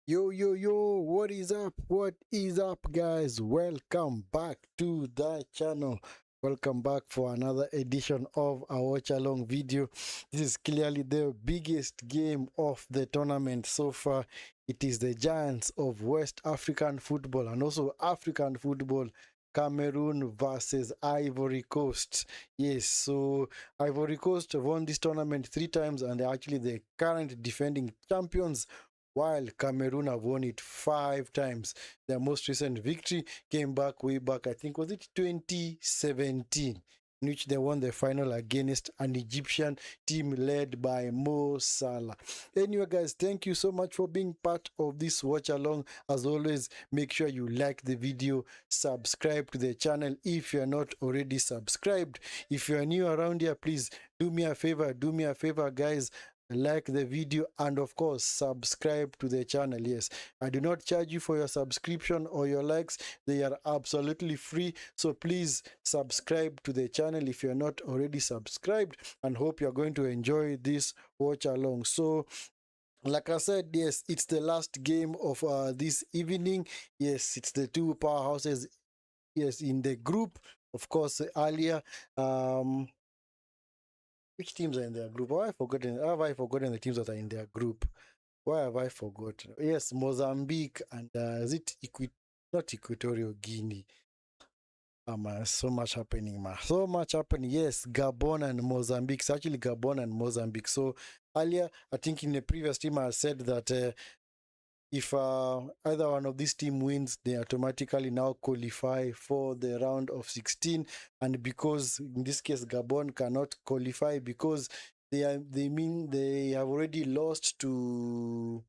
Yo, yo, yo, what is up? What is up, guys? Welcome back to the channel. Welcome back for another edition of our watch along video. This is clearly the biggest game of the tournament so far. It is the giants of West African football and also African football. Cameroon versus Ivory Coast. Yes, so Ivory Coast won this tournament 3 times and they're actually the current defending champions, while Cameroon have won it 5 times. Their most recent victory came back way back, I think, was it 2017, in which they won the final against an Egyptian team led by Mo Salah. Anyway, guys, thank you so much for being part of this watch along. As always, make sure you like the video, subscribe to the channel if you're not already subscribed. If you're new around here, please do me a favor, guys. Like the video and of course subscribe to the channel. Yes, I do not charge you for your subscription or your likes. They are absolutely free, so please subscribe to the channel if you're not already subscribed, and hope you're going to enjoy this watch along. So like I said, yes, it's the last game of this evening. Yes, it's the two powerhouses, yes, in the group. Of course, earlier, which teams are in their group? Have I forgotten the teams that are in their group? Why have I forgotten? Yes, Mozambique and is it not Equatorial Guinea? So much happening, man. So much happening. Yes, Gabon and Mozambique. It's actually Gabon and Mozambique. So earlier, I think in the previous team, I said that if either one of these team wins, they automatically now qualify for the round of 16. And because in this case Gabon cannot qualify because they have already lost to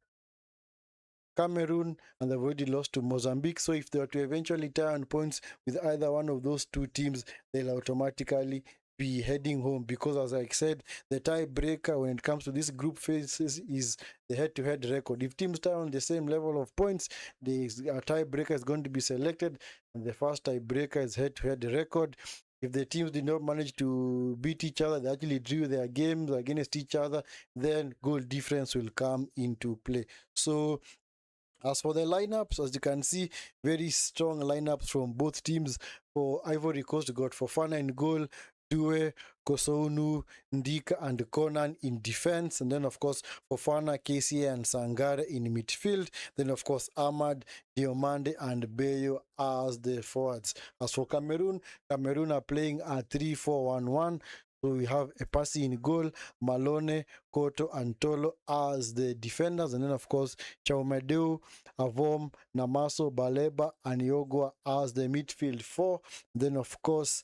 Cameroon and they've already lost to Mozambique. So if they were to eventually tie on points with either one of those two teams, they'll automatically be heading home, because as I said, the tiebreaker when it comes to this group phases is the head-to-head record. If teams tie on the same level of points, the tiebreaker is going to be selected, and the first tiebreaker is head-to-head record. If the teams did not manage to beat each other, they actually drew their games against each other, then goal difference will come into play. So as for the lineups, as you can see, very strong lineups from both teams. For Ivory Coast, got Fofana in goal, Due, Kosounu, Ndika, and Conan in defense. And then, of course, Fofana, KCA, and Sangare in midfield. Then, of course, Ahmad, Diomande, and Bayo as the forwards. As for Cameroon, Cameroon are playing a 3-4-1-1. So we have a Epasi in goal, Malone, Koto, and Tolo as the defenders. And then, of course, Chaumedeu, Avom, Namaso, Baleba, and Yogwa as the midfield four. Then, of course,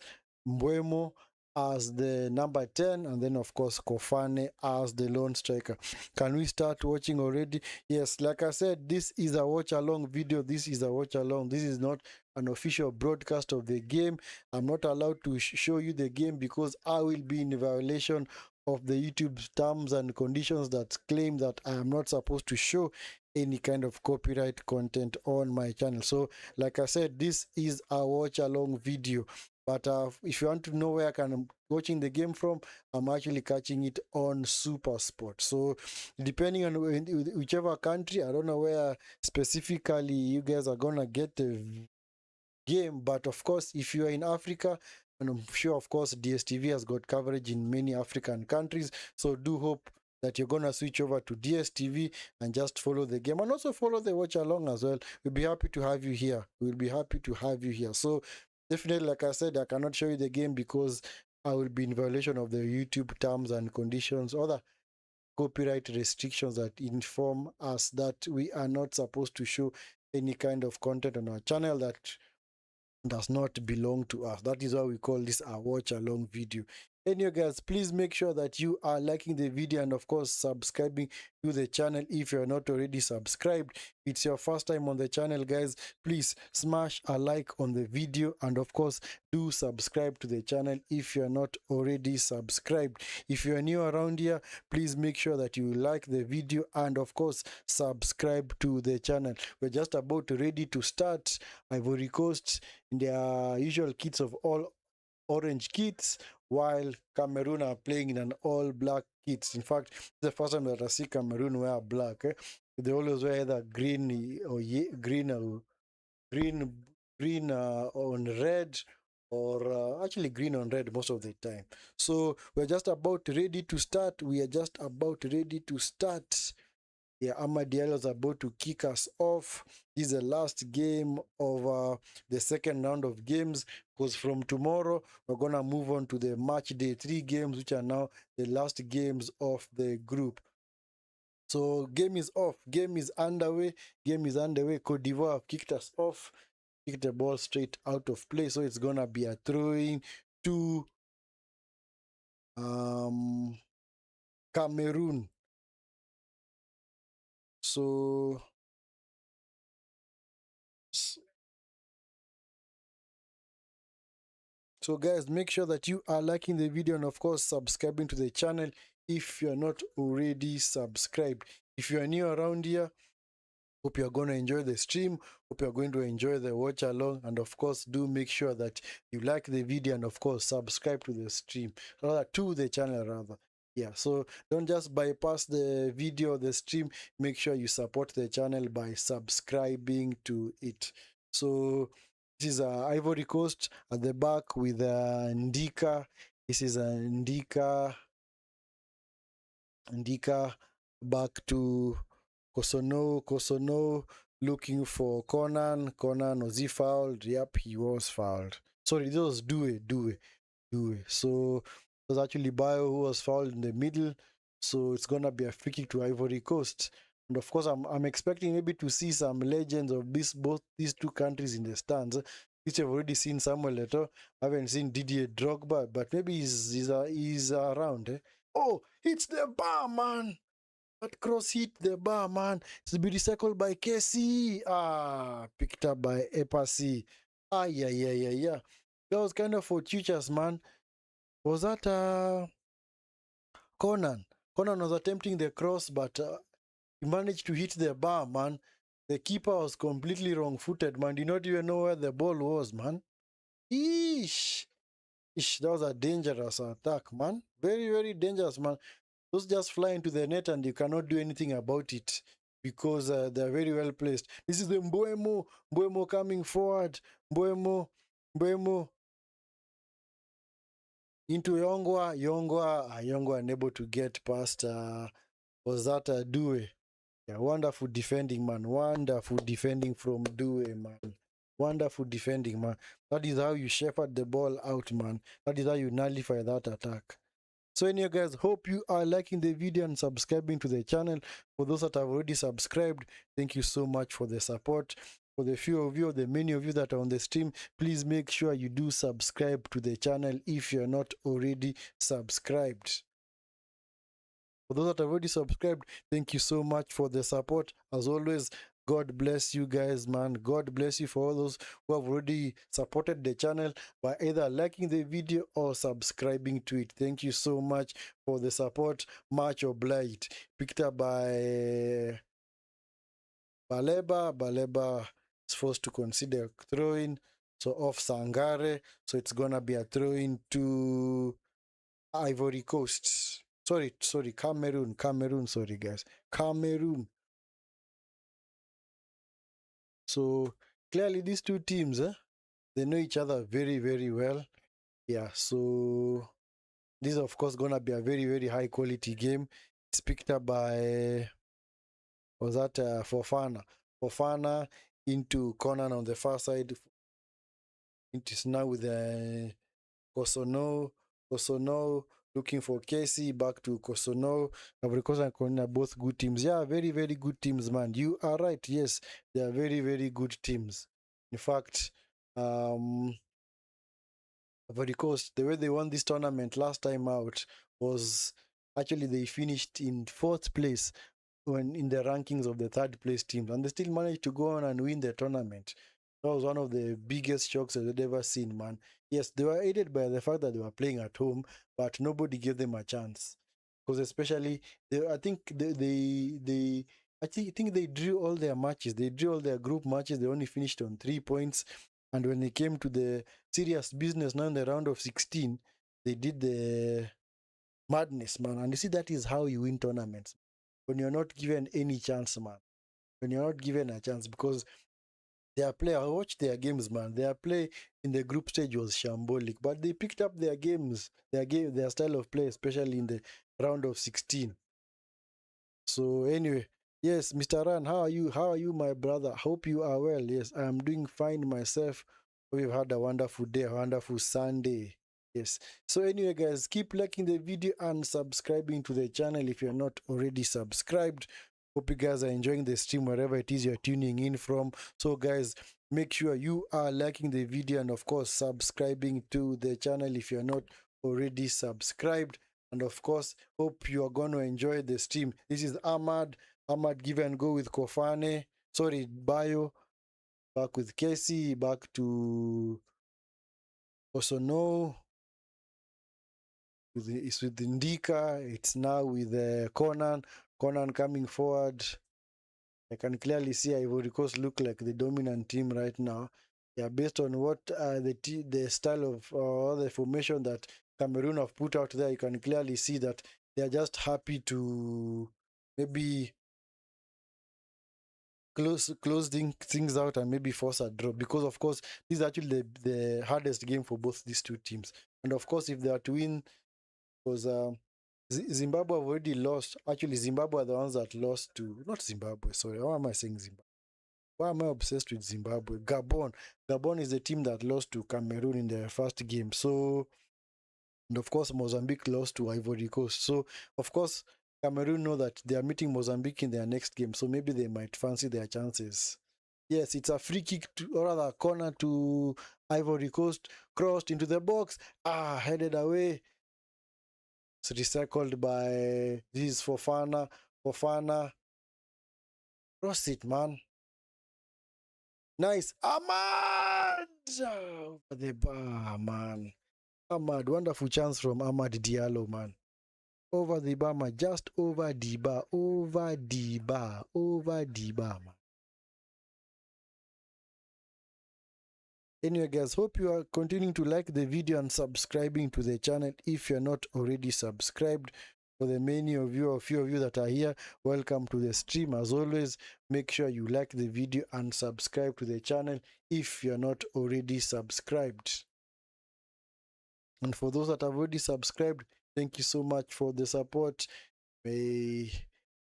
Mbwemo as the number 10, and then of course Kofane as the lone striker. Can we start watching already? Yes, like I said, this is a watch along video. This is a watch along. This is not an official broadcast of the game. I'm not allowed to show you the game because I will be in violation of the YouTube terms and conditions that claim that I am not supposed to show any kind of copyright content on my channel. So like I said, this is a watch along video. But if you want to know where I can watching the game from, I'm actually catching it on Super Sport. So depending on whichever country, I don't know where specifically you guys are gonna get the game. But of course, if you are in Africa, and I'm sure of course DSTV has got coverage in many African countries, so do hope that you're gonna switch over to DSTV and just follow the game, and also follow the watch along as well. We'll be happy to have you here. We'll be happy to have you here. So definitely, like I said, I cannot show you the game because I will be in violation of the YouTube terms and conditions, other copyright restrictions that inform us that we are not supposed to show any kind of content on our channel that does not belong to us. That is why we call this a watch along video. Anyway guys, please make sure that you are liking the video and of course subscribing to the channel if you're not already subscribed. If it's your first time on the channel guys, please smash a like on the video and of course do subscribe to the channel if you're not already subscribed. If you're new around here, please make sure that you like the video and of course subscribe to the channel. We're just about ready to start. Ivory Coast in their usual kits of all orange kits, while Cameroon are playing in an all black kits. In fact, it's the first time that I see Cameroon wear black. They always wear either green or green on red, or actually green on red most of the time. So we're just about ready to start. We are just about ready to start. Yeah, Ahmad Diallo is about to kick us off. This is the last game of the second round of games, because from tomorrow we're going to move on to the match day 3 games, which are now the last games of the group. So game is off. Game is underway. Game is underway. Cote d'Ivoire have kicked us off. Kicked the ball straight out of play. So it's going to be a throwing to Cameroon. So guys, make sure that you are liking the video and of course subscribing to the channel if you're not already subscribed. If you are new around here, hope you're going to enjoy the stream. Hope you're going to enjoy the watch along, and of course do make sure that you like the video and of course subscribe to the stream, rather to the channel rather. Yeah, so don't just bypass the video or the stream. Make sure you support the channel by subscribing to it. So this is Ivory Coast at the back with Ndika. This is Ndika back to Kosono looking for Conan. Was he fouled? Yep, he was fouled. Sorry, this was Due. So it was actually Bayo who was fouled in the middle. So it's gonna be a free kick to Ivory Coast. And of course, I'm expecting maybe to see some legends of both these two countries in the stands, which I've already seen Samuel Eto'o. I haven't seen Didier Drogba, but maybe he's around. Oh, it's the bar, man. That cross hit the bar, man. It's been recycled by Casey. Picked up by Epasi. Yeah. That was kind of fortuitous, man. Was that Conan? Conan was attempting the cross, but he managed to hit the bar, man. The keeper was completely wrong-footed, man. Did not even know where the ball was, man. Eesh. Ish, that was a dangerous attack, man. Very, very dangerous, man. Those just fly into the net and you cannot do anything about it because they're very well placed. This is the Mbuemo. Mbuemo coming forward. Mbuemo. Mbuemo into Yongwa. Yongwa unable to get past was that Due. Yeah, wonderful defending, man. Wonderful defending from Due, man. Wonderful defending, man. That is how you shepherd the ball out, man. That is how you nullify that attack. So anyway, guys, hope you are liking the video and subscribing to the channel. For those that have already subscribed, thank you so much for the support. For the few of you, or the many of you that are on the stream, please make sure you do subscribe to the channel if you're not already subscribed. For those that have already subscribed, thank you so much for the support. As always, God bless you guys, man. God bless you for all those who have already supported the channel by either liking the video or subscribing to it. Thank you so much for the support. Much obliged. Picked up by Baleba. Baleba is forced to consider throwing. So off Sangare. So it's going to be a throw-in to Ivory Coast. Sorry, Cameroon, sorry guys. Cameroon. So clearly these two teams, they know each other very, very well. Yeah, so this is of course gonna be a very, very high quality game. It's picked up by was that Fofana. Fofana into Conan on the far side. It is now with Kosono. Kosono looking for Casey, back to Kosono. Ivory Coast and Conan are both good teams. Yeah, very, very good teams, man. You are right. Yes, they are very, very good teams. In fact, Ivory Coast, the way they won this tournament last time out was actually they finished in 4th place when in the rankings of the 3rd place teams, and they still managed to go on and win the tournament. That was one of the biggest shocks I've ever seen, man. Yes, they were aided by the fact that they were playing at home, but nobody gave them a chance. Because especially, I think they drew all their matches. They drew all their group matches. They only finished on 3 points. And when it came to the serious business now in the round of 16, they did the madness, man. And you see, that is how you win tournaments. When you're not given any chance, man. When you're not given a chance, because their play, I watched their games, man. Their play in the group stage was shambolic, but they picked up their games, their style of play, especially in the round of 16. So anyway, yes, Mr. Ran, how are you? How are you, my brother? Hope you are well. Yes, I am doing fine myself. We've had a wonderful day, a wonderful Sunday. Yes. So anyway, guys, keep liking the video and subscribing to the channel if you're not already subscribed. Hope you guys are enjoying the stream wherever it is you're tuning in from. So guys, make sure you are liking the video and of course subscribing to the channel if you're not already subscribed. And of course, hope you are going to enjoy the stream. This is Ahmad. Ahmad give and go with Kofane. Sorry, Bayo. Back with Casey. Back to Osono. It's with Ndika. It's now with Conan. Conan coming forward. I can clearly see Ivory Coast look like the dominant team right now. Yeah, based on what the style of or the formation that Cameroon have put out there, you can clearly see that they are just happy to maybe close things out and maybe force a draw, because of course this is actually the hardest game for both these two teams. And of course if they are to win, because Zimbabwe have already lost. Actually, Zimbabwe are the ones that lost to, not Zimbabwe, sorry, why am I saying Zimbabwe? Why am I obsessed with Zimbabwe? Gabon. Gabon is the team that lost to Cameroon in their first game. So, and of course, Mozambique lost to Ivory Coast. So, of course, Cameroon know that they are meeting Mozambique in their next game. So maybe they might fancy their chances. Yes, it's a free kick, or rather a corner to Ivory Coast. Crossed into the box. Headed away. It's recycled by, this is Fofana. Fofana. Cross it, man. Nice. Ahmad! Over the bar, man. Ahmad, wonderful chance from Ahmad Diallo, man. Over the bar, man. Just over the bar. Over the bar. Over the bar, man. Anyway, guys, hope you are continuing to like the video and subscribing to the channel if you're not already subscribed. For the many of you, a few of you that are here, welcome to the stream. As always, make sure you like the video and subscribe to the channel if you're not already subscribed. And for those that have already subscribed, thank you so much for the support. May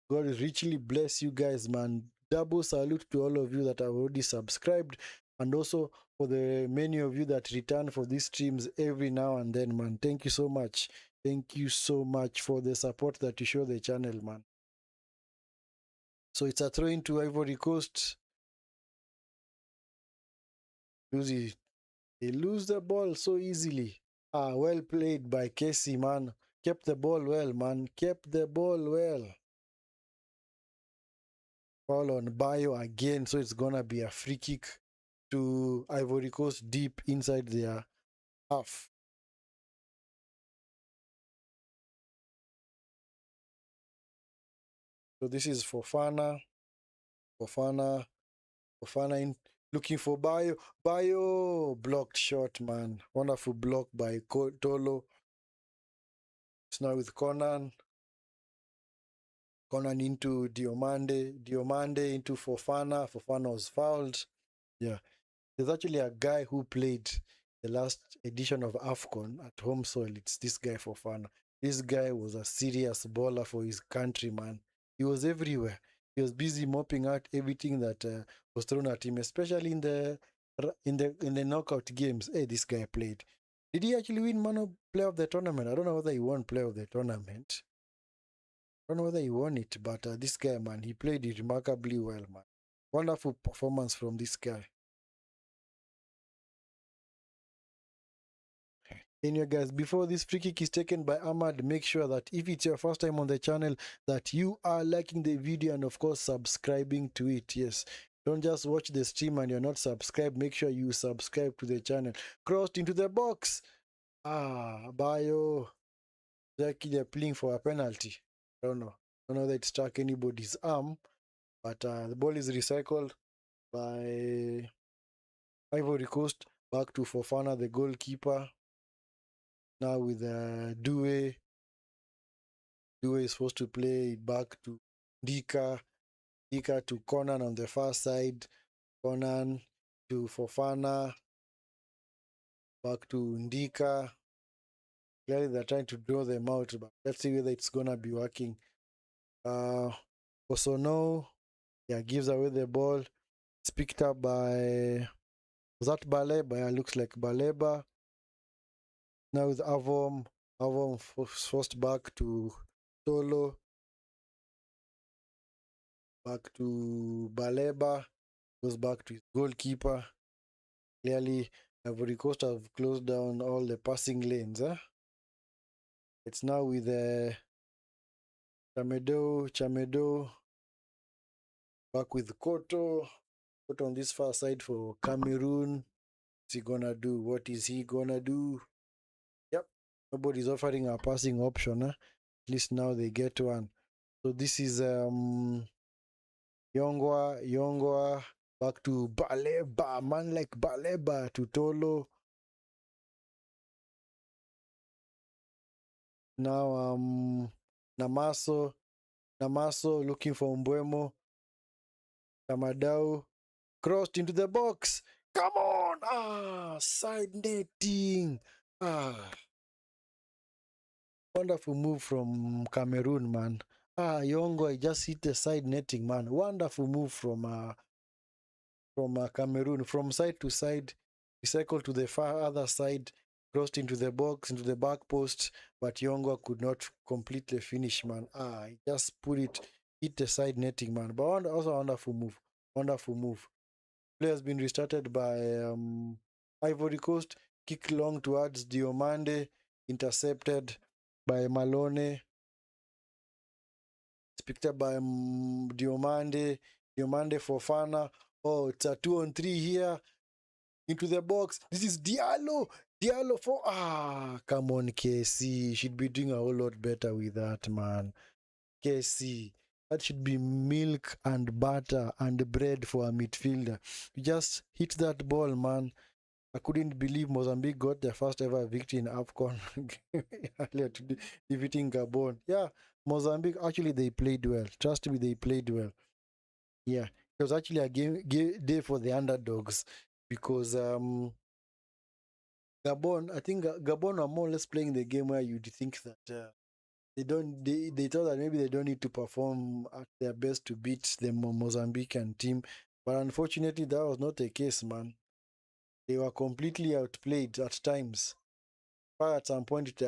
God richly bless you guys, man. Double salute to all of you that have already subscribed, and also for the many of you that return for these streams every now and then, man. Thank you so much. Thank you so much for the support that you show the channel, man. So it's a throw into Ivory Coast. They lose the ball so easily. Well played by Casey, man. Kept the ball well, man. Kept the ball well. Foul on Bio again, so it's gonna be a free kick to Ivory Coast deep inside their half. So this is Fofana in, looking for Bio blocked shot, man. Wonderful block by Tolo. It's now with Conan into Diomande into Fofana was fouled. Yeah, there's actually a guy who played the last edition of Afcon at home soil. It's this guy Fofana. This guy was a serious baller for his country, man. He was everywhere. He was busy mopping out everything that was thrown at him, especially in the knockout games. Hey, this guy played. Did he actually win Man of Player of the Tournament? I don't know whether he won Player of the Tournament. I don't know whether he won it, but this guy, man, he played it remarkably well, man. Wonderful performance from this guy. Anyway, guys, before this free kick is taken by Ahmad, make sure that if it's your first time on the channel, that you are liking the video and, of course, subscribing to it. Yes, don't just watch the stream and you're not subscribed. Make sure you subscribe to the channel. Crossed into the box. Bio. They're playing for a penalty. I don't know whether it struck anybody's arm, but the ball is recycled by Ivory Coast. Back to Fofana, the goalkeeper. Now with Due. Due is supposed to play it back to Dika to Conan on the far side. Conan to Fofana. Back to Ndika. Clearly they're trying to draw them out, but let's see whether it's gonna be working. Osono, yeah, gives away the ball. It's picked up by, was that Baleba? Yeah, looks like Baleba. Now with Avom forced back to Tolo. Back to Baleba. Goes back to his goalkeeper. Clearly, Ivory Coast have closed down all the passing lanes. It's now with Chamedo. Back with Koto on this far side for Cameroon. What's he gonna do? What is he gonna do? Yep, nobody's offering a passing option. At least now they get one. So this is Yongwa back to Baleba, man like Baleba to Tolo. Now Namaso looking for Mbwemo. Tamadao crossed into the box. Come on! Side netting. Wonderful move from Cameroon, man. Yongo, I just hit the side netting, man. Wonderful move from Cameroon. From side to side, recycled to the far other side, crossed into the box, into the back post, but Yongo could not complete the finish, man. He just hit the side netting, man. But also a wonderful move. Wonderful move. Play has been restarted by Ivory Coast. Kick long towards Diomande, intercepted by Malone. It's picked up by Diomande Fofana. Oh, it's a 2-on-3 here. Into the box. This is Diallo. Diallo for come on, KC. Should be doing a whole lot better with that, man. KC. That should be milk and butter and bread for a midfielder. You just hit that ball, man. I couldn't believe Mozambique got their first ever victory in Afcon earlier today, defeating Gabon. Yeah, Mozambique, actually, they played well. Trust me, they played well. Yeah, it was actually a day for the underdogs because Gabon, I think Gabon are more or less playing the game where you'd think that they thought that maybe they don't need to perform at their best to beat the Mozambican team. But unfortunately, that was not the case, man. They were completely outplayed at times. But at some point,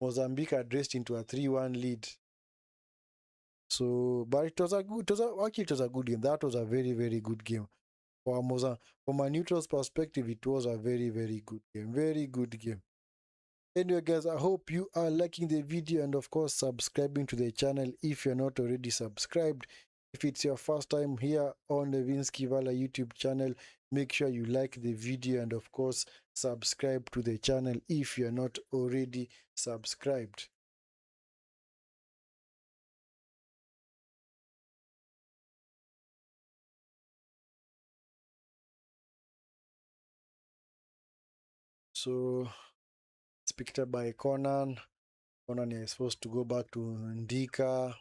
Mozambique addressed into a 3-1 lead. So, but actually, it was a good game. That was a very, very good game. From a neutral's perspective, it was a very, very good game. Very good game. Anyway, guys, I hope you are liking the video and, of course, subscribing to the channel if you're not already subscribed. If it's your first time here on the Vinskey Valor YouTube channel, make sure you like the video and, of course, subscribe to the channel if you're not already subscribed. So, it's picked up by Conan. Conan is supposed to go back to Ndika.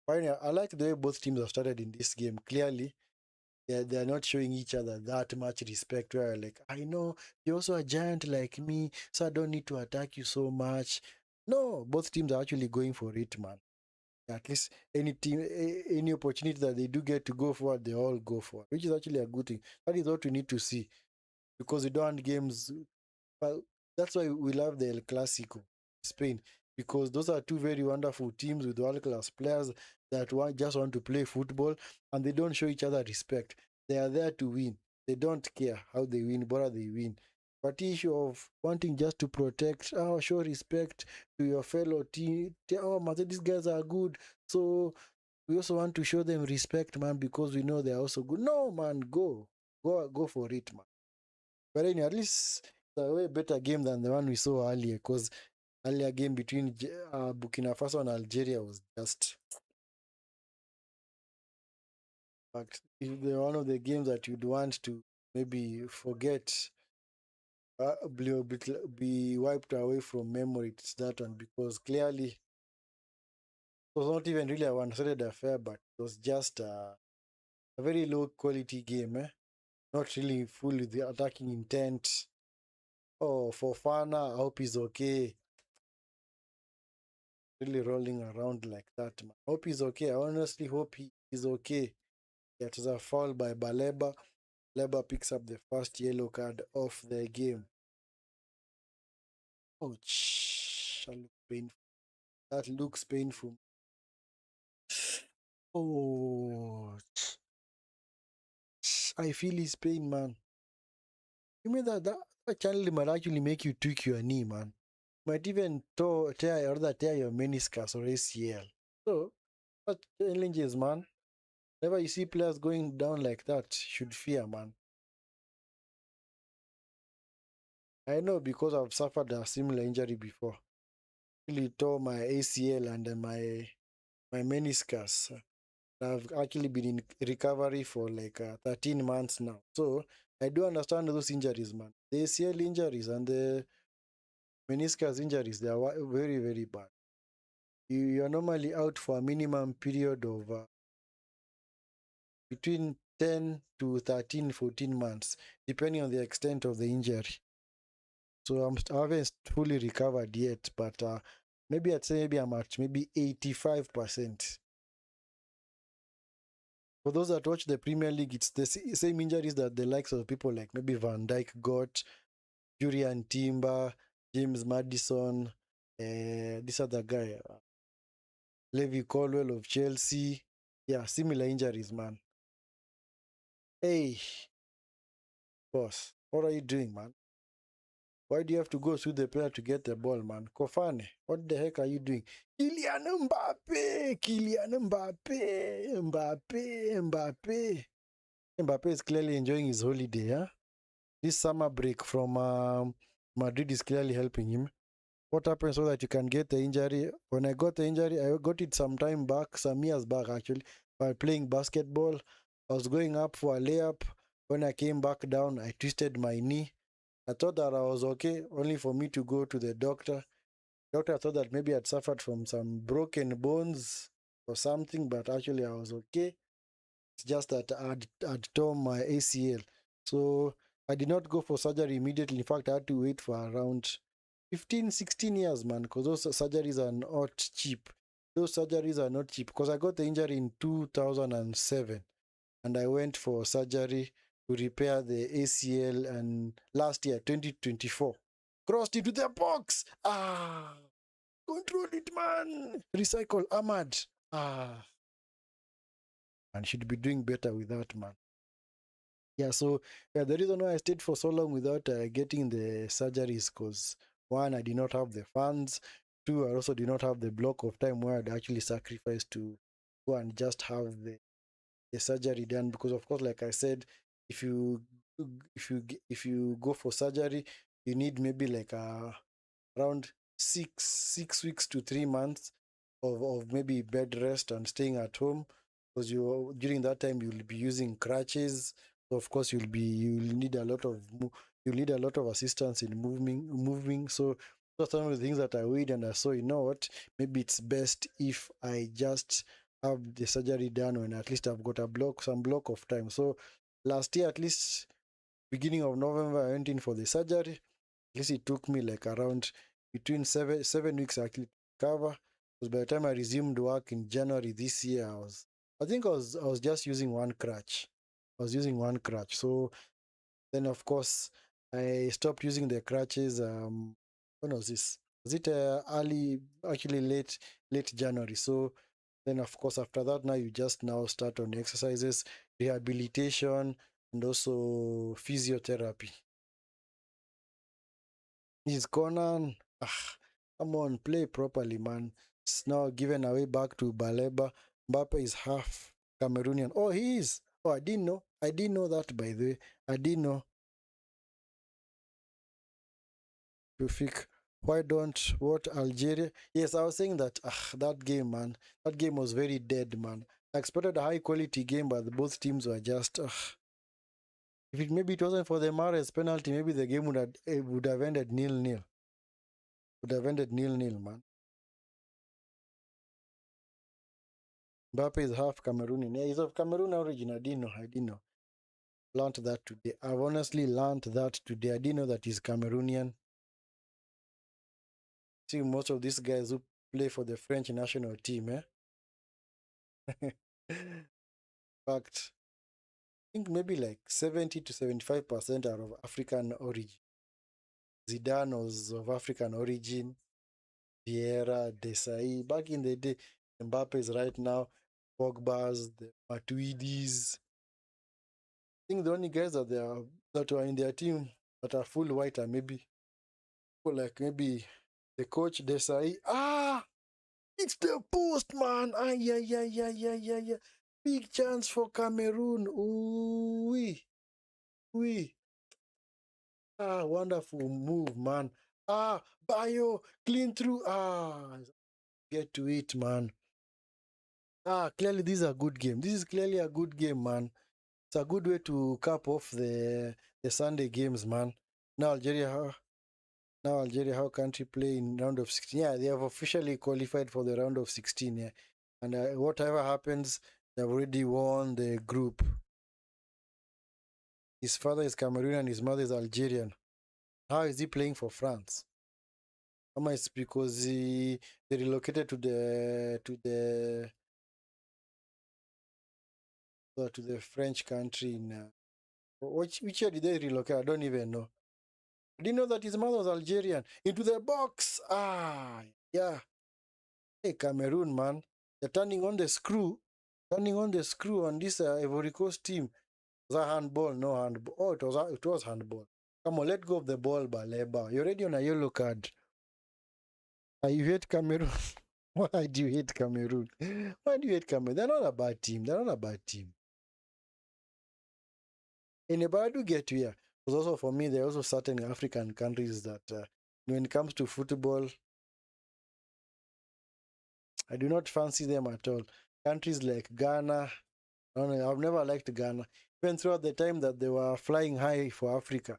Finally, I like the way both teams have started in this game. Clearly, they're not showing each other that much respect. Where like, I know you're also a giant like me, so I don't need to attack you so much. No, both teams are actually going for it, man. At least any team, any opportunity that they do get to go forward, they all go for it, which is actually a good thing. That is what we need to see because we don't want games. Well, that's why we love the El Clasico, Spain, because those are two very wonderful teams with world-class players that just want to play football and they don't show each other respect. They are there to win. They don't care how they win, but they win. But the issue of wanting just to protect, show respect to your fellow team. Oh, man, these guys are good. So we also want to show them respect, man, because we know they're also good. No, man, go for it, man. But anyway, at least it's a way better game than the one we saw earlier because earlier game between Burkina Faso and Algeria was just fact. If they're one of the games that you'd want to maybe forget, be wiped away from memory, it's that one because clearly it was not even really a one-sided affair, but it was just a very low quality game, eh? Not really full with the attacking intent. Oh, for Fana, I hope he's okay. Really rolling around like that, man. Hope he's okay. I honestly hope he is okay. It was a foul by Baleba. Baleba picks up the first yellow card of the game. Ouch. That looks painful. That looks painful. Oh, I feel his pain, man. You mean that channel might actually make you tweak your knee, man. Might even tear your meniscus or ACL. So, that challenges, man. Whenever you see players going down like that, you should fear, man. I know because I've suffered a similar injury before. Really tore my ACL and my meniscus. I've actually been in recovery for like 13 months now. So I do understand those injuries, man. The ACL injuries and the meniscus injuries, they are very, very bad. You're normally out for a minimum period of between 10 to 13, 14 months, depending on the extent of the injury. So I haven't fully recovered yet, but maybe I'd say maybe I'm at maybe 85%. For those that watch the Premier League, it's the same injuries that the likes of people like maybe Van Dijk got, Julian Timber, James Maddison, this other guy, Levi Colwell of Chelsea. Yeah, similar injuries, man. Hey, boss, what are you doing, man? Why do you have to go through the player to get the ball, man? Kofane, what the heck are you doing? Kylian Mbappe! Kylian Mbappe! Mbappe! Mbappe! Mbappe is clearly enjoying his holiday, huh? this summer break from Madrid is clearly helping him. What happened so that you can get the injury? When I got the injury, I got it some time back, some years back actually, while playing basketball. I was going up for a layup. When I came back down, I twisted my knee. I thought that I was okay, only for me to go to the doctor. Doctor thought that maybe I'd suffered from some broken bones or something, but actually I was okay. It's just that I'd torn my ACL. So I did not go for surgery immediately. In fact, I had to wait for around 15, 16 years, man, because those surgeries are not cheap. Those surgeries are not cheap because I got the injury in 2007 and I went for surgery to repair the ACL, and last year, 2024, crossed into the box. Control it, man. Recycle Ahmad. And should be doing better with that, man. Yeah, so the reason why I stayed for so long without getting the surgeries because one, I did not have the funds. Two, I also did not have the block of time where I'd actually sacrifice to go and just have the surgery done. Because of course, like I said, if you if you go for surgery, you need maybe like around six weeks to 3 months of maybe bed rest and staying at home, because you during that time you'll be using crutches. So of course you'll need a lot of you'll need a lot of assistance in moving. So that's some of the things that I weighed and I saw, you know what, maybe it's best if I just have the surgery done when at least I've got some block of time. So last year, at least beginning of November, I went in for the surgery. At least it took me like around between 7 weeks actually to recover. Because by the time I resumed work in January this year, I was just using one crutch. I was using one crutch. So then of course I stopped using the crutches. When was this? Was it early, actually late January? So then of course after that, now you just now start on exercises, rehabilitation, and also physiotherapy. He's Conan. Come on, play properly, man. It's now given away back to Baleba. Mbappe is half Cameroonian. Oh, he is. Oh, I didn't know. I didn't know that, by the way. I didn't know. Tufik, why don't what Algeria? Yes, I was saying that that game, man. That game was very dead, man. I expected a high quality game, but both teams were just. If maybe it wasn't for the Mahrez penalty, maybe the game would have ended 0-0. Would have ended 0-0, man. Mbappe is half Cameroonian. Yeah, he's of Cameroon origin. I didn't know. I didn't know. Learned that today. I've honestly learned that today. I didn't know that he's Cameroonian. See, most of these guys who play for the French national team, fact, I think maybe like 70 to 75% are of African origin. Zidane was of African origin. Vieira, Desai. Back in the day, Mbappe is right now. Pogba's, the Matuidis. I think the only guys that were in their team that are full white are maybe maybe the coach Desai. It's the post, man. Yeah, yeah, yeah, yeah, yeah, yeah. Big chance for Cameroon. Ooh, wee. Wonderful move, man. Bayo, clean through. Get to it, man. Clearly this is a good game. This is clearly a good game, man. It's a good way to cap off the Sunday games, man. Now Algeria, how country play in round of 16? Yeah, they have officially qualified for the round of 16. Yeah, and whatever happens, they've already won the group. His father is Cameroonian and his mother is Algerian. How is he playing for France? It's because they relocated to the French country in which year did they relocate? I don't even know. I didn't know that his mother was Algerian. Into the box. Yeah. Hey, Cameroon, man. They're turning on the screw. Turning on the screw on this Ivory Coast team. Was that handball? No handball. Oh, it was handball. Come on, let go of the ball, Baleba. You're already on a yellow card. You hate Cameroon. Why do you hate Cameroon? Why do you hate Cameroon? They're not a bad team. They're not a bad team. Anybody do get to here. Because also for me, there are also certain African countries that, when it comes to football, I do not fancy them at all. Countries like Ghana, no, I've never liked Ghana. Even throughout the time that they were flying high for Africa,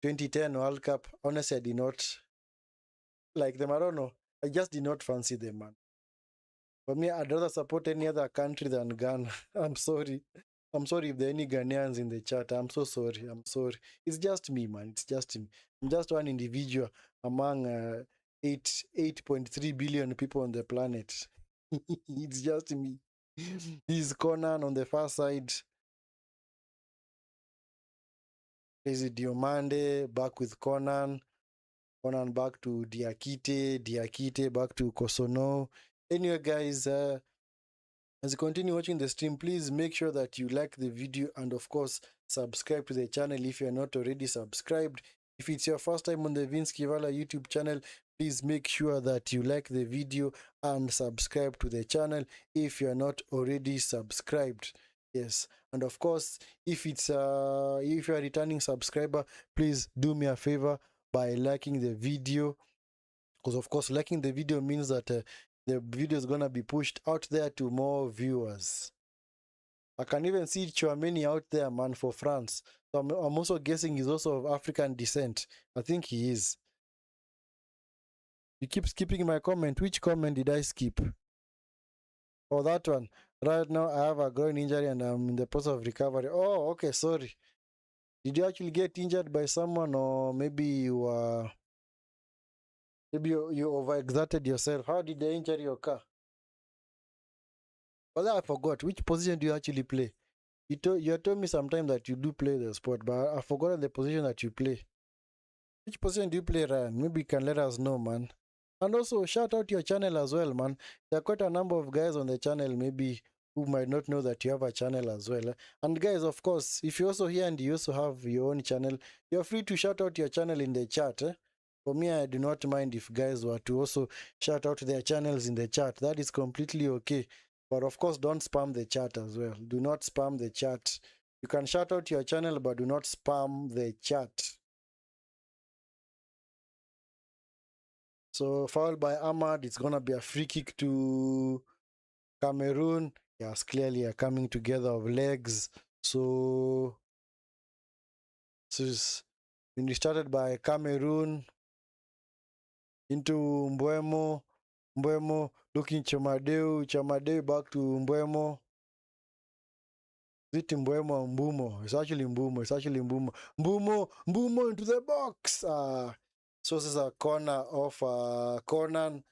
2010 World Cup, honestly, I did not like them. I don't know. I just did not fancy them, man. For me, I'd rather support any other country than Ghana. I'm sorry. I'm sorry if there are any Ghanaians in the chat. I'm so sorry. I'm sorry. It's just me, man. It's just me. I'm just one individual among 8.3 billion people on the planet. It's just me. He's Conan on the far side. Is it Diomande back with Conan? Conan back to Diakite. Diakite back to Kosono. Anyway, guys, as you continue watching the stream, please make sure that you like the video and, of course, subscribe to the channel if you are not already subscribed. If it's your first time on the Vinskey Valor YouTube channel, please make sure that you like the video and subscribe to the channel if you are not already subscribed. Yes, and of course, if you are a returning subscriber, please do me a favor by liking the video, because of course liking the video means that the video is gonna be pushed out there to more viewers. I can even see Chouameni out there, man, for France. So I'm also guessing he's also of African descent. I think he is. You keep skipping my comment. Which comment did I skip? Oh, that one. Right now I have a groin injury and I'm in the process of recovery. Oh, okay, sorry. Did you actually get injured by someone, or maybe you overexerted yourself? How did the injury occur? Well, I forgot. Which position do you actually play? You had told me sometime that you do play the sport, but I forgot the position that you play. Which position do you play, Ryan? Maybe you can let us know, man. And also, shout out your channel as well, man. There are quite a number of guys on the channel, maybe, who might not know that you have a channel as well. And guys, of course, if you're also here and you also have your own channel, you're free to shout out your channel in the chat. For me, I do not mind if guys were to also shout out their channels in the chat. That is completely okay. But of course, don't spam the chat as well. Do not spam the chat. You can shout out your channel, but do not spam the chat. So foul by Ahmad. It's going to be a free kick to Cameroon. Yes, clearly a coming together of legs. So this is when we started by Cameroon into Mbeumo. Mbeumo looking Chamadeu. Chamadeu back to Mbeumo. Is it Mbeumo or Mbumo? It's actually Mbumo. It's actually Mbumo. Mbumo into the box. So this is a corner of Conan.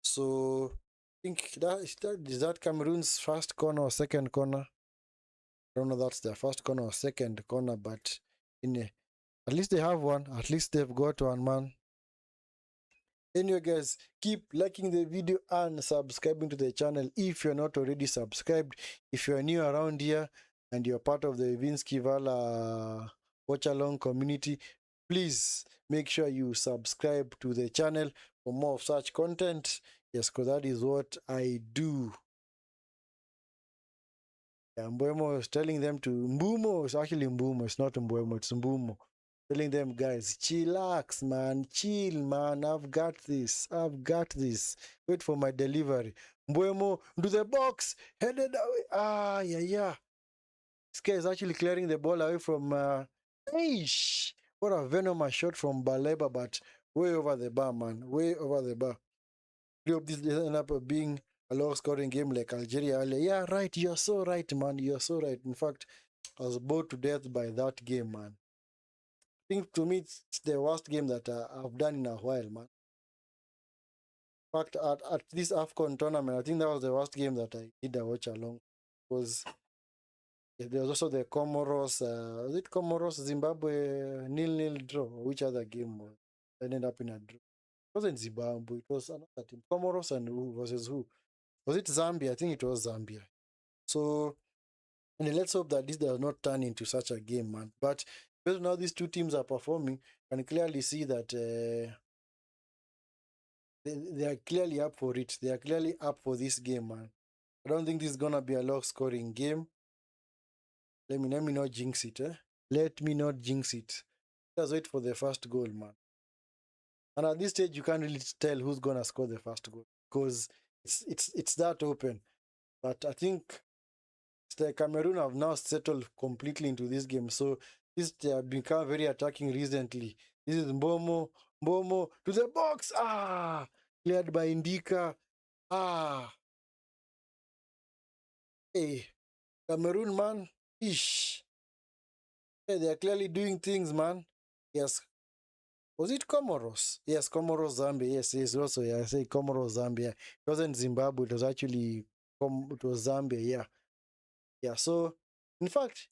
So I think is that Cameroon's first corner or second corner? I don't know that's their first corner or second corner, but at least they have one. At least they've got one, man. Anyway, guys, keep liking the video and subscribing to the channel if you're not already subscribed. If you're new around here and you're part of the Vinskey Valor watch-along community, please make sure you subscribe to the channel for more of such content. Yes, because that is what I do. Yeah, Mbeumo is telling them to... Mbumo is actually Mbumo. It's not Mbeumo, it's Mbumo. Telling them, guys, chillax, man. Chill, man. I've got this. I've got this. Wait for my delivery. Mbeumo, do the box. Headed away. Yeah. This guy is actually clearing the ball away from... Eish! What a venomous shot from Baleba, but way over the bar, man. Way over the bar. I hope this doesn't end up being a low-scoring game like Algeria earlier. Yeah, right. You're so right, man. You're so right. In fact, I was bored to death by that game, man. I think to me, it's the worst game that I've done in a while, man. In fact, at this Afcon tournament, I think that was the worst game that I did a watch along. Because there was also the Comoros, was it Comoros, Zimbabwe, 0-0 draw? Which other game was? Ended up in a draw. It wasn't Zimbabwe, it was another team. Comoros and who versus who? Was it Zambia? I think it was Zambia. So, and let's hope that this does not turn into such a game, man. But based on how these two teams are performing, you can clearly see that they are clearly up for it. They are clearly up for this game, man. I don't think this is gonna be a low-scoring game. Let me not jinx it. Let me not jinx it. Just wait for the first goal, man. And at this stage, you can't really tell who's gonna score the first goal because it's that open. But I think the Cameroon have now settled completely into this game. So they have become very attacking recently. This is Mbomo to the box. Cleared by Indika. Hey, Cameroon, man. Ish. Hey, they are clearly doing things, man. Yes. Was it Comoros? Yes, Comoros, Zambia. Yes, also, yeah, I say Comoros, Zambia. It wasn't Zimbabwe, it was actually it was Zambia, yeah. Yeah, so, in fact,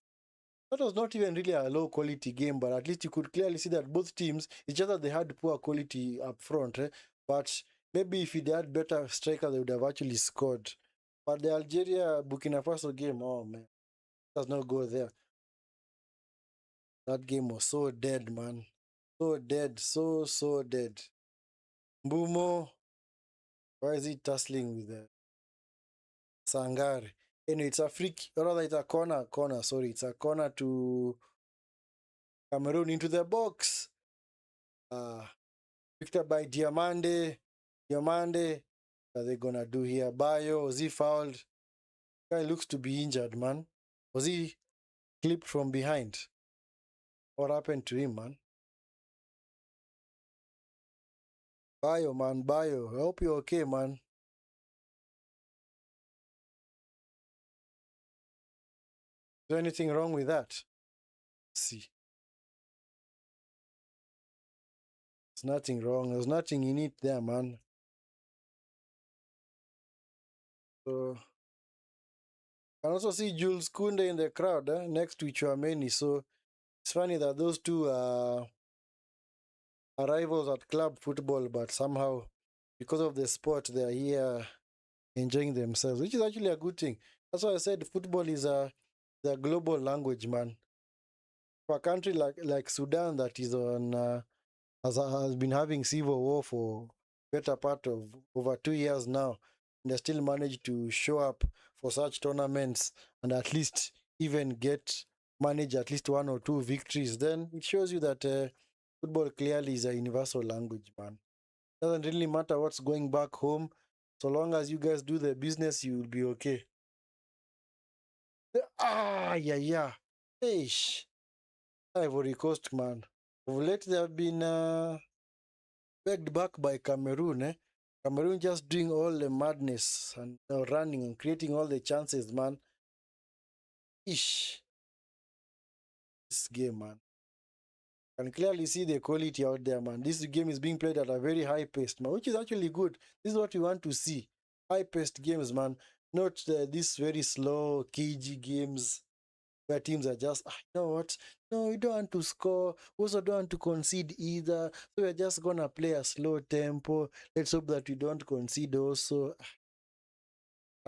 that was not even really a low quality game, but at least you could clearly see that both teams, it's just that they had poor quality up front, but maybe if they had better strikers, they would have actually scored. But the Algeria Burkina Faso game, oh man, does not go there. That game was so dead, man. So dead, so dead. Mbumo, why is he tussling with Sangare? Anyway, it's a freak, or rather, it's a corner, sorry. It's a corner to Cameroon into the box. Picked up by Diamande. Diamande, what are they gonna do here? Bayo, was he fouled? Guy looks to be injured, man. Was he clipped from behind? What happened to him, man? Bayo, man, Bayo. I hope you're okay, man. Is there anything wrong with that? Let's see. There's nothing wrong. There's nothing in it there, man. So, I can also see Jules Kunde in the crowd next to Chouameni. So, it's funny that those two are rivals at club football, but somehow, because of the sport, they are here enjoying themselves, which is actually a good thing. That's why I said football is the global language, man. For a country like Sudan that is on has been having civil war for better part of over 2 years now, and they still manage to show up for such tournaments and at least even manage at least one or two victories, then it shows you that football clearly is a universal language, man. Doesn't really matter what's going back home, so long as you guys do the business, you will be okay. Yeah. Eish. Ivory Coast, man. Of late, they have been begged back by Cameroon, Cameroon just doing all the madness and running and creating all the chances, man. Ish. This game, man. Can clearly see the quality out there, man. This game is being played at a very high pace, man, which is actually good. This is what we want to see. High-paced games, man. Not these very slow, cagey games where teams are just, you know what? No, we don't want to score. We also don't want to concede either. So we're just going to play a slow tempo. Let's hope that we don't concede also.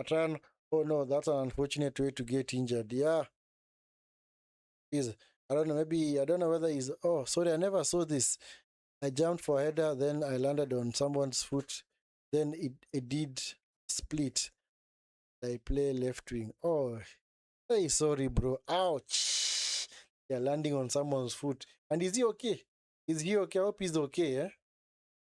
Atran, oh no, that's an unfortunate way to get injured. Yeah. Is I don't know, maybe, I don't know whether he's, oh, sorry, I never saw this. I jumped for a header, then I landed on someone's foot. Then it did split. I play left wing. Oh, hey, sorry, bro. Ouch. You're landing on someone's foot. And is he okay? Is he okay? I hope he's okay, eh?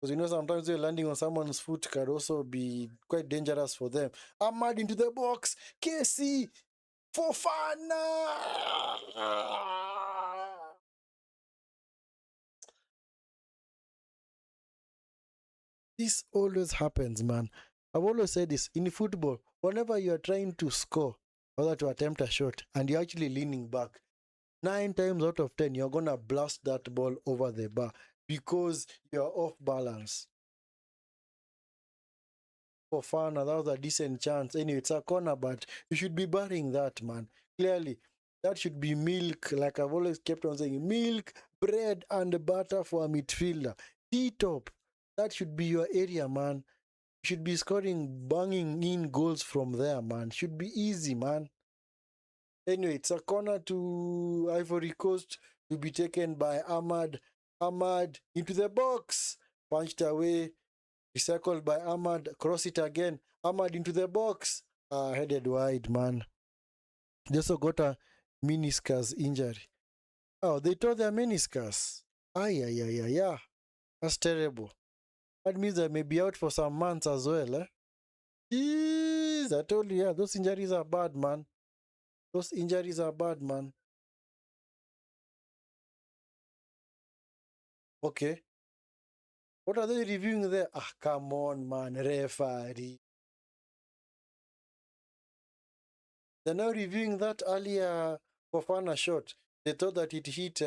Because you know, sometimes you're landing on someone's foot can also be quite dangerous for them. Ahmad into the box. Casey. Fofana. This always happens, man. I've always said this in football. Whenever you are trying to score, or to attempt a shot, and you're actually leaning back, 9 times out of 10, you're gonna blast that ball over the bar because you're off balance. For fun, that was a decent chance. Anyway, it's a corner, but you should be burying that, man. Clearly, that should be milk, like I've always kept on saying, milk, bread, and butter for a midfielder. T-top, that should be your area, man. You should be scoring, banging in goals from there, man. Should be easy, man. Anyway, it's a corner to Ivory Coast to be taken by Ahmad. Ahmad into the box. Punched away. Recycled by Ahmad. Cross it again. Ahmad into the box. Headed wide, man. They also got a meniscus injury. Oh, they tore their meniscus. Yeah. That's terrible. That means I may be out for some months as well, eh? Jeez, I told you, yeah, those injuries are bad, man. Those injuries are bad, man. Okay. What are they reviewing there? Ah, come on, man. Referee. They're now reviewing that earlier Fofana shot. They thought that it hit.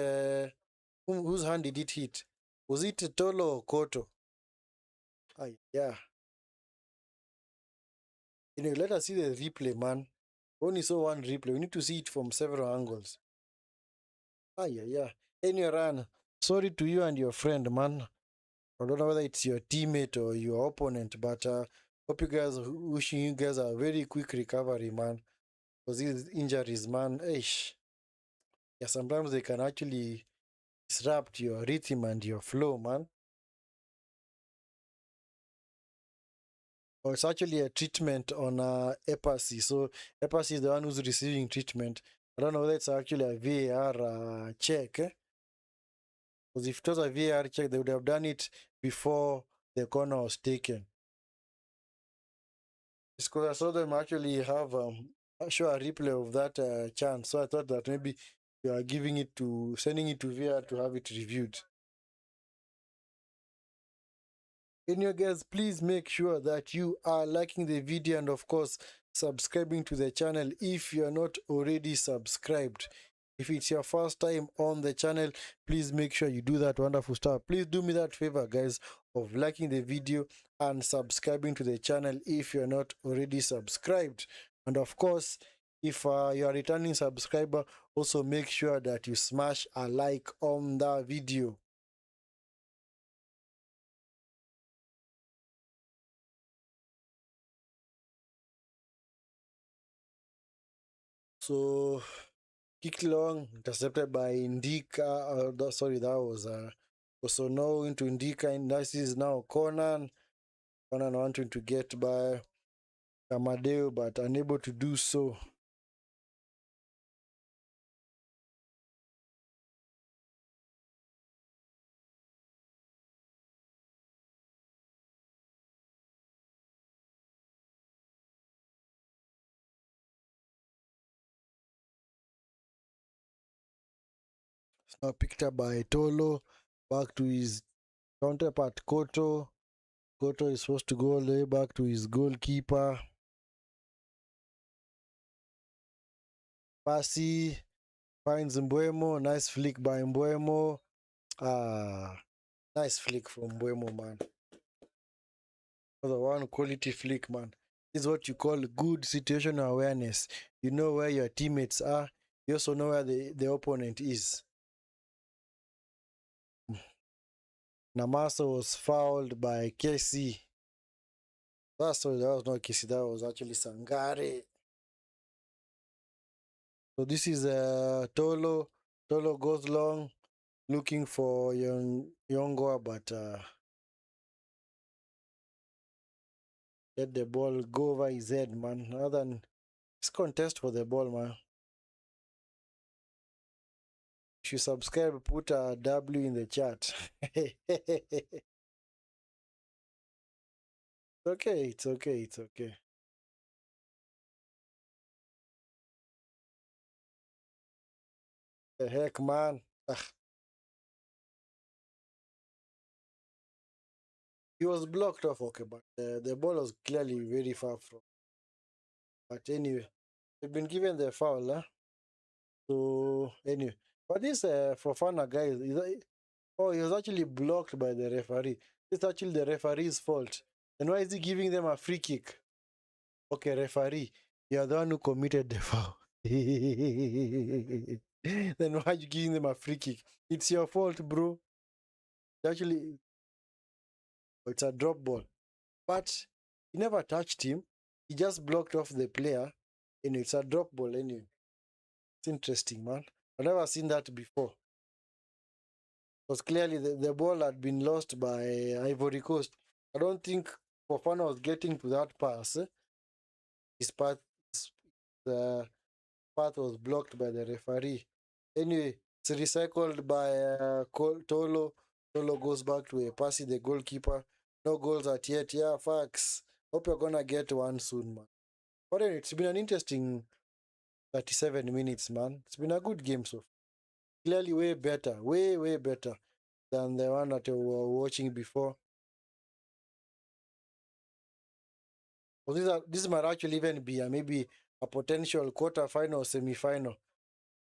Whose hand did it hit? Was it Tolo or Koto? Yeah. Let us see the replay, man. Only saw one replay. We need to see it from several angles. Yeah. Anyway, Ran, sorry to you and your friend, man. I don't know whether it's your teammate or your opponent, but hope you guys, wishing you guys a very quick recovery, man. Because these injuries, man, yeah, sometimes they can actually disrupt your rhythm and your flow, man. Or it's actually a treatment on epilepsy. So epilepsy is the one who's receiving treatment. I don't know whether it's actually a VAR check. Because if it was a VAR check, they would have done it before the corner was taken. It's because I saw them actually have show a replay of that chance. So I thought that maybe you are sending it to VAR to have it reviewed. Anyway, guys, please make sure that you are liking the video and, of course, subscribing to the channel if you are not already subscribed. If it's your first time on the channel, please make sure you do that wonderful stuff. Please do me that favor, guys, of liking the video and subscribing to the channel if you're not already subscribed. And of course, if you're a returning subscriber, also make sure that you smash a like on the video. So, kick long, intercepted by Indika. Sorry, that was also now into Indika, and this is now Conan. Conan wanting to get by Amadeo, but unable to do so. It's now picked up by Tolo. Back to his counterpart, Koto. Koto is supposed to go all the way back to his goalkeeper. Pasi finds Mbuemo. Nice flick by Mbuemo. Nice flick from Mbuemo, man. The one quality flick, man. This is what you call good situational awareness. You know where your teammates are. You also know where the opponent is. Namasa was fouled by KC. That was not KC, that was actually Sangare. So this is Tolo. Tolo goes long, looking for Yongwa, but let the ball go over his head, man. Other than this contest for the ball, man. If you subscribe, put a W in the chat. It's okay. The heck, man. Ugh. He was blocked off, okay, but the ball was clearly very far from. But anyway, they've been given the foul, huh? So, anyway. But this Fofana guy, he was actually blocked by the referee. It's actually the referee's fault. And why is he giving them a free kick? Okay, referee, you're the one who committed the foul. Then why are you giving them a free kick? It's your fault, bro. Actually, it's a drop ball. But he never touched him. He just blocked off the player. And it's a drop ball anyway. It's interesting, man. I've never seen that before. Because clearly the ball had been lost by Ivory Coast. I don't think Fofana was getting to that pass. His path, the path was blocked by the referee. Anyway, It's recycled by Tolo. Tolo goes back to a passy the goalkeeper. No goals at yet. Yeah, facts. Hope you're gonna get one soon, man. But anyway, it's been an interesting 37 minutes, man. It's been a good game so far. Clearly way better, way better than the one that we were watching before. Well, this might actually even be maybe a potential quarter-final, semi-final.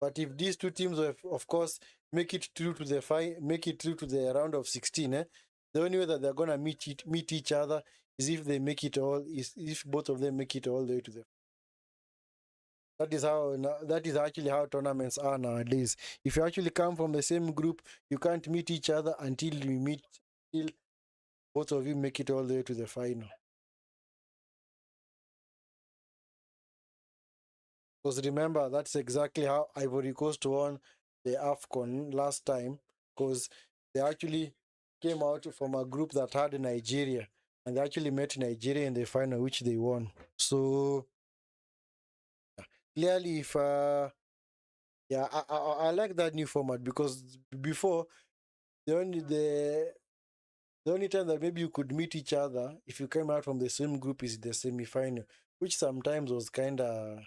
But if these two teams, of course, make it through to the round of 16, the only way that they're gonna meet each other is if they make it all. Is if both of them make it all the way to the. That is actually how tournaments are nowadays. If you actually come from the same group, you can't meet each other until both of you make it all the way to the final. Because remember, that's exactly how Ivory Coast won the Afcon last time. Because they actually came out from a group that had Nigeria, and they actually met Nigeria in the final, which they won. So clearly, if yeah, I like that new format because before the only time that maybe you could meet each other if you came out from the same group is the semi-final, which sometimes was kind of,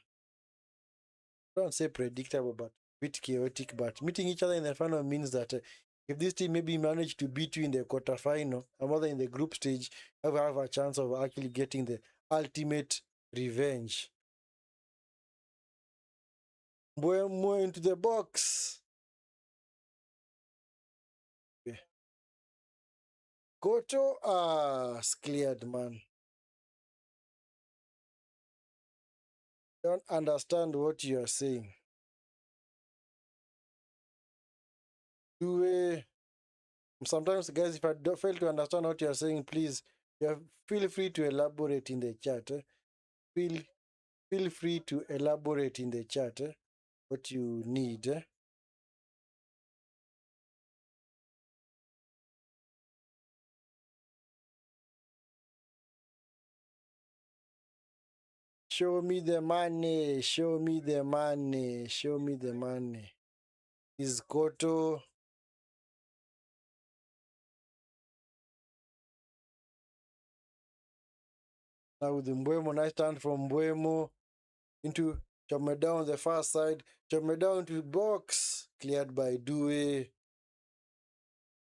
I don't say predictable, but a bit chaotic. But meeting each other in the final means that if this team maybe managed to beat you in the quarterfinal, or rather in the group stage, you have a chance of actually getting the ultimate revenge. More into the box. Goto, cleared, man. Don't understand what you are saying. Do sometimes, guys, if I don't fail to understand what you are saying, please, feel free to elaborate in the chat. Feel feel free to elaborate in the chat what you need. Show me the money. Show me the money. Show me the money. Is Koto. Now with the Mbuemo, nice turn from Mbuemo into Chomeda on the far side. Chomeda into box. Cleared by Due.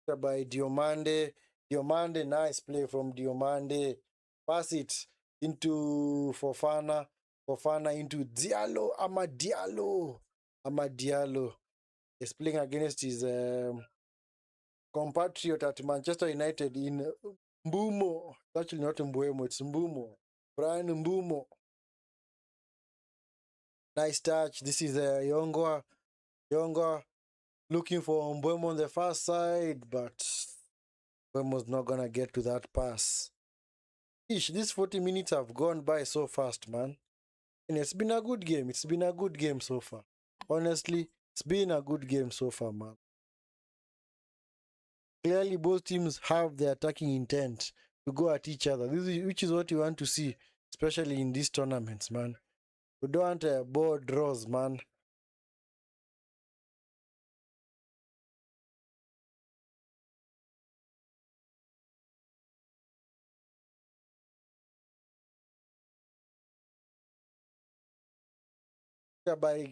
By Diomande. Diomande, nice play from Diomande. Pass it into Fofana. Fofana into Diallo. Amadiallo is playing against his compatriot at Manchester United in Mbumo. It's actually not Mbuemo, it's Mbumo. Brian Mbumo. Nice touch. This is Yongwa. Yongwa looking for Mbuemo on the far side, but Mbuemo's not going to get to that pass. These 40 minutes have gone by so fast, man. And it's been a good game. It's been a good game so far. Honestly, it's been a good game so far, man. Clearly, both teams have the attacking intent to go at each other, which is what you want to see, especially in these tournaments, man. We don't want ball draws, man. By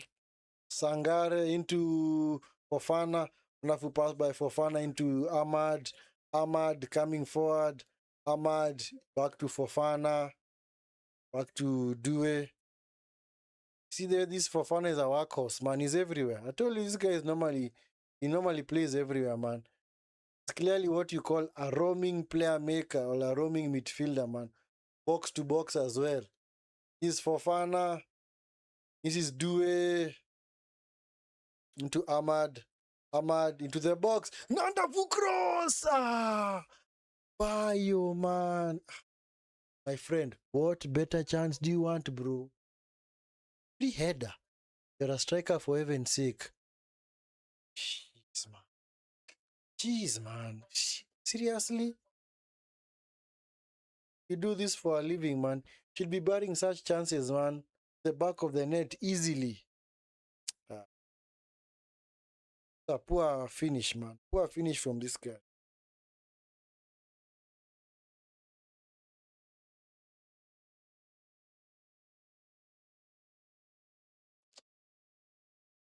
Sangare into Fofana, wonderful pass by Fofana into Ahmad. Ahmad coming forward. Ahmad back to Fofana. Back to Due. See there, this Fofana is a workhorse, man. He's everywhere. I told you this guy he normally plays everywhere, man. It's clearly what you call a roaming player maker or a roaming midfielder, man. Box to box as well. This Fofana. This is Due into Ahmad. Ahmad into the box. Wonderful cross! Bayo, man. My friend, what better chance do you want, bro? Free header. You're a striker for heaven's sake. Jeez, man. Jeez, man. Seriously? You do this for a living, man. Should be burying such chances, man. The back of the net easily. A poor finish, man. Poor finish from this guy.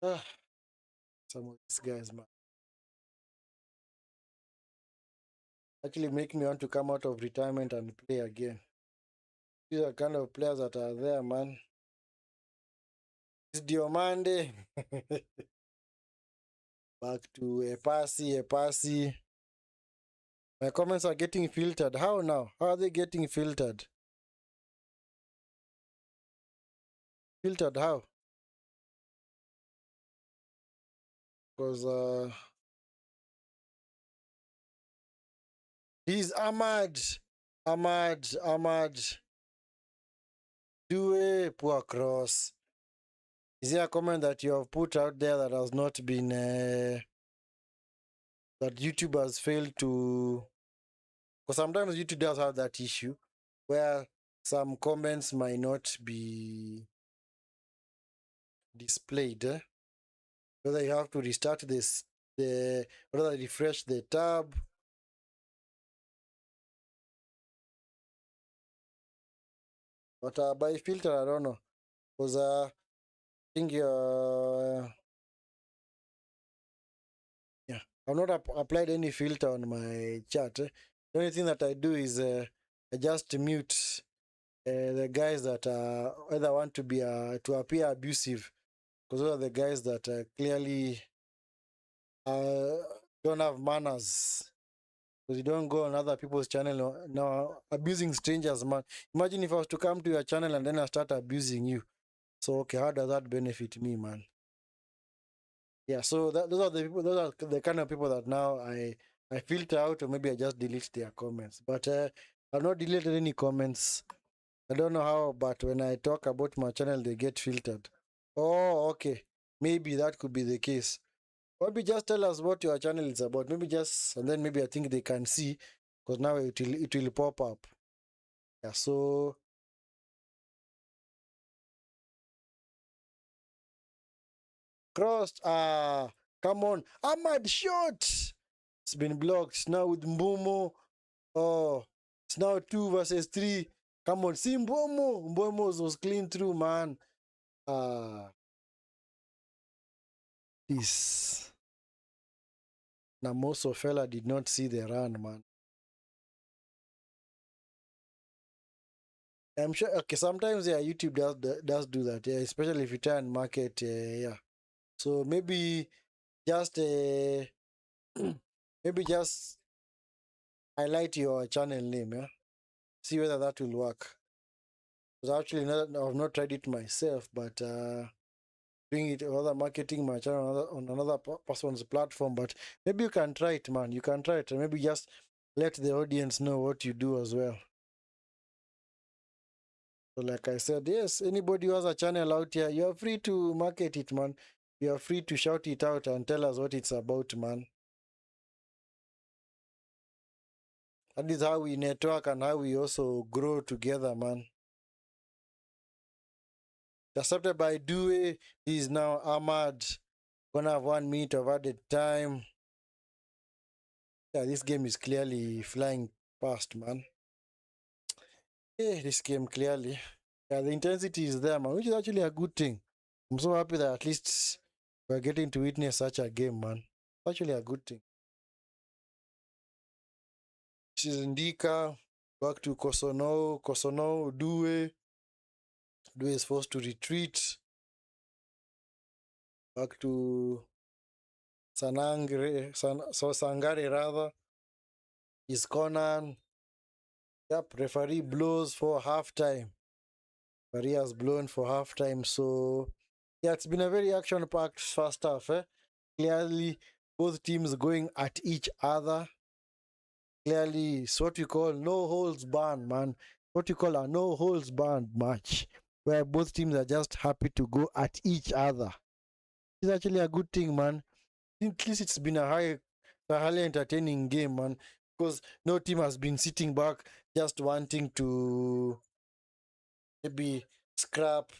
Ah, some of these guys, man. Actually make me want to come out of retirement and play again. These are kind of players that are there, man. It's Diomande. Back to a passy, a passy. My comments are getting filtered. How now? How are they getting filtered? Filtered how? Because he's Ahmad. Ahmad. Do a poor cross. Is there a comment that you have put out there that has not been that YouTube has failed to? Because sometimes YouTube does have that issue where some comments might not be displayed. Whether you have to restart this, whether refresh the tab. But by filter, I don't know. Because I think yeah, I've not applied any filter on my chat. The only thing that I do is I just mute the guys that either want to be to appear abusive, because those are the guys that clearly don't have manners. Because you don't go on other people's channel now abusing strangers, man. Imagine if I was to come to your channel and then I start abusing you. So okay, how does that benefit me, man? Yeah, so those are the people. Those are the kind of people that now I filter out, or maybe I just delete their comments. But I've not deleted any comments. I don't know how, but when I talk about my channel, they get filtered. Oh, okay. Maybe that could be the case. Maybe just tell us what your channel is about. Maybe just, and then maybe I think they can see, because now it will pop up. Yeah, so crossed. Come on. Ahmad shot. It's been blocked. Now with Mbomo. Oh, it's now 2 versus 3. Come on. See Mbomo. Mbomo was clean through, man. This Namoso fella did not see the run, man. I'm sure. Okay, sometimes yeah, YouTube does do that. Yeah, especially if you try and market. Yeah, so maybe just maybe just highlight your channel name. Yeah, see whether that will work. Because actually, I've not tried it myself, but doing it other marketing my channel on another person's platform. But maybe you can try it, man. You can try it, and maybe just let the audience know what you do as well. So like I said, yes, anybody who has a channel out here, you're free to market it, man. You're free to shout it out and tell us what it's about, man. That is how we network and how we also grow together, man. Accepted by Dewey. He is now Ahmad. Gonna have 1 minute of added time. Yeah, this game is clearly flying past, man. Yeah, this game clearly. Yeah, the intensity is there, man, which is actually a good thing. I'm so happy that at least we're getting to witness such a game, man. It's actually a good thing. This is Ndika. Back to Kosono. Kosono, Due. Due is forced to retreat. Back to Sangare rather. Is Conan. Yep, referee blows for halftime. Referee has blown for halftime. So yeah, it's been a very action-packed first half. Clearly, both teams going at each other. Clearly, it's what you call no holds barred, man. What you call a no holds barred match, where both teams are just happy to go at each other. It's actually a good thing, man. At least it's been a highly entertaining game, man. Because no team has been sitting back just wanting to maybe scrap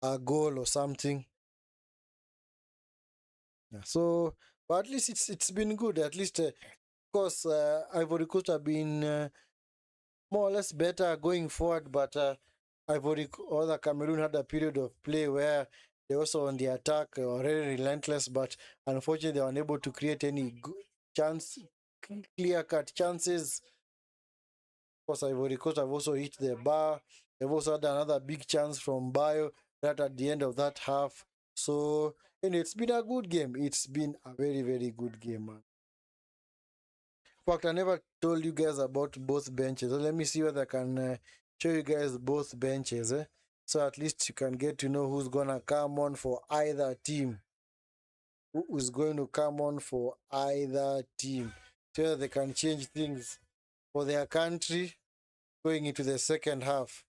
a goal or something. Yeah, so But at least it's been good. At least, of course, Ivory Coast have been more or less better going forward, but or the Cameroon had a period of play where they also on the attack were very relentless, but unfortunately they were unable to create any chance, clear-cut chances. Of course, Ivory Coast have also hit the bar. They've also had another big chance from Bio right at the end of that half. So, and it's been a good game. It's been a very, very good game, man. In fact, I never told you guys about both benches. So let me see whether I can show you guys both benches. So at least you can get to know who's going to come on for either team. Who is going to come on for either team. So that they can change things for their country going into the second half.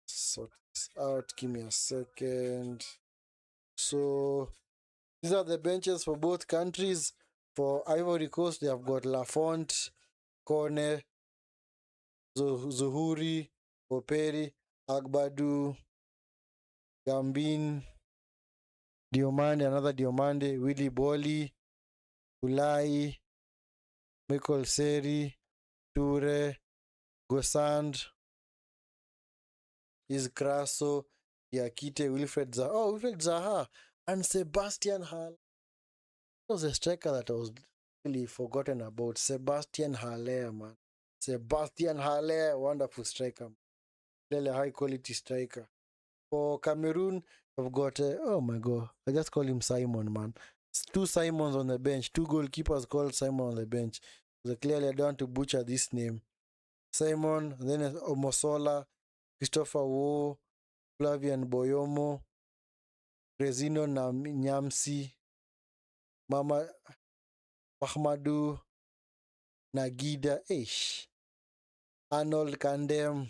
Sort this out. Give me a second. So these are the benches for both countries. For Ivory Coast, they have got Lafont, Kone, Zuhuri, Operi, Agbadu, Gambin, Diomande, another Diomande, Willy Bolly, Ulai, Michael Seri, Ture, Gosand, Isgrasso, Yakite, Wilfred Zaha. Oh, Wilfred Zaha and Sebastian Hall. That was a striker that I was really forgotten about. Sebastian Haller, man. Sebastian Haller, wonderful striker. Really high quality striker. For Cameroon, I've got, oh my God, I just call him Simon, man. Two Simons on the bench, two goalkeepers called Simon on the bench. So clearly, I don't want to butcher this name. Simon, then Omosola, Christopher Wo, Flavian Boyomo, Rezino Nyamsi, Mama Mahmadou, Nagida, Arnold Kandem.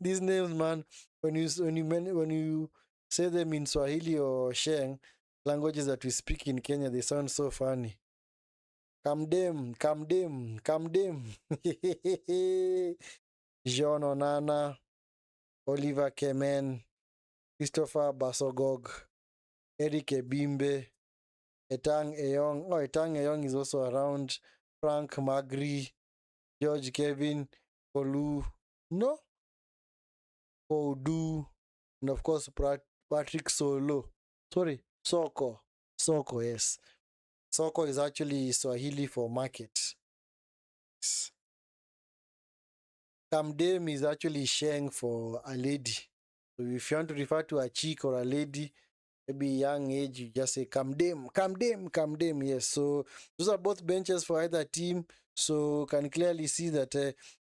These names, man, when you say them in Swahili or Sheng, languages that we speak in Kenya, they sound so funny. Kamdem, Kamdem, Kamdem. Jean Onana, Oliver Kemen, Christopher Basogog, Eric Ebimbe, Etang Eyong. Oh, Etang Eyong is also around. Frank Magri, George Kevin, Kolu, no? Kodu, and of course Patrick Solo. Sorry, Soko. Soko, yes. Soko is actually Swahili for market. Kamdem is actually Sheng for a lady. So if you want to refer to a chick or a lady, maybe young age, you just say Kamdem, Kamdem, Kamdem. Yes. So those are both benches for either team. So can clearly see that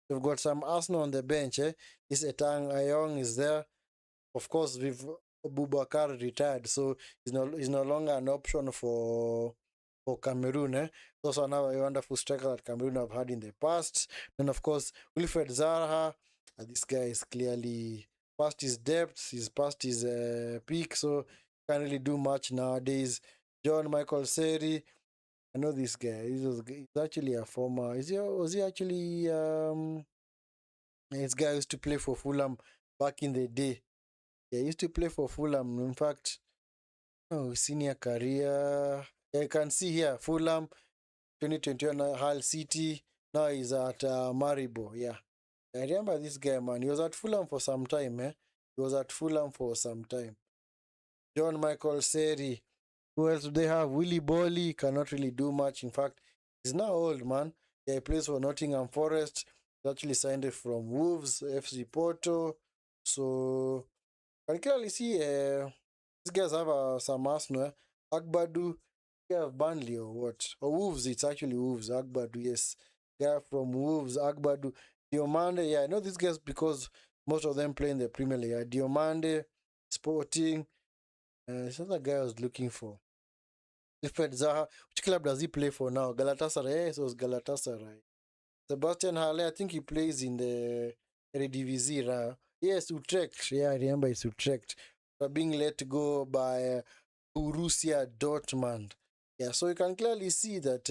we've got some Arsenal on the bench. This Etang Ayong is there. Of course, with Boubacar retired, so he's no longer an option for Cameroon. Also another wonderful striker that Cameroon have had in the past. And of course, Wilfred Zaha. This guy is clearly past his depth, he's past his peak, so can't really do much nowadays. John Michael Seri. I know this guy. He's actually a former. Was he actually? This guy used to play for Fulham back in the day. Yeah, he used to play for Fulham. In fact, senior career. Yeah, you can see here, Fulham, 2021, Hull City. Now he's at Maribor. Yeah. I remember this guy, man. He was at Fulham for some time, He was at Fulham for some time. John Michael Seri. Who else do they have? Willy Bolly cannot really do much. In fact, he's now old, man. Yeah, he plays for Nottingham Forest. He actually signed it from Wolves, FC Porto. So I can clearly see these guys have some Arsenal. Agbadu, guy of Burnley or what? Or Wolves, it's actually Wolves. Agbadu, yes. Guy from Wolves, Agbadu. Diomande, yeah, I know these guys because most of them play in the Premier League. Diomande, Sporting. It's not the guy I was looking for. Wilfred Zaha. Which club does he play for now? Galatasaray? Yes, it was Galatasaray. Sebastian Haller, I think he plays in the Eredivisie. Yes, Utrecht. Yeah, I remember it's Utrecht. But being let go by Borussia Dortmund. Yeah, so you can clearly see that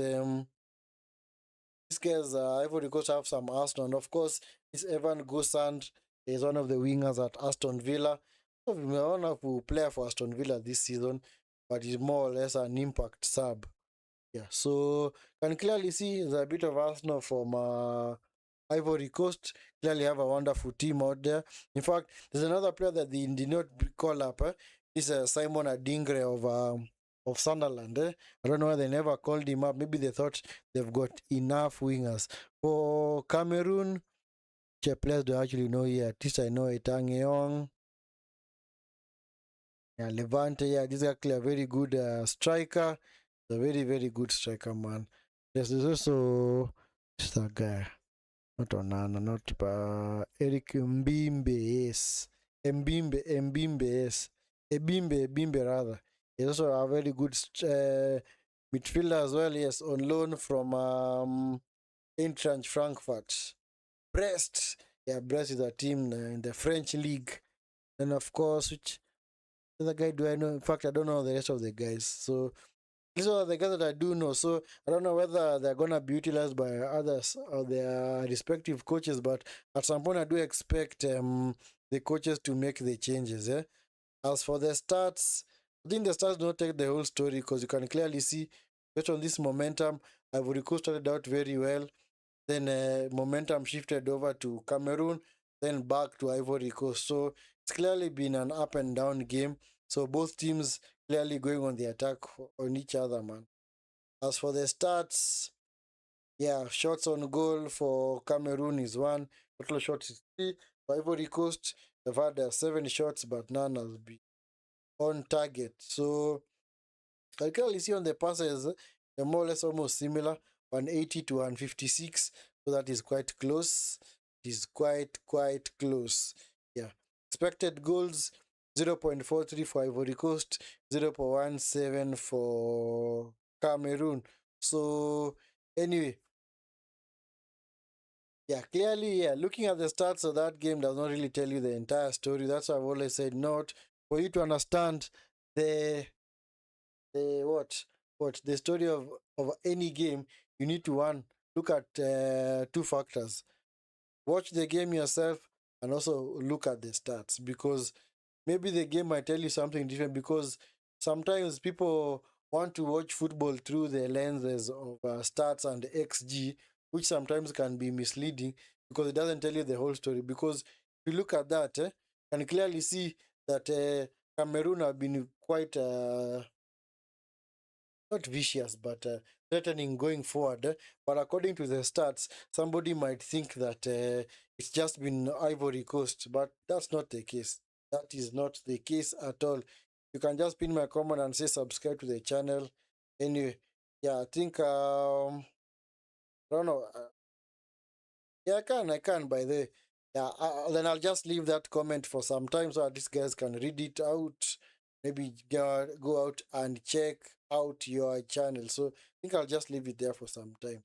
these guys, Ivory Coast have some Arsenal. And of course, this Evan Gosand is one of the wingers at Aston Villa. of him, I don't know who play for Aston Villa this season, but he's more or less an impact sub. Yeah, so can clearly see there's a bit of Arsenal from Ivory Coast. Clearly have a wonderful team out there. In fact, there's another player that they did not call up. This is Simon Adingre of Sunderland. I don't know why they never called him up. Maybe they thought they've got enough wingers. For Cameroon, which players do I actually know here? At least I know Etang Yeong. Yeah, Levante. Yeah, this is actually a very good striker. A very, very good striker, man. Yes, there's also this that guy. Not Onana, not Eric Mbimbe, yes. Mbimbe, yes. Ebimbe, rather. He's also a very good midfielder as well, yes, on loan from Eintracht Frankfurt. Brest. Yeah, Brest is a team in the French league. And of course, which other guy do I know? In fact, I don't know the rest of the guys. So these are the guys that I do know. So I don't know whether they're gonna be utilized by others or their respective coaches, but at some point I do expect the coaches to make the changes. As for the stats, I think the stats don't take the whole story because you can clearly see based on this momentum, Ivory Coast started out very well. Then momentum shifted over to Cameroon, then back to Ivory Coast. So it's clearly been an up and down game. So both teams clearly going on the attack on each other, man. As for the stats, yeah, shots on goal for Cameroon is 1, total shots is 3. For Ivory Coast, they've had 7 shots, but none has been on target. So I can clearly see on the passes, they're more or less almost similar, 180 to 156. So that is quite close. It is quite close. Yeah. Expected goals 0.43 for Ivory Coast, 0.17 for Cameroon. So anyway, yeah, clearly, yeah, looking at the stats of that game does not really tell you the entire story. That's why I've always said not for you to understand the the the story of any game. You need to one look at 2 factors: watch the game yourself and also look at the stats, because maybe the game might tell you something different, because sometimes people want to watch football through the lenses of stats and XG, which sometimes can be misleading because it doesn't tell you the whole story. Because if you look at that, you can clearly see that Cameroon have been quite not vicious, but threatening going forward. But according to the stats, somebody might think that it's just been Ivory Coast, but that's not the case. That is not the case at all. You can just pin my comment and say subscribe to the channel. Anyway, yeah, I think I don't know. Yeah, I can. By the yeah, then I'll just leave that comment for some time so that these guys can read it out. Maybe go out and check out your channel. So I think I'll just leave it there for some time.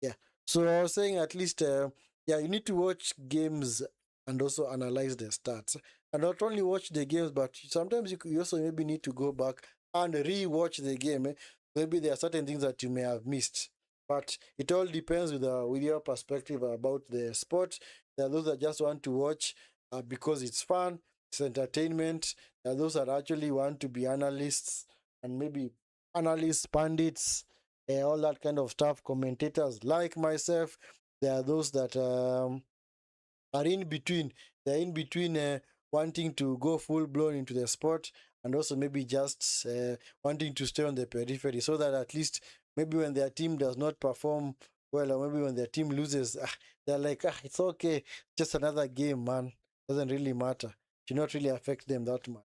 Yeah. So I was saying at least, yeah, you need to watch games and also analyze the stats. And not only watch the games, but sometimes you also maybe need to go back and re-watch the game. Maybe there are certain things that you may have missed. But it all depends with your perspective about the sport. There are those that just want to watch because it's fun, it's entertainment. There are those that actually want to be analysts and maybe analysts, pundits, all that kind of stuff, commentators like myself. There are those that are in between. They're in between wanting to go full blown into the sport and also maybe just wanting to stay on the periphery, so that at least maybe when their team does not perform well, or maybe when their team loses, they're like, it's okay, just another game, man. Doesn't really matter. Should not really affect them that much.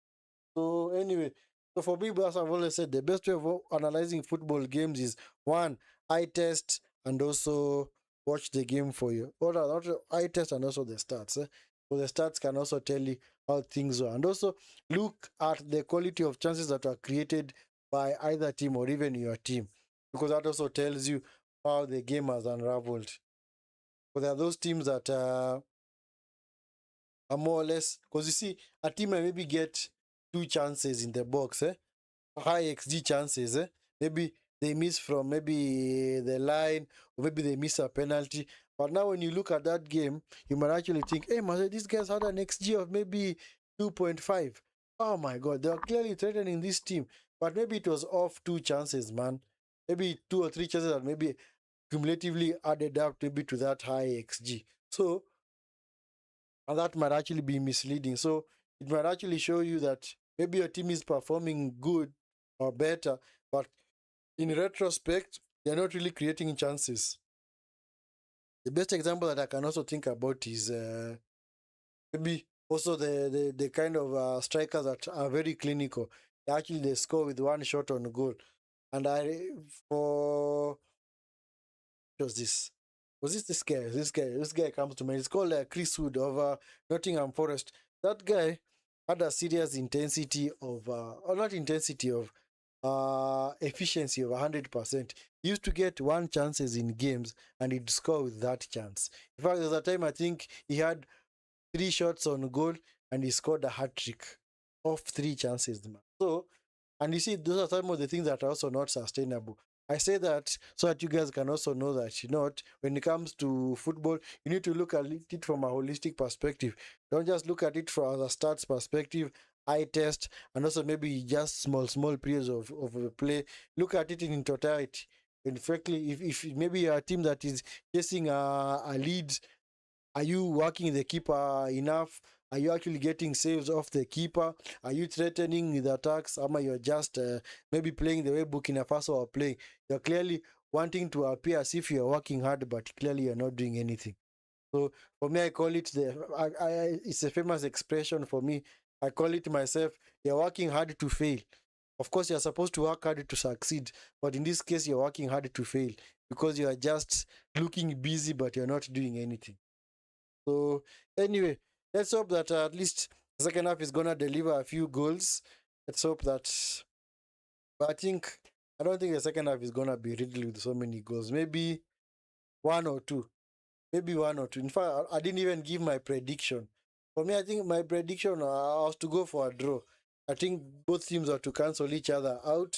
So anyway, so for me, as I've always said, the best way of analyzing football games is one, eye test and also watch the game for you. Or not eye test and also the stats. So the stats can also tell you how things are. And also look at the quality of chances that are created by either team or even your team, because that also tells you how the game has unraveled. But there are those teams that are more or less, because you see, a team may maybe get 2 chances in the box, high XG chances, maybe they miss from maybe the line, or maybe they miss a penalty. But now when you look at that game, you might actually think, hey, man, these guys had an XG of maybe 2.5. Oh my God, they were clearly threatening this team, but maybe it was off two chances, man. Maybe two or three chances that maybe cumulatively added up maybe to that high XG. So, and that might actually be misleading. So, it might actually show you that maybe your team is performing good or better, but in retrospect, they're not really creating chances. The best example that I can also think about is maybe also the kind of strikers that are very clinical. Actually, they score with one shot on goal. And for was this? Was this guy? This guy comes to me. It's called Chris Wood of Nottingham Forest. That guy had a serious intensity of, or not intensity of, efficiency of 100%. He used to get one chances in games and he'd score with that chance. In fact, there's a time I think he had three shots on goal and he scored a hat trick off three chances, man. So, and you see, those are some of the things that are also not sustainable. I say that so that you guys can also know that, you know what, when it comes to football, you need to look at it from a holistic perspective. Don't just look at it from a stats perspective, eye test, and also maybe just small periods of a play. Look at it in totality. In fact, if maybe you're a team that is chasing a lead, are you working the keeper enough? Are you actually getting saves off the keeper? Are you threatening with attacks? Or you're just maybe playing the way Burkina Faso are playing? You're clearly wanting to appear as if you're working hard, but clearly you're not doing anything. So for me, I call it it's a famous expression for me. I call it myself, you're working hard to fail. Of course, you're supposed to work hard to succeed, but in this case, you're working hard to fail because you are just looking busy, but you're not doing anything. So anyway, let's hope that at least the second half is gonna deliver a few goals. Let's hope that. But I don't think the second half is gonna be riddled with so many goals. Maybe one or two. Maybe one or two. In fact, I didn't even give my prediction. For me, I think my prediction was to go for a draw. I think both teams are to cancel each other out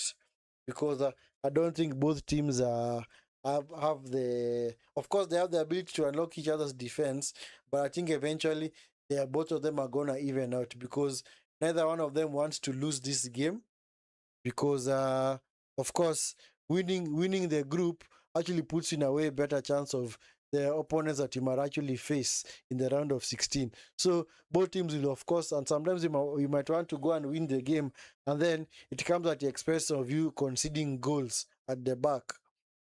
because I don't think both teams have the. Of course, they have the ability to unlock each other's defense, but I think eventually both of them are gonna even out because neither one of them wants to lose this game because of course winning the group actually puts in a way better chance of the opponents that you might actually face in the round of 16. So both teams will, of course, and sometimes you might want to go and win the game, and then it comes at the expense of you conceding goals at the back.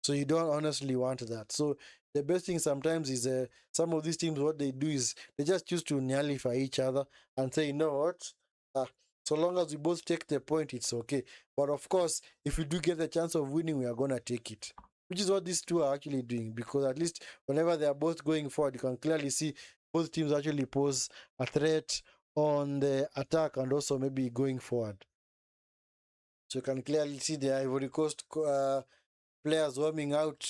So you don't honestly want that. So the best thing sometimes is some of these teams, what they do is they just choose to nullify each other and say, you know what? Uh, so long as we both take the point, it's okay. But of course, if we do get the chance of winning, we are gonna take it. Which is what these two are actually doing, because at least whenever they are both going forward, you can clearly see both teams actually pose a threat on the attack and also maybe going forward. So you can clearly see the Ivory Coast players warming out,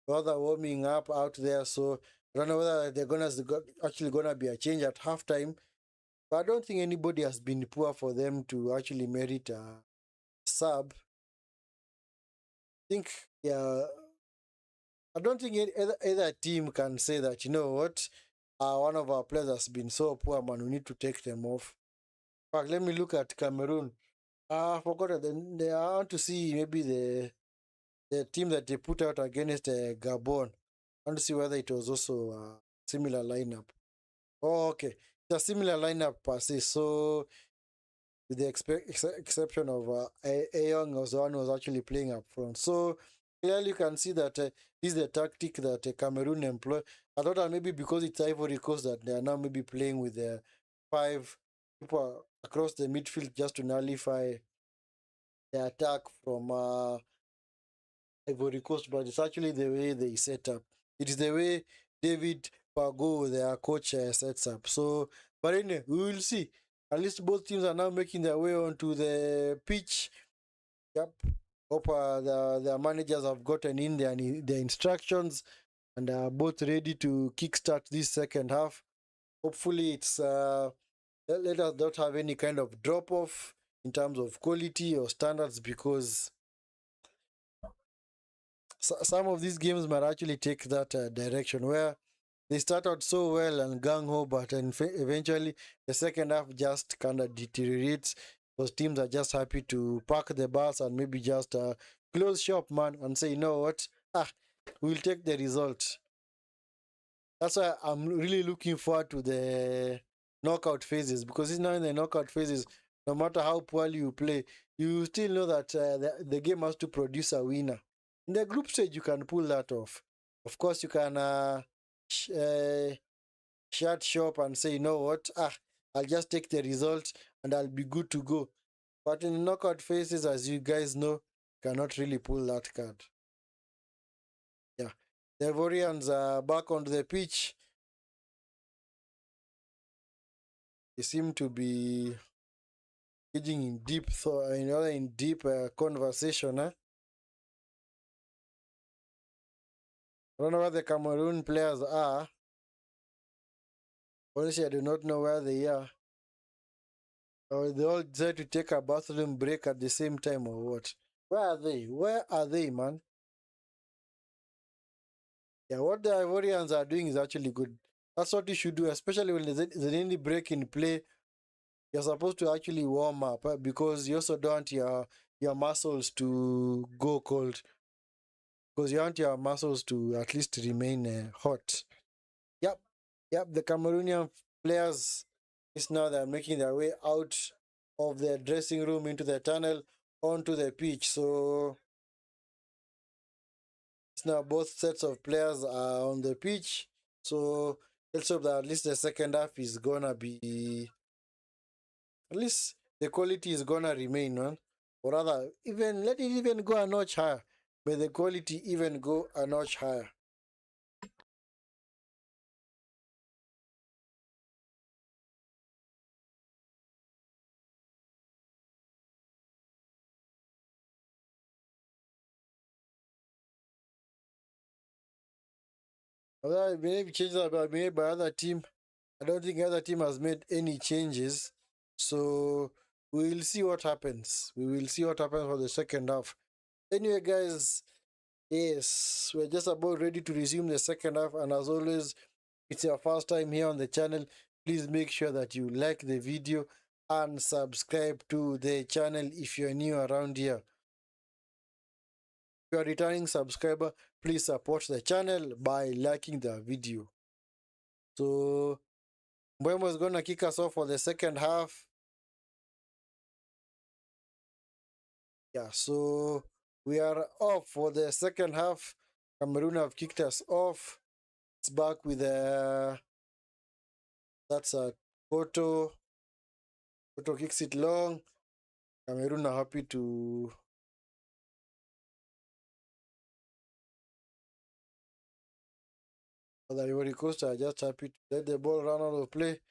rather warming up out there. So I don't know whether they're actually gonna be a change at halftime. But I don't think anybody has been poor for them to actually merit a sub. I think, yeah, I don't think either team can say that, you know what, one of our players has been so poor, man, we need to take them off. In fact, let me look at Cameroon. I forgot that I want to see maybe the team that they put out against Gabon. I want to see whether it was also a similar lineup. Oh, okay. It's a similar lineup per se. So with the exception of Ayoung was the one who was actually playing up front. So clearly you can see that this is the tactic that Cameroon employ. I thought that maybe because it's Ivory Coast that they are now maybe playing with five people across the midfield just to nullify the attack from Ivory Coast, but it's actually the way they set up. It is the way David Pago, their coach, sets up. So, but anyway, we will see. At least both teams are now making their way onto the pitch. Yep. Hope the managers have gotten in their instructions and are both ready to kickstart this second half. Hopefully, it's let us not have any kind of drop off in terms of quality or standards because some of these games might actually take that direction where they start out so well and gung-ho, but eventually the second half just kind of deteriorates because teams are just happy to park the bus and maybe just close shop, man, and say, you know what, we'll take the result. That's why I'm really looking forward to the knockout phases, because it's now in the knockout phases, no matter how poorly you play, you still know that the game has to produce a winner. In the group stage, you can pull that off. Of course, you can sh- uh, shut shop and say, you know what, I'll just take the result and I'll be good to go. But in the knockout phases, as you guys know, cannot really pull that card. Yeah. The Ivorians are back onto the pitch. They seem to be engaging in deep thought, in deep conversation. I don't know where the Cameroon players are. Honestly, I do not know where they are. Or they all decide to take a bathroom break at the same time, or what? Where are they? Where are they, man? Yeah, what the Ivorians are doing is actually good. That's what you should do, especially when there's any break in play. You're supposed to actually warm up, because you also don't want your muscles to go cold, because you want your muscles to at least remain hot. Yep, yep. The Cameroonian players is now they're making their way out of their dressing room into the tunnel onto the pitch. So it's now both sets of players are on the pitch. So let's hope that at least the second half is gonna be, at least the quality is gonna remain, man. Or rather, even let it even go a notch higher. May the quality even go a notch higher. Although maybe changes are made by other team, I don't think other team has made any changes. So we will see what happens. We will see what happens for the second half. Anyway, guys, yes, we're just about ready to resume the second half. And as always, it's your first time here on the channel. Please make sure that you like the video and subscribe to the channel if you're new around here. If you're a returning subscriber, please support the channel by liking the video. So Mbwemo is going to kick us off for the second half. Yeah, so we are off for the second half. Cameroon have kicked us off. It's back with that's a Photo. Photo kicks it long. Cameroon are happy to. The Ivory Coast are just happy to let the ball run out of play.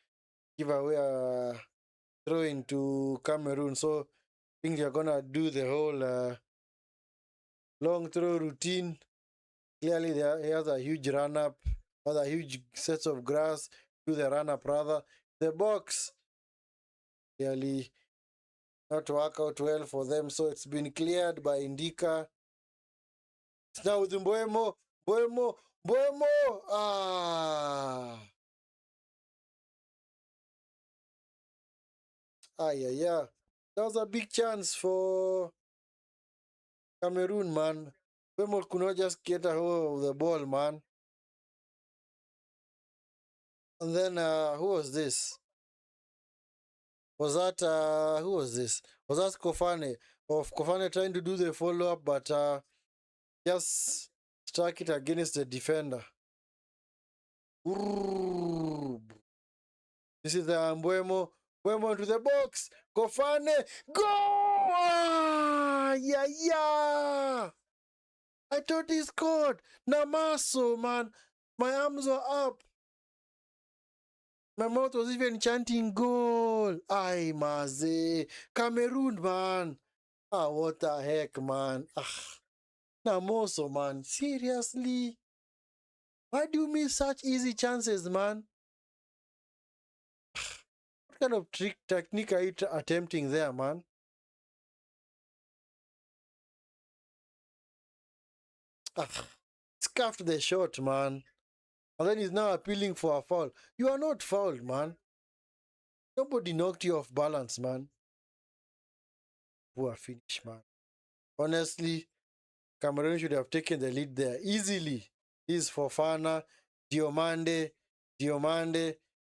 Give away a throw into Cameroon. So I think they're gonna do the whole long throw routine. Clearly, he has a huge run up, has a huge set of grass. Do the run up rather. The box clearly not work out well for them, so it's been cleared by Indica. It's now with Mbwemo. Mbwemo. Mbwemo. Yeah. That was a big chance for Cameroon, man. Mbwemo could not just get a hold of the ball, man. And then, who was this? Was that, who was this? Was that Kofane? Of Kofane trying to do the follow up, but just struck it against the defender. Ooh. This is the Mbwemo. Mbwemo to the box. Kofane. Go! Yeah. I thought he scored. Namaso, man. My arms were up. My mouth was even chanting goal. Ay, Maze. Cameroon, man. What the heck, man. Namoso, man. Seriously? Why do you miss such easy chances, man? What kind of technique are you attempting there, man? Scuffed the shot, man. And then he's now appealing for a foul. You are not fouled, man. Nobody knocked you off balance, man. Poor finish, man. Honestly, Cameroon should have taken the lead there easily. This Fofana, Diomande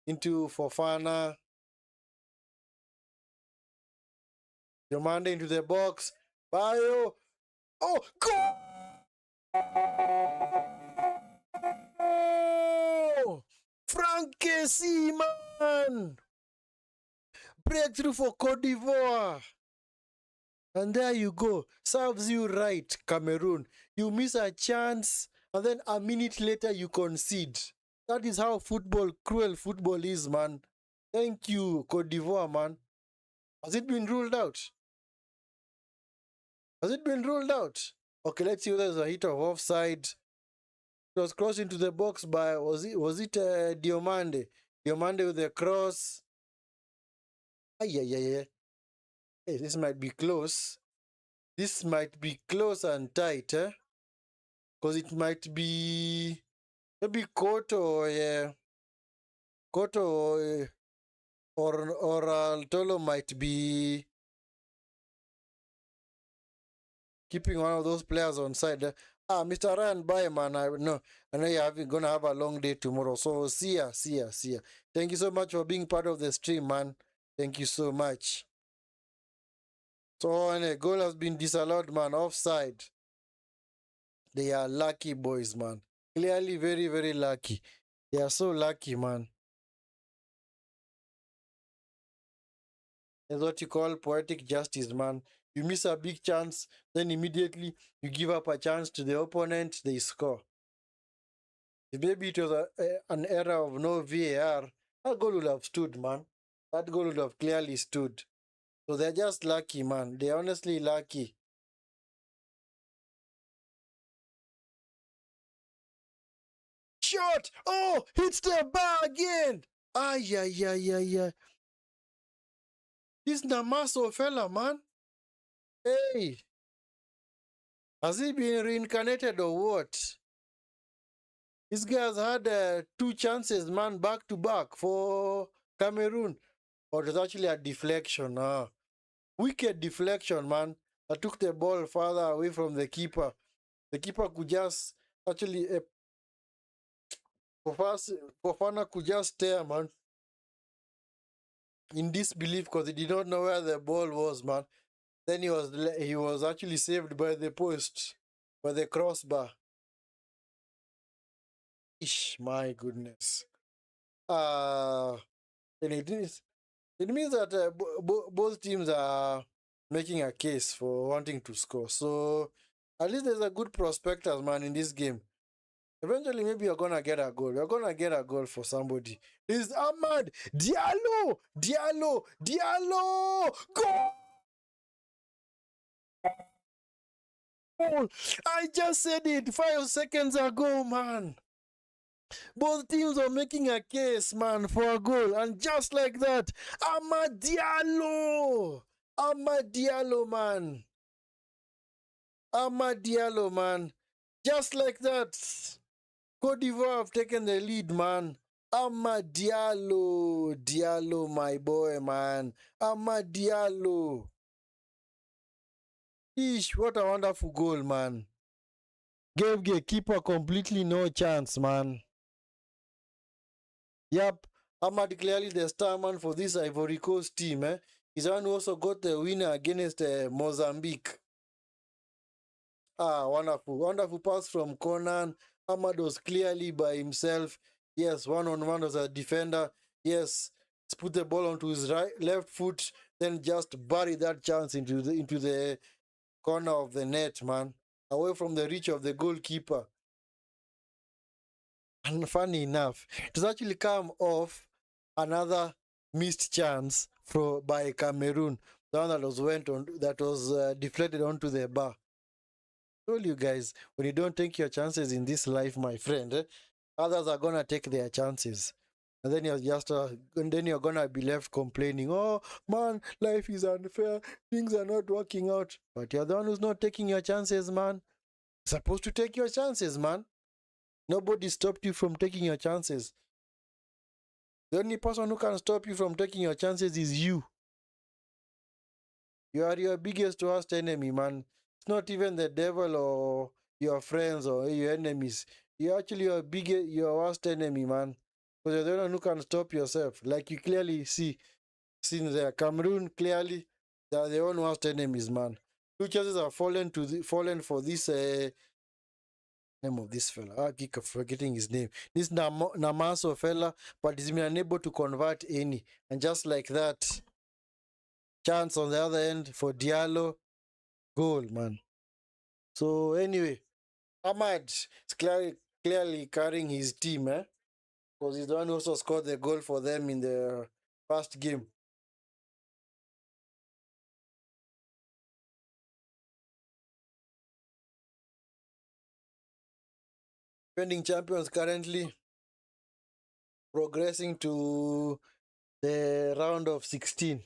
into Fofana. Diomande into the box. Bayo. Oh, go! Frankesi, man! Breakthrough for Cote d'Ivoire. And there you go. Serves you right, Cameroon. You miss a chance, and then a minute later you concede. That is how football, cruel football is, man. Thank you, Cote d'Ivoire, man. Has it been ruled out? Has it been ruled out? Okay, let's see whether there's a hit of offside. It was crossed into the box by, was it Diomande? Diomande with the cross. Yeah. Hey, this might be close. This might be close and tight, eh? Because it might be maybe Koto or Altolo might be keeping one of those players on side. Mr. Ryan, bye, man. I know you're gonna have a long day tomorrow. So see ya. Thank you so much for being part of the stream, man. Thank you so much. So, and a goal has been disallowed, man. Offside. They are lucky boys, man. Clearly very, very lucky. They are so lucky, man. That's what you call poetic justice, man. You miss a big chance, then immediately you give up a chance to the opponent, they score. If maybe it was an era of no VAR, that goal would have stood, man. That goal would have clearly stood. So they're just lucky, man. They're honestly lucky. Shot! Oh, hits the bar again! Yeah. This Namaso fella, man. Hey! Has he been reincarnated or what? This guy has had 2 chances, man, back to back for Cameroon. But it was actually a deflection. Wicked deflection, man. I took the ball farther away from the keeper. The keeper could just actually Fofana could just stare, man, in disbelief because he did not know where the ball was, man. Then he was actually saved by the post, by the crossbar. Ish, my goodness. And it means that both teams are making a case for wanting to score. So at least there's a good prospectus, man, in this game. Eventually, maybe you're gonna get a goal. You're gonna get a goal for somebody. It's Ahmad Diallo. Goal! I just said it 5 seconds ago, man. Both teams are making a case, man, for a goal. And just like that, Ahmad Diallo, man. Ahmad Diallo, man. Just like that, Cote d'Ivoire have taken the lead, man. Ahmad Diallo, my boy, man. Ahmad Diallo. Ish, what a wonderful goal, man. Gave the keeper completely no chance, man. Yep, Ahmad clearly the star man for this Ivory Coast team. He's the one who also got the winner against Mozambique. Wonderful pass from Conan. Ahmad was clearly by himself. Yes, one-on-one as a defender. Yes, let's put the ball onto his left foot, then just bury that chance into the corner of the net, man, away from the reach of the goalkeeper. And funny enough, it was actually come off another missed chance by Cameroon, the one that was deflected onto the bar. I told you guys, when you don't take your chances in this life, my friend, others are gonna take their chances. And then you're gonna be left complaining, oh man, life is unfair, things are not working out. But you're the one who's not taking your chances, man. You're supposed to take your chances, man. Nobody stopped you from taking your chances. The only person who can stop you from taking your chances is you. You are your biggest worst enemy, man. It's not even the devil or your friends or your enemies. You're actually your worst enemy, man. Because you're the one who can stop yourself. Like you clearly seen there. Cameroon, clearly, they are their own worst enemies, man. Two chances have fallen for this name of this fella. I keep forgetting his name. This Namaso fella, but he's been unable to convert any. And just like that, chance on the other end for Diallo, goal, man. So anyway, Ahmad is clearly carrying his team, because he's the one who also scored the goal for them in the first game. Defending champions currently progressing to the round of 16.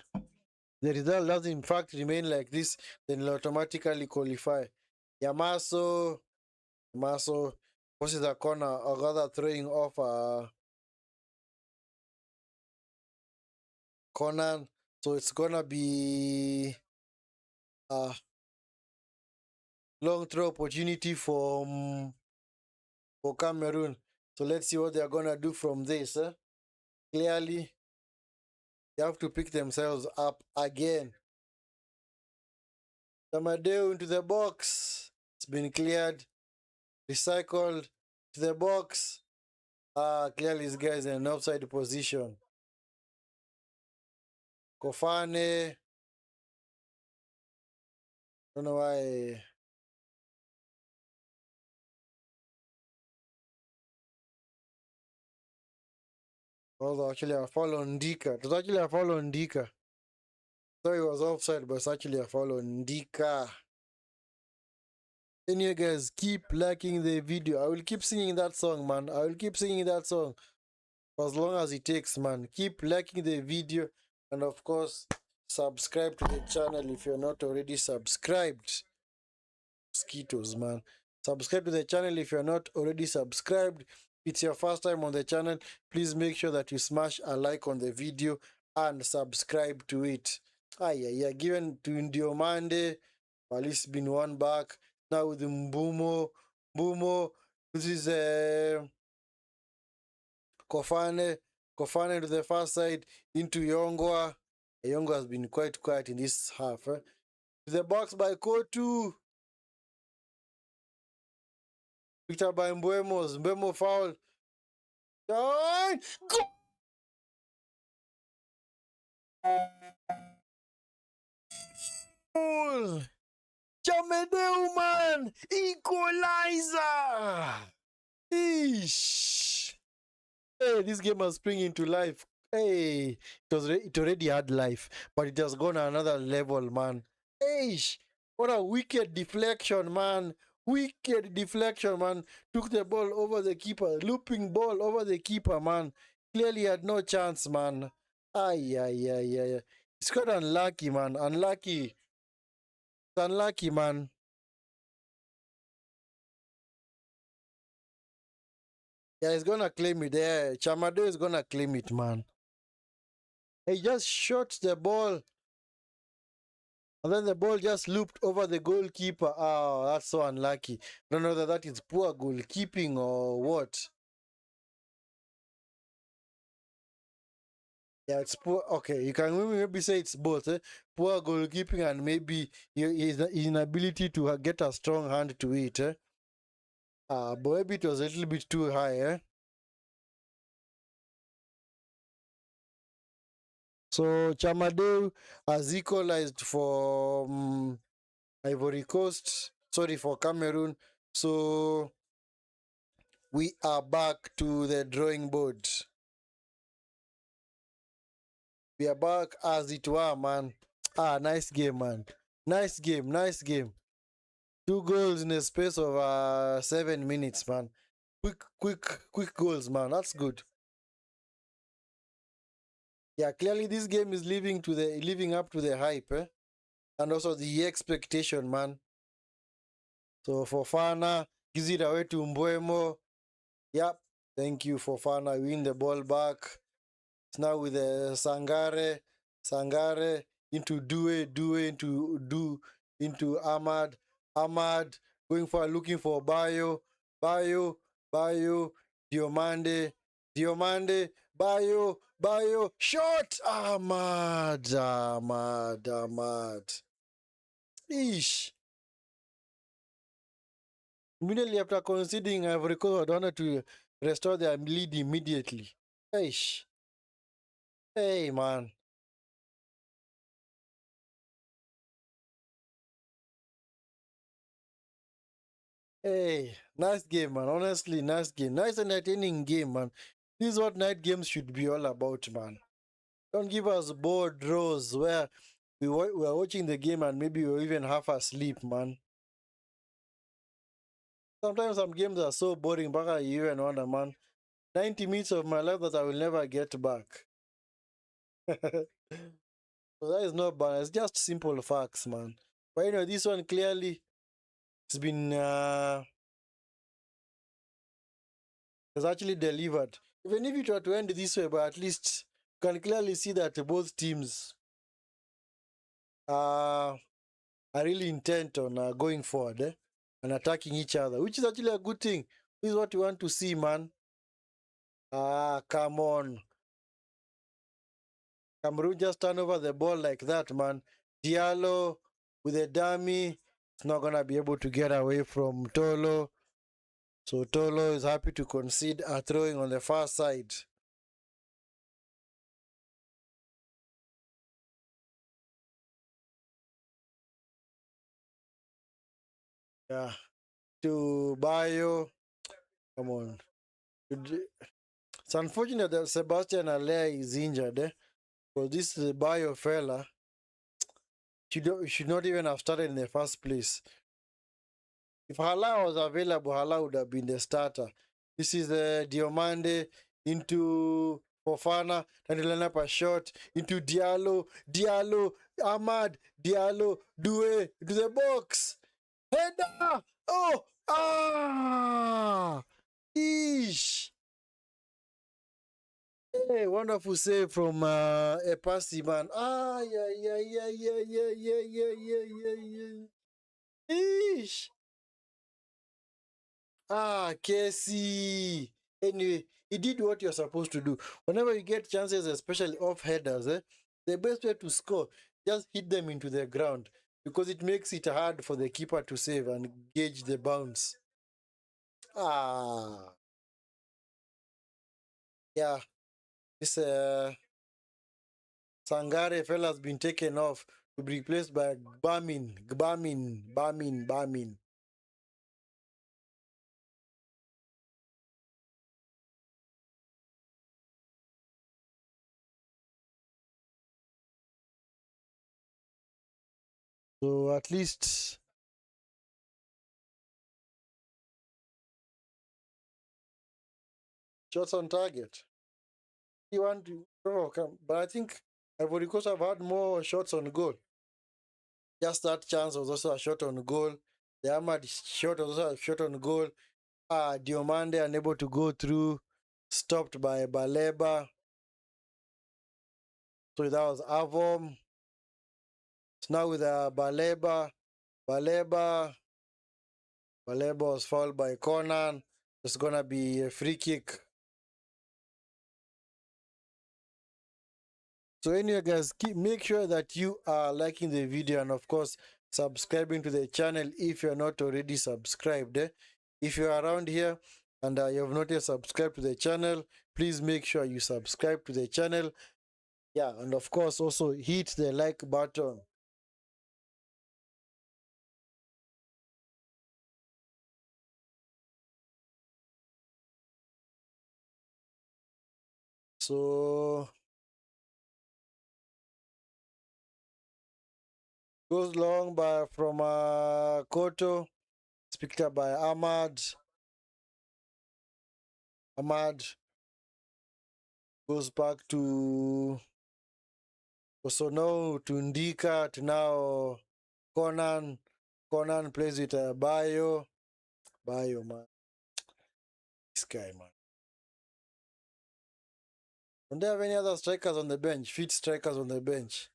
The result does in fact remain like this, then will automatically qualify. Yamaso forces a corner, or rather throwing off Conan. So it's gonna be a long throw opportunity for Cameroon. So let's see what they're gonna do from this. Clearly, they have to pick themselves up again. Tamadeu into the box. It's been cleared. Recycled to the box. Clearly this guy is in an offside position. Kofane. Don't know why. Was actually a foul on Ndika. It was actually a foul on Ndika. Thought it was offside, but it's actually a foul on Ndika. Anyway, guys, keep liking the video. I will keep singing that song, man. I will keep singing that song for as long as it takes, man. Keep liking the video, and of course, subscribe to the channel if you're not already subscribed. Mosquitoes, man. Subscribe to the channel if you're not already subscribed. If it's your first time on the channel, please make sure that you smash a like on the video and subscribe to it. Yeah, given to Indiomande, at least been one back. Now with the Mbumo, this is Kofane to the far side, into Yongwa. Yongwa has been quite quiet in this half. To the box by Kotu. Picked up by Mbemo foul. Goal! Chamedeu, man! Equalizer! Eesh! Hey, this game has spring into life. Hey, it already had life, but it has gone another level, man. Eish! What a wicked deflection, man. Wicked deflection, man. Took the ball over the keeper. Looping ball over the keeper, man. Clearly had no chance, man. Ay. It's quite unlucky, man. Unlucky. It's unlucky, man. Yeah, he's gonna claim it there. Chamado is gonna claim it, man. He just shot the ball. And then the ball just looped over the goalkeeper. Oh, that's so unlucky. I don't know whether that is poor goalkeeping or what. Yeah, it's poor. Okay, you can maybe say it's both. Poor goalkeeping and maybe his inability to get a strong hand to it. But maybe it was a little bit too high. So Chamadeu has equalized for Ivory Coast. Sorry, for Cameroon. So we are back to the drawing board. We are back as it were, man. Nice game, man. Nice game. 2 goals in a space of 7 minutes, man. Quick goals, man. That's good. Yeah, clearly this game is living up to the hype, and also the expectation, man. So Fofana gives it away to Mbeumo. Yep. Thank you for Fana. Win the ball back. It's now with Sangare. Sangare into Due into Ahmad. Ahmad going for looking for Bayo, Diomande, Bayo, shot! Ahmad. Ish. Immediately after conceding, Ivory Coast wanted to restore their lead immediately. Ish. Hey, man. Hey, nice game, man. Honestly, nice game. Nice entertaining game, man. This is what night games should be all about, man. Don't give us bored draws where we are watching the game and maybe we're even half asleep, man. Sometimes some games are so boring, but I even wonder, man. 90 minutes of my life that I will never get back. So that is not bad. It's just simple facts, man. But this one clearly has been has actually delivered. Even if it were to end this way, but at least you can clearly see that both teams are really intent on going forward and attacking each other, which is actually a good thing. This is what we want to see, man. Come on. Cameroon just turn over the ball like that, man. Diallo with a dummy. It's not going to be able to get away from Tolo. So Tolo is happy to concede a throwing on the far side. Yeah. To Bayo. Come on. It's unfortunate that Sebastian Allaire is injured, because this Bayo fella should not even have started in the first place. If Hala was available, Hala would have been the starter. This is Diomande into Fofana, and to line up a shot into Diallo, Ahmad, Diallo, Due, to the box. Header! Oh! Ah! Ish! Hey, wonderful save from a passy man. Ah, yeah. Ish! Casey. Anyway, he did what you're supposed to do. Whenever you get chances, especially off headers, the best way to score, just hit them into the ground because it makes it hard for the keeper to save and gauge the bounce. Ah, yeah. This Sangare fella has been taken off to be replaced by Gbamin. So at least shots on target. You want to overcome, but I think Ivory Coast have had more shots on goal. Just that chance was also a shot on goal. The Ahmad shot was also a shot on goal. Diomande unable to go through, stopped by Baleba. So that was Avom. So now with Baleba. Baleba was fouled by Conan. It's gonna be a free kick. So anyway, guys, make sure that you are liking the video and of course subscribing to the channel if you're not already subscribed. If you're around here and you have not yet subscribed to the channel, please make sure you subscribe to the channel. Yeah, and of course also hit the like button. So goes long by from Koto, it's picked up by Ahmad. Ahmad goes back to Osono, to Ndika, to now Conan. Conan plays with Bayo, man. this guy, man. Don't they have any other strikers on the bench? Fit strikers on the bench?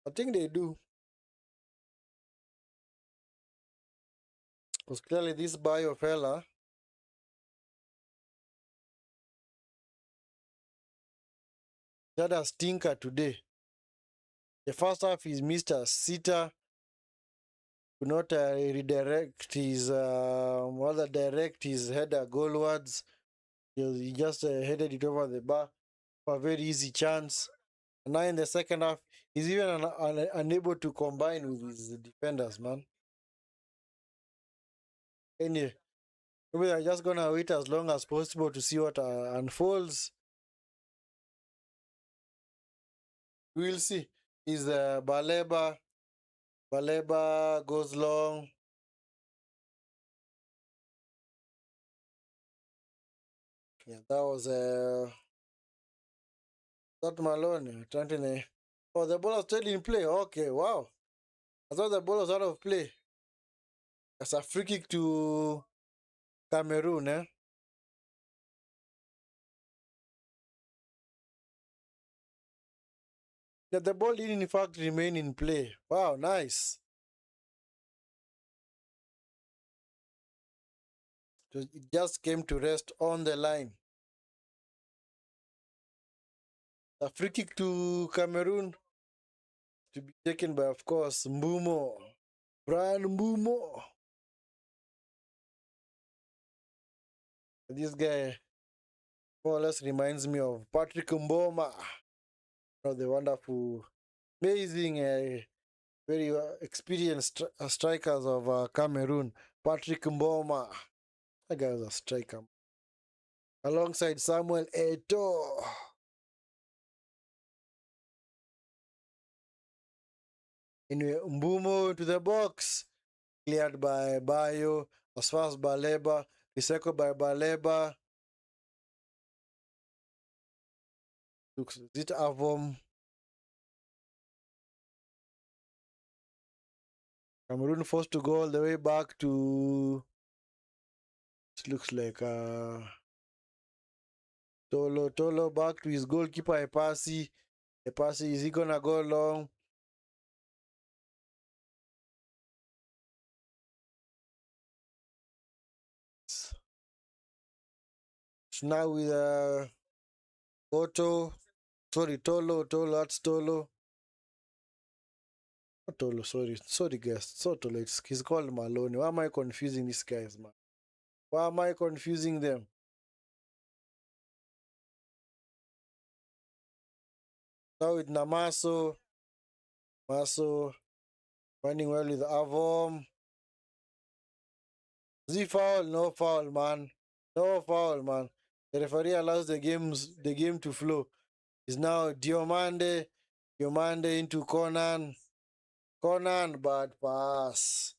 I think they do. Because clearly this bio fella had a stinker today. The first half is Mr. Sitter could not redirect his rather direct his header goalwards. He just headed it over the bar for a very easy chance. And now in the second half, he's even unable to combine with his defenders, man. Anyway, maybe they're just gonna wait as long as possible to see what unfolds. We'll see. Is Baleba goes long. Yeah, that was that Malone. Oh, the ball was still in play. Okay, wow. I thought the ball was out of play. That's a free kick to Cameroon, eh? Yeah, the ball did in fact remain in play. Wow, nice. It just came to rest on the line. A free kick to Cameroon to be taken by, of course, Mbumo. Brian Mbumo. This guy more or less reminds me of Patrick Mboma. One of the wonderful, amazing, very experienced strikers of Cameroon. Patrick Mboma. That guy was a striker. Alongside Samuel Eto'o. Anyway, Mbumo to the box. Cleared by Bayo. As far as Baleba. Recycled by Baleba. Looks it Avom. Cameroon forced to go all the way back to. It looks like Tolo back to his goalkeeper Epasi. Epasi, is he gonna go long? Now with Tolo, that's Tolo. Not Tolo, sorry guys, so Tolo, he's called Maloney. Why am I confusing these guys, man? Why am I confusing them? Now with Namaso, Maso running well with Avom. Z foul, no foul, man. No foul, man. The referee allows the game to flow. It's now Diomande into Conan. Bad pass.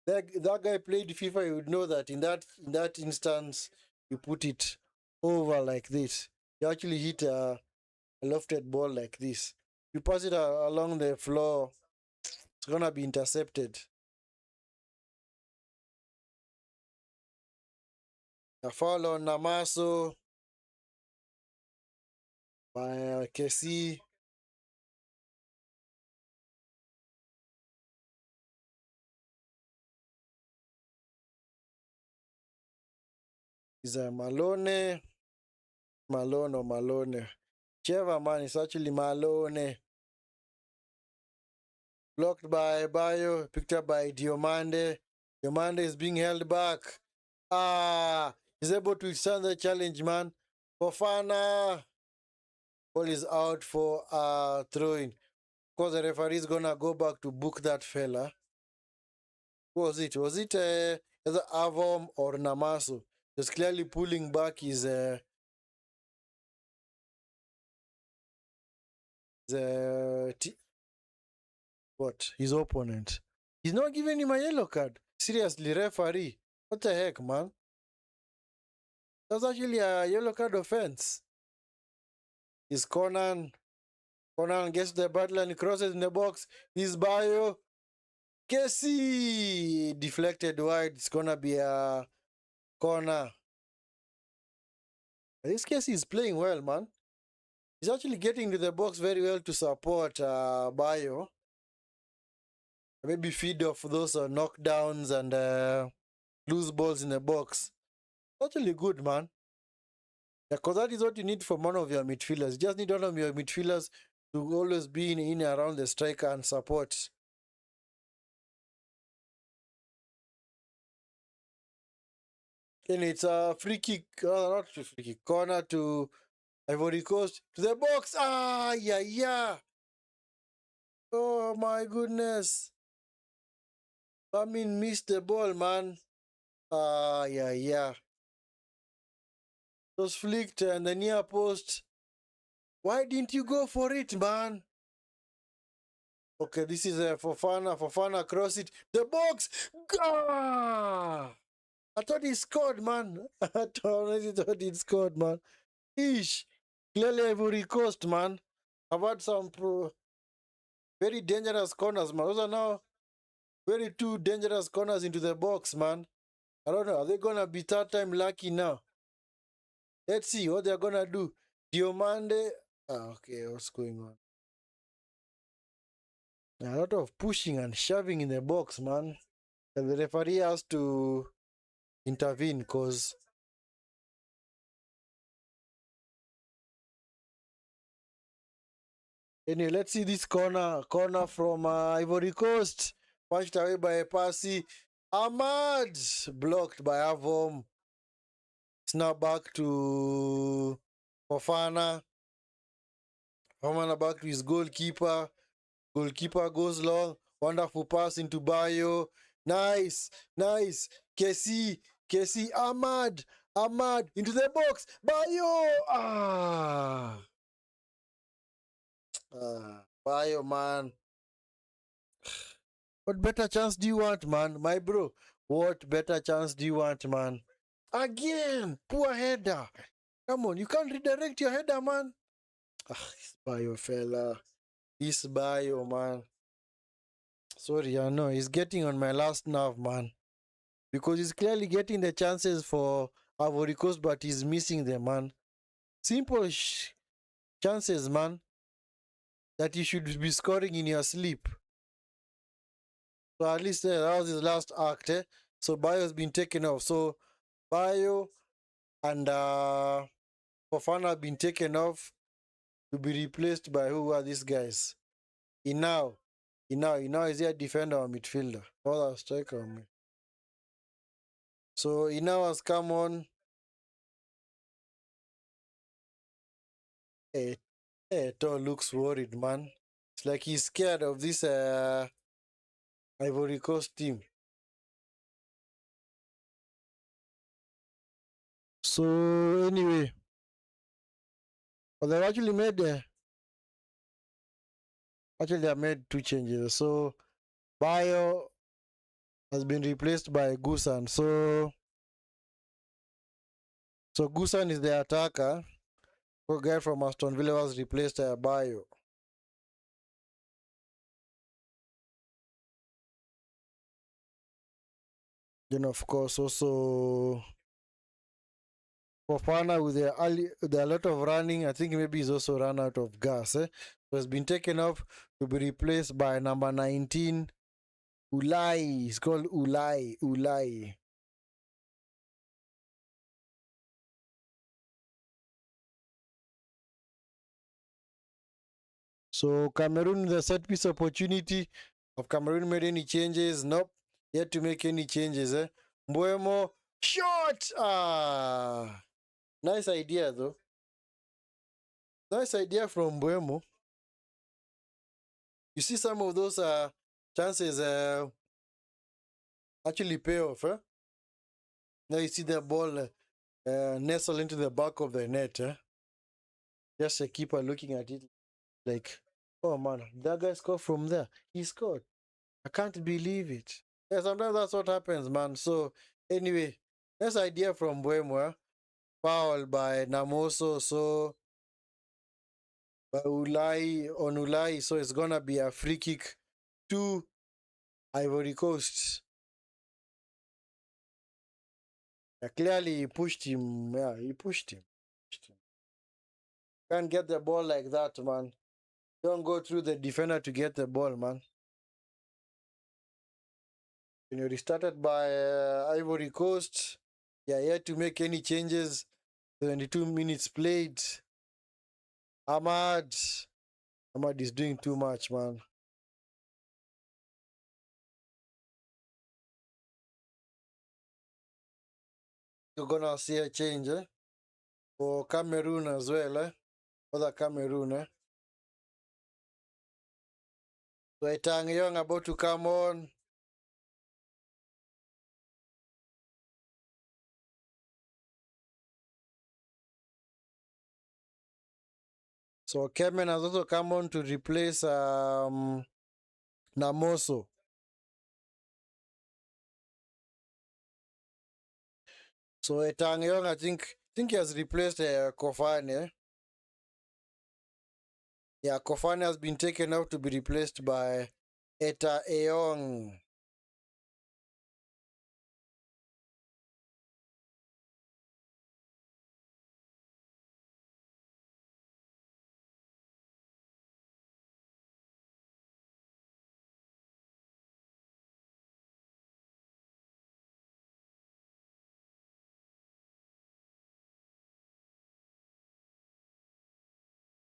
That guy played FIFA, you would know that in that instance, you put it over like this. You actually hit a lofted ball like this. You pass it along the floor, it's gonna be intercepted. A foul on Namaso by Kesi. Is Malone. Whichever man, is actually Malone. Blocked by Bayo, picked up by Diomande. Diomande is being held back. He's able to stand the challenge, man. Fofana. Ball is out for throwing. Of course, the referee is gonna go back to book that fella. Who was it? Was it either Avom or Namaso? Just clearly pulling back his his opponent. He's not giving him a yellow card. Seriously, referee. What the heck, man? That's actually a yellow card offense. Is Conan. Conan gets the battle and crosses in the box. His Bayo. Casey deflected wide. It's gonna be a corner. This Casey is playing well, man. He's actually getting to the box very well to support Bayo. Maybe feed off those knockdowns and loose balls in the box. Actually good, man. Yeah, because that is what you need from one of your midfielders. You just need one of your midfielders to always be in and around the striker and support. And it's a free kick, not free kick, corner to Ivory Coast, to the box. Ah, yeah, yeah. Oh, my goodness. I mean, missed the ball, man. Ah, yeah, yeah. It was flicked and the near post. Why didn't you go for it, man? Okay, this is Fofana. Fofana cross it. The box. Gah! I thought he scored, man. I thought he scored, man. Ish. Clearly Ivory Coast, man. I've had some very dangerous corners, man. Those are now very two dangerous corners into the box, man. I don't know. Are they going to be third time lucky now? Let's see what they're going to do. Diomande. Okay, what's going on? A lot of pushing and shoving in the box, man. And the referee has to intervene because anyway, let's see this corner from Ivory Coast, punched away by a passy. Ahmad blocked by Avom. It's now back to Fofana. Fofana back to his goalkeeper. Goalkeeper goes long. Wonderful pass into Bayo. Nice, nice. Kessie, Ahmad into the box. Bayo. Bayo, man. What better chance do you want, man? My bro, what better chance do you want, man? Again, poor header. Come on, you can't redirect your header, man. This Bayo fella. This Bayo, man. Sorry, I know. He's getting on my last nerve, man. Because he's clearly getting the chances for Ivory Coast, but he's missing them, man. Simple chances, man, that you should be scoring in your sleep. So at least that was his last act. So Bayo's been taken off. So Bayo and Fofana have been taken off to be replaced by who are these guys? Inao is he a defender or midfielder? Or a striker? So Inao has come on. Eto looks worried, man. It's like he's scared of this Ivory Coast team. So anyway, well, they've actually made they made two changes. So Bayo has been replaced by Gusan. So Gusan is the attacker. The guy from Aston Villa was replaced by Bayo. Then of course also Fofana with a lot of running. I think maybe he's also run out of gas. So has been taken off to be replaced by number 19, Ulai. He's called Ulai. So Cameroon, the set piece opportunity. Have Cameroon made any changes? Nope. Yet to make any changes. Mbuemo, shot! Nice idea though. Nice idea from Mbuemo. You see some of those chances actually pay off. Now you see the ball nestle into the back of the net. Just a keeper looking at it like, oh man, that guy scored from there. He scored. I can't believe it. Yeah, sometimes that's what happens, man. So anyway, nice idea from Buemo. Foul by Namoso. So by Ulai on Ulai. So it's gonna be a free kick to Ivory Coast. Yeah, clearly he pushed him. Yeah, he pushed him. Can't get the ball like that, man. Don't go through the defender to get the ball, man. When you restarted by Ivory Coast, yeah, he had to make any changes. 72 minutes played. Ahmad. Ahmad is doing too much, man. You're gonna see a change, for Cameroon as well, other Cameroon, So Etang Young about to come on. So Kemen has also come on to replace Namoso. So Etang Young, I think he has replaced Kofane. Yeah, Kofane has been taken out to be replaced by Eta Eong.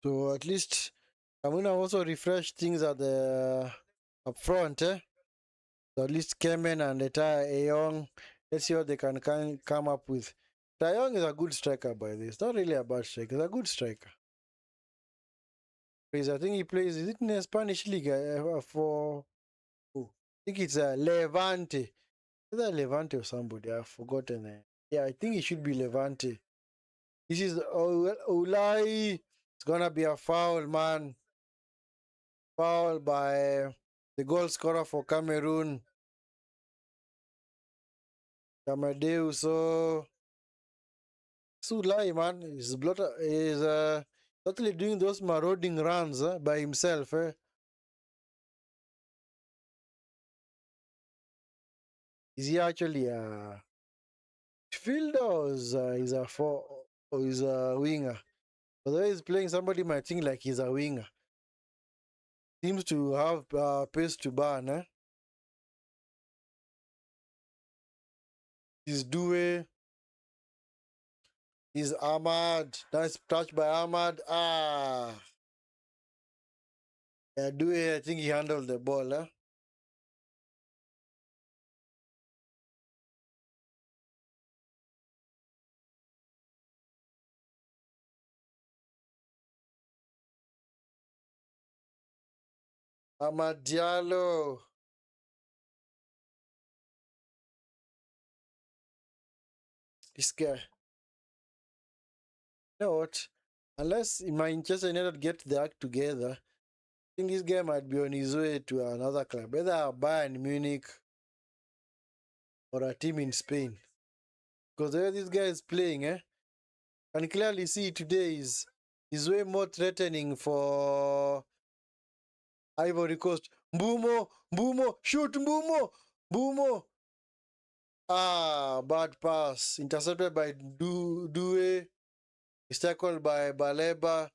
So at least I'm gonna also refresh things at the up front, So at least Kemen and Eta Eong. Let's see what they can come up with. Taeyong is a good striker, by this. Not really a bad striker. He's a good striker. I think he plays. Is it in the Spanish league for? Oh, I think it's Levante. Either Levante or somebody. I've forgotten. Yeah, I think it should be Levante. This is Ulai. It's gonna be a foul, man. Foul by the goal scorer for Cameroon, Kamadeu. So Sulai, man, is totally doing those marauding runs by himself. Is he actually a fielder or is a or is a winger? But the way he's playing, somebody might think like he's a winger. Seems to have pace to burn. He's Due. He's Ahmad. Nice touch by Ahmad. Yeah, Due, I think he handled the ball. Ahmad Diallo. This guy. You know what? Unless Manchester United get the act together, I think this guy might be on his way to another club, either Bayern Munich or a team in Spain. Because the way this guy is playing, and clearly see today is way more threatening for Ivory Coast. Mbumo, Mbumo, shoot Mbumo, Mbumo. Bad pass. Intercepted by Due. It's tackled by Baleba.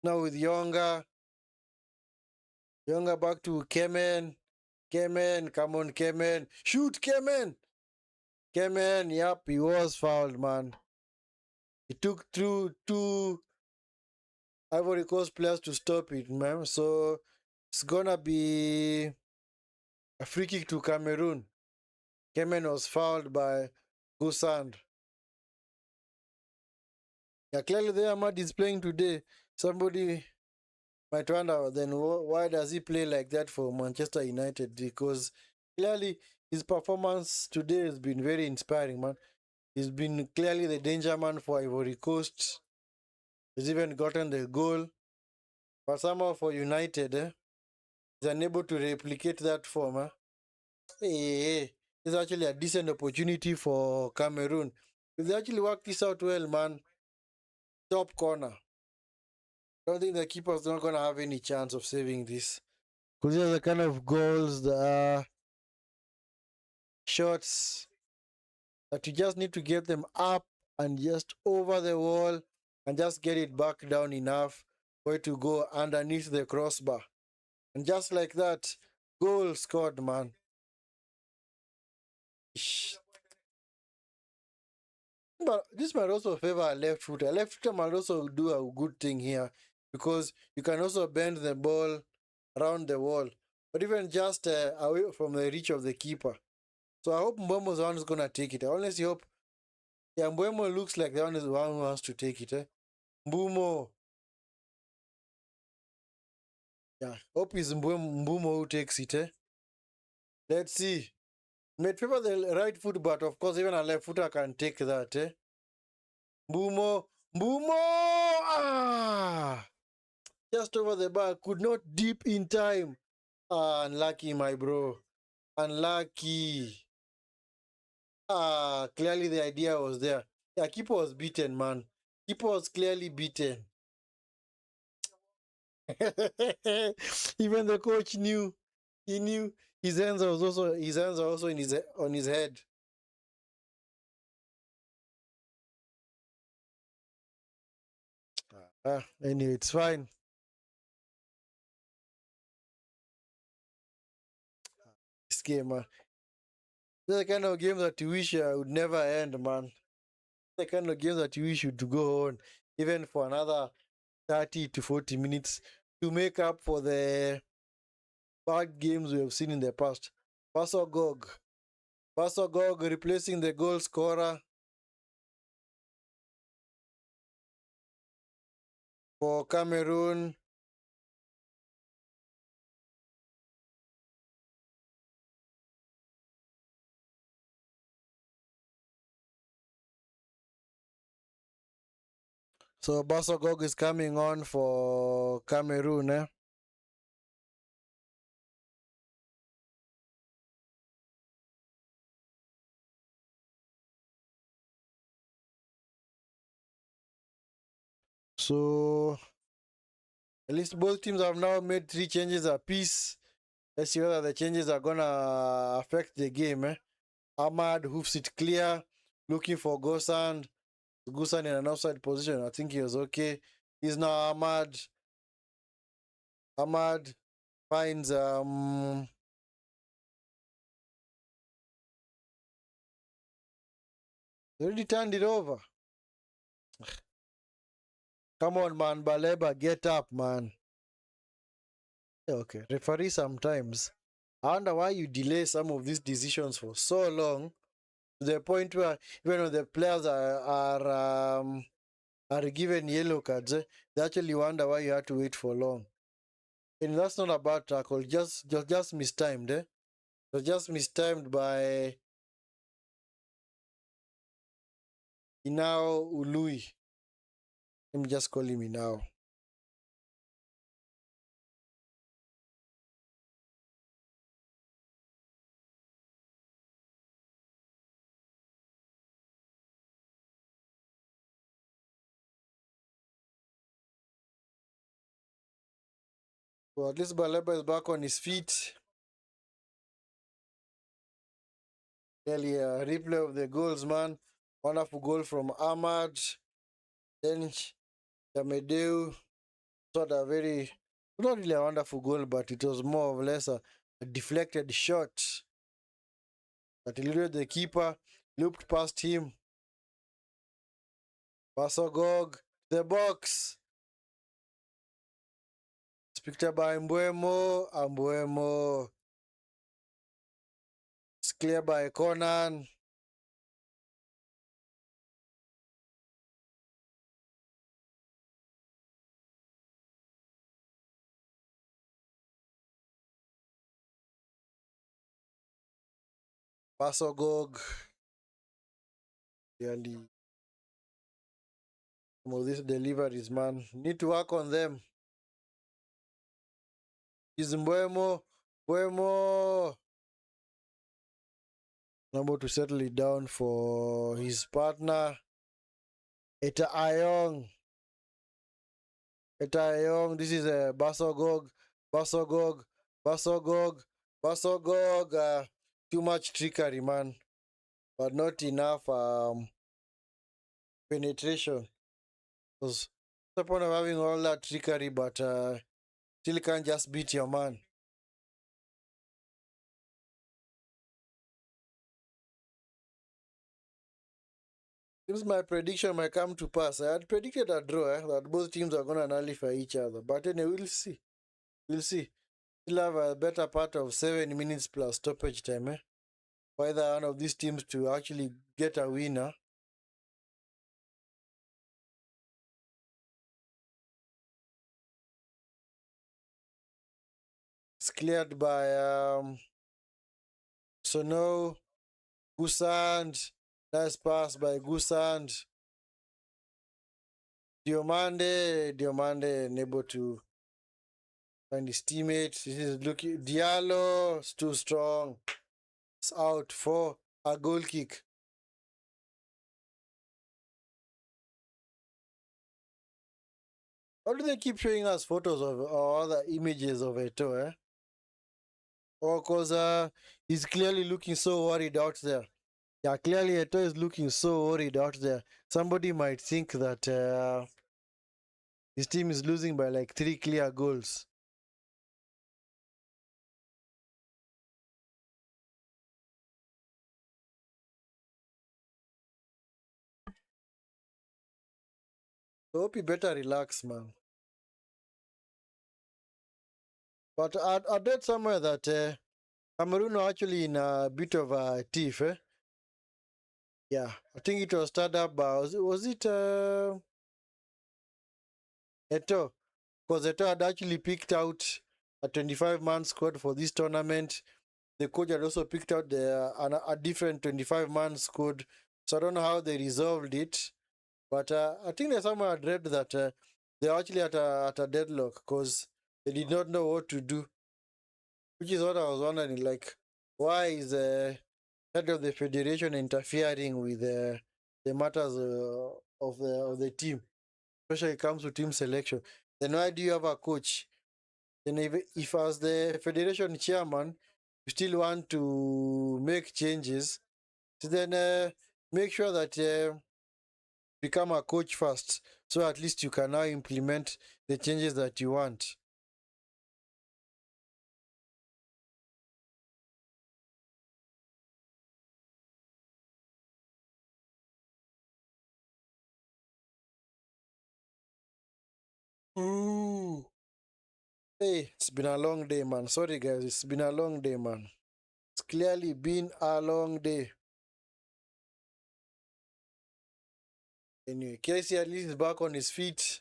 Now with Yonga. Yonga back to Kemen. Kemen, come on, Kemen. Shoot, Kemen. Kemen, yep, he was fouled, man. It took through two Ivory Coast players to stop it, man. So it's gonna be a free kick to Cameroon. Kemen was fouled by Gusand. Yeah, clearly the Ahmad is playing today. Somebody might wonder then why does he play like that for Manchester United? Because clearly his performance today has been very inspiring, man. He's been clearly the danger man for Ivory Coast. He's even gotten the goal. But somehow for United, he's unable to replicate that form. Hey, it's actually a decent opportunity for Cameroon. If they actually work this out well, man, top corner. I don't think the keeper's not going to have any chance of saving this. Because these are the kind of goals, the shots that you just need to get them up and just over the wall and just get it back down enough for it to go underneath the crossbar. And just like that, goal scored, man. But this might also favor a left footer. A left footer might also do a good thing here because you can also bend the ball around the wall, but even just away from the reach of the keeper. So I hope Mbomo's the one who's going to take it. I honestly hope. Yeah, Mbomo looks like the one who wants to take it. Mbumo. Yeah, hope it's Mbumo who takes it. Let's see. May favor the right foot, but of course, even a left footer can take that. Mbumo. Mbumo! Ah! Just over the bar, could not dip in time. Ah, unlucky, my bro. Unlucky. Ah, clearly the idea was there. Yeah, keeper was beaten, man. Keeper was clearly beaten. Even the coach knew. He knew his hands are also in his on his head. Anyway, it's fine. This game, this is the kind of game that you wish would never end, man. The kind of game that you wish would go on even for another 30 to 40 minutes to make up for the bad games we have seen in the past. Basogog. Basogog replacing the goal scorer for Cameroon. So Basogog is coming on for Cameroon. So at least both teams have now made 3 changes apiece. Let's see whether the changes are gonna affect the game. Ahmad hoofs it clear, looking for Gosand. Gosand in an offside position. I think he was okay. He's now Ahmad. Ahmad finds they already turned it over. Come on, man. Baleba, get up, man. Okay. Referee sometimes. I wonder why you delay some of these decisions for so long to the point where even when the players are given yellow cards, they actually wonder why you had to wait for long. And that's not a bad tackle, just mistimed. It was just mistimed by Inao Ului. Let me just call him Inao. So at least Baleba is back on his feet. Clearly a replay of the goals, man. Wonderful goal from Ahmad. Then Yamedeu. Sort of very, not really a wonderful goal, but it was more or less a deflected shot that eluded the keeper, looped past him. Basogog, the box. It's picked up by Mbuemo. Mbuemo. It's clear by Conan. Basogog. Really, some of these deliveries, man. Need to work on them. Is Mbuemo. Mbuemo. Number to settle it down for his partner. Eta Ayong. Eta Ayong. This is a Basogog. Basogog. Basogog, Basogog, too much trickery, man, but not enough penetration. What's the point of having all that trickery, but still can't just beat your man? Seems my prediction might come to pass. I had predicted a draw, that both teams are going to nullify each other. But anyway, we'll see. We'll see. We'll have a better part of 7 minutes plus stoppage time, for either one of these teams to actually get a winner. It's cleared by Sono, Gusand. Nice pass by Gusand. Diomande unable to find his teammates. This is looking Diallo is too strong. It's out for a goal kick. Why do they keep showing us photos of or other images of Eto'o, Or because he's clearly looking so worried out there. Yeah, clearly Eto'o is looking so worried out there. Somebody might think that his team is losing by like 3 clear goals. So hope you better relax, man. But I read somewhere that Cameroon are actually in a bit of a tiff, Yeah, I think it was started up by, was it Eto'o? Because Eto'o had actually picked out a 25-man squad for this tournament. The coach had also picked out a different 25-man squad. So I don't know how they resolved it. But I think there's somewhere I read that they're actually at a deadlock because they did not know what to do. Which is what I was wondering, like, why is the head of the federation interfering with the matters of the team, especially when it comes to team selection? Then why do you have a coach? Then if as the federation chairman, you still want to make changes, so then make sure that become a coach first, so at least you can now implement the changes that you want. Ooh. Hey, it's been a long day, man. Sorry, guys. It's been a long day, man. It's clearly been a long day. Anyway, Casey at least is back on his feet.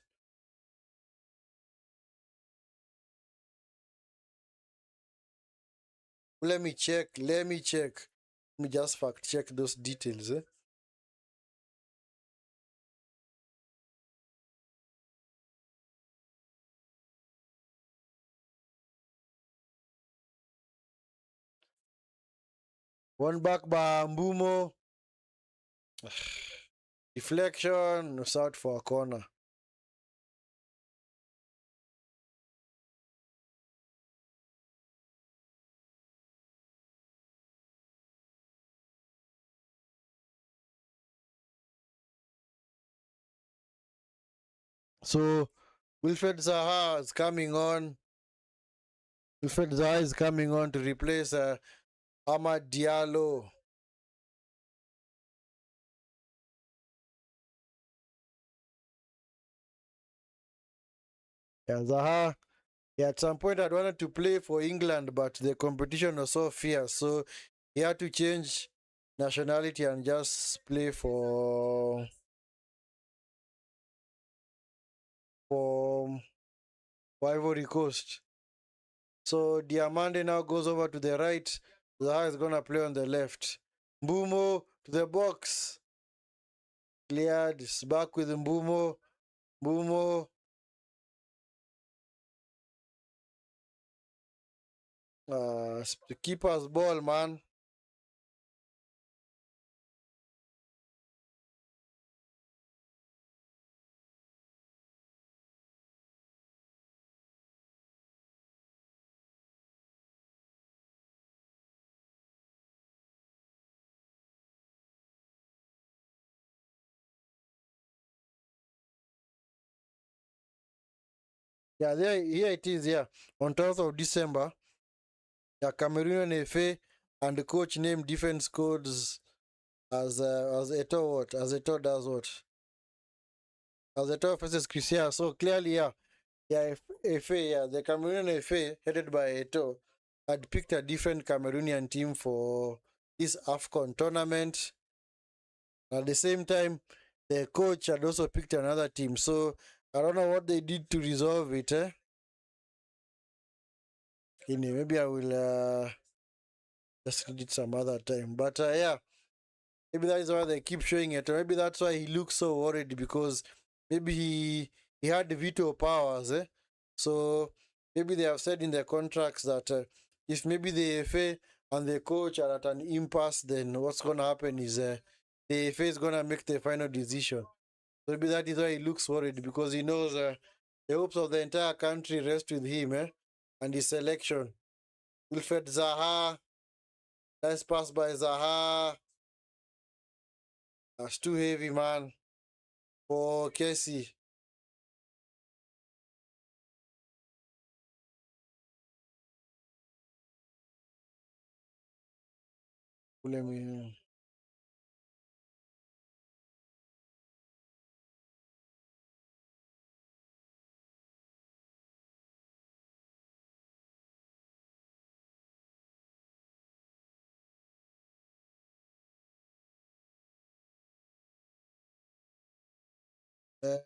Let me check. Let me check. Let me just fact check those details. One back by Mbumo. Deflection. It's out for a corner. So, Wilfred Zaha is coming on. Wilfred Zaha is coming on to replace Ahmad Diallo. Yeah, Zaha. Yeah, at some point I'd wanted to play for England, but the competition was so fierce, so he had to change nationality and just play for, for Ivory Coast. So Diamande now goes over to the right. Zaha is gonna play on the left. Mbumo to the box. Cleared. It's back with Mbumo. Mbumo. The keeper's ball, man. Yeah, there, here it is. Yeah, on 12th of December, the Cameroonian FA and the coach named defense codes as Eto what? As Eto does what? As Eto versus Christian. So clearly, yeah, yeah, FA, yeah, the Cameroonian FA headed by Eto had picked a different Cameroonian team for this Afcon tournament. At the same time, the coach had also picked another team. So I don't know what they did to resolve it. Maybe I will just read it some other time. But yeah, maybe that is why they keep showing it. Or maybe that's why he looks so worried because maybe he had the veto powers. So maybe they have said in their contracts that if maybe the FA and the coach are at an impasse, then what's going to happen is the FA is going to make the final decision. So maybe that is why he looks worried because he knows the hopes of the entire country rest with him and his selection. Wilfred Zaha, nice pass by Zaha. That's too heavy, man, for Casey. Let me. Uh,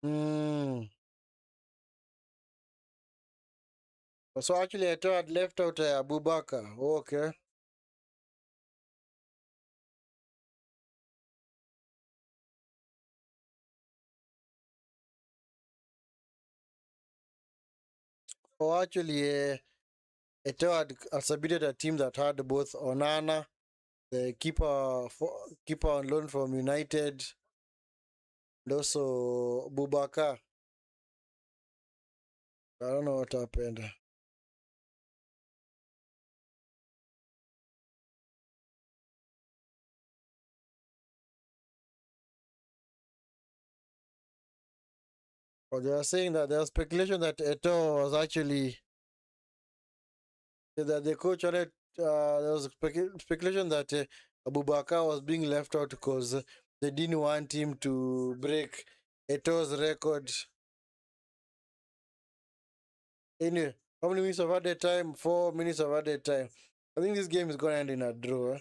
mm. So actually, I thought I'd left out Abubakar. Okay. Oh, actually, I thought I'd submitted a team that had both Onana, the keeper on loan from United, and also Bubaka. I don't know what happened. But they are saying that there was speculation that Eto was actually that the coach wanted. There was speculation that Abubakar was being left out because they didn't want him to break Eto's record. Anyway, how many minutes of added time? 4 minutes of added time. I think this game is going to end in a draw.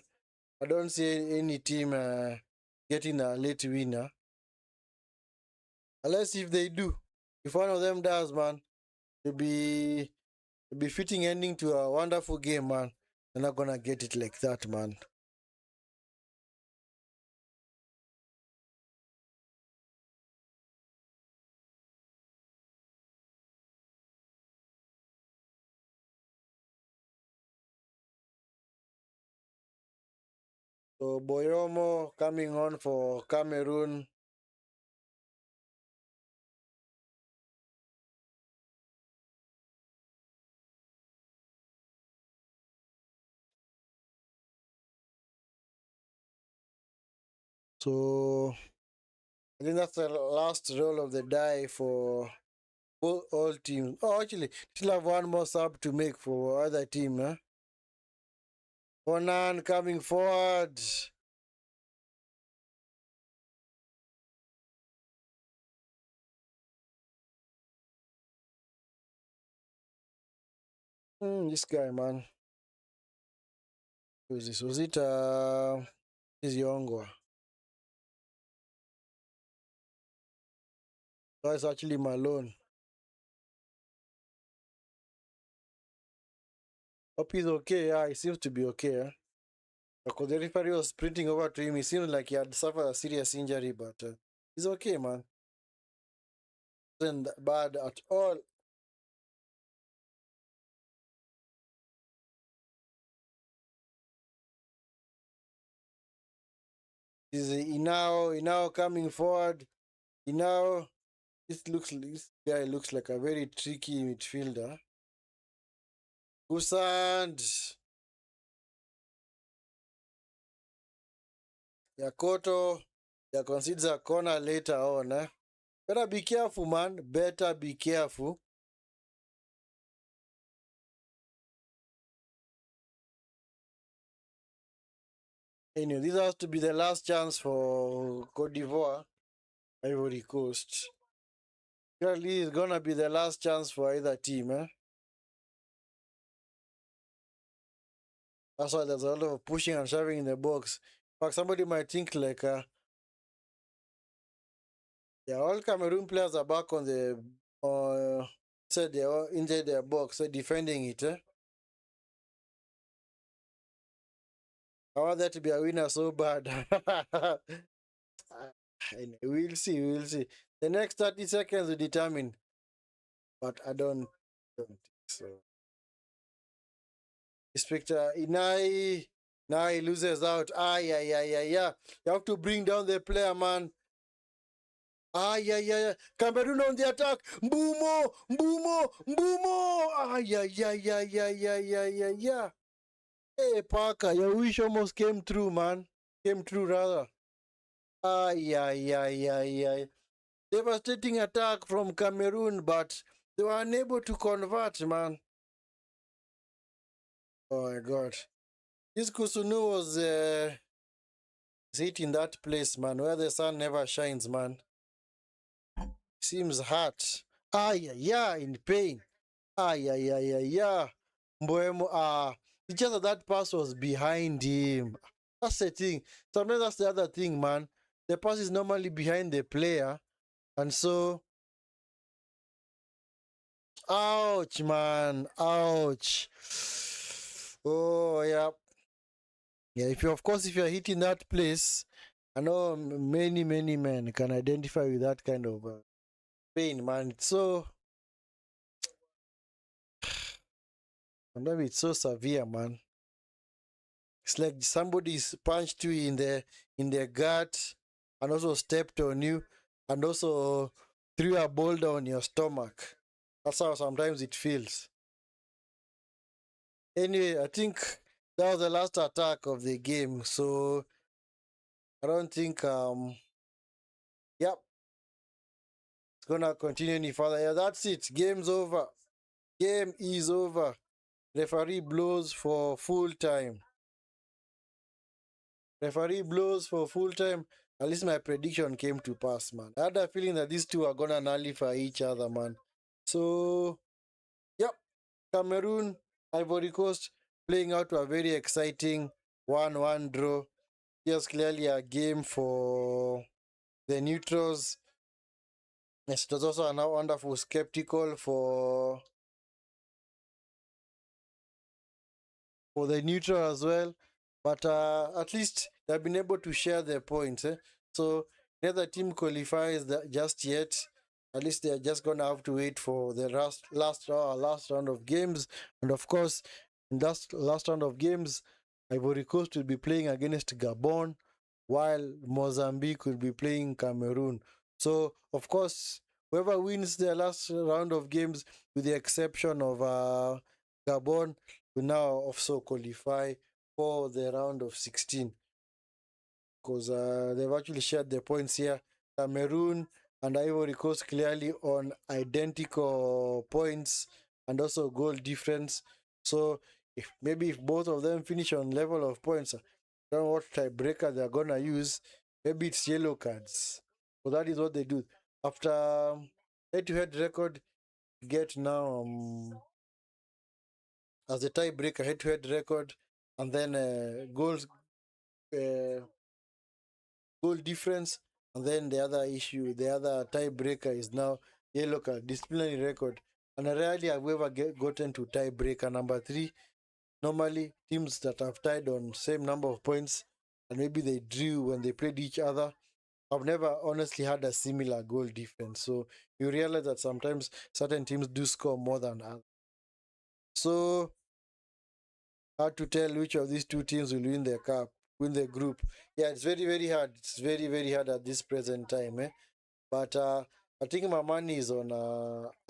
I don't see any team getting a late winner. Unless if they do. If one of them does, man, it'll be fitting ending to a wonderful game, man. They're not gonna get it like that, man. So Boyomo coming on for Cameroon. So I think that's the last roll of the die for all teams. Oh, actually, still have one more sub to make for other team, huh? Conan coming forward. This guy, man. Who is this? Was it is Yongwa? No, it's actually Malone. Hope he's okay. Yeah, he seems to be okay. Because the referee was sprinting over to him. He seemed like he had suffered a serious injury, but he's okay, man. Wasn't bad at all. Is Inao coming forward? Inao, this guy looks like a very tricky midfielder. Kusand. Yakoto, they concedes a corner later on. Better be careful, man. Better be careful. Anyway, this has to be the last chance for Cote d'Ivoire, Ivory Coast. Surely it's gonna be the last chance for either team, That's why there's a lot of pushing and shoving in the box. In fact, somebody might think like, yeah, all Cameroon players are back on the, said they all injured their box, so defending it. I want that to be a winner so bad. We'll see, we'll see. The next 30 seconds will determine, but I don't think so. Inspector Inai, now he loses out. Yeah. You have to bring down the player, man. Yeah. Cameroon on the attack. Mbumo. Yeah. Hey, Parker, your wish almost came true, man. Came true, rather. Yeah. Devastating attack from Cameroon, but they were unable to convert, man. Oh my God. This Kusunu was in that place, man, where the sun never shines, man. Seems hurt. Yeah, in pain. Yeah. Mboemo, it's just that pass was behind him. That's the thing. Sometimes that's the other thing, man. The pass is normally behind the player, and so, ouch, man, ouch. Oh, yeah. Yeah, if you're hitting that place, I know many men can identify with that kind of pain, man. It's so, sometimes it's so severe, man. It's like somebody's punched you in the gut, and also stepped on you, and also threw a boulder on your stomach. That's how sometimes it feels. Anyway, I think that was the last attack of the game, so I don't think yep, it's gonna continue any further. Yeah, that's it. Game's over. Game is over. Referee blows for full time. Referee blows for full time. At least my prediction came to pass, man. I had a feeling that these two are gonna nullify each other, man. So, yep, Cameroon, Ivory Coast playing out to a very exciting 1-1 draw. Just clearly a game for the neutrals. It was also a wonderful spectacle for the neutral as well. But at least they've been able to share their points. So neither team qualifies just yet. At least they're just gonna have to wait for the last round of games. And of course, in that last round of games, Ivory Coast will be playing against Gabon, while Mozambique will be playing Cameroon. So of course, whoever wins their last round of games, with the exception of Gabon, will now also qualify for the round of 16, because they've actually shared the points here. Cameroon and Ivory Coast clearly on identical points and also goal difference. So if both of them finish on level of points, I don't know what tiebreaker they're gonna use. Maybe it's yellow cards. So that is what they do. After head-to-head record, get now as a tiebreaker head-to-head record, and then uh, goal difference, and then the other tiebreaker is now yellow card, disciplinary record. And I rarely have ever gotten to tiebreaker number 3. Normally, teams that have tied on same number of points and maybe they drew when they played each other, I've never honestly had a similar goal difference. So you realize that sometimes certain teams do score more than others. So hard to tell which of these two teams will win the group. Yeah, it's very hard. It's very hard at this present time. But I think my money is on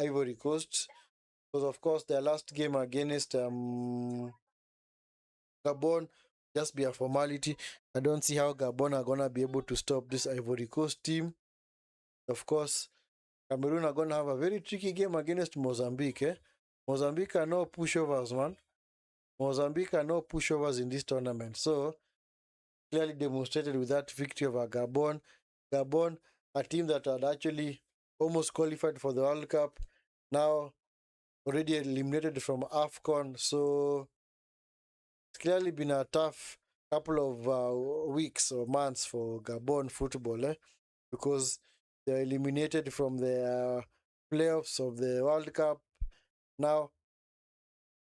Ivory Coast, because of course their last game against Gabon, just be a formality. I don't see how Gabon are gonna be able to stop this Ivory Coast team. Of course, Cameroon are gonna have a very tricky game against Mozambique. Mozambique are no pushovers, man. Mozambique are no pushovers in this tournament. So clearly demonstrated with that victory over Gabon. Gabon, a team that had actually almost qualified for the World Cup, now already eliminated from Afcon. So it's clearly been a tough couple of weeks or months for Gabon football, because they're eliminated from the playoffs of the World Cup. Now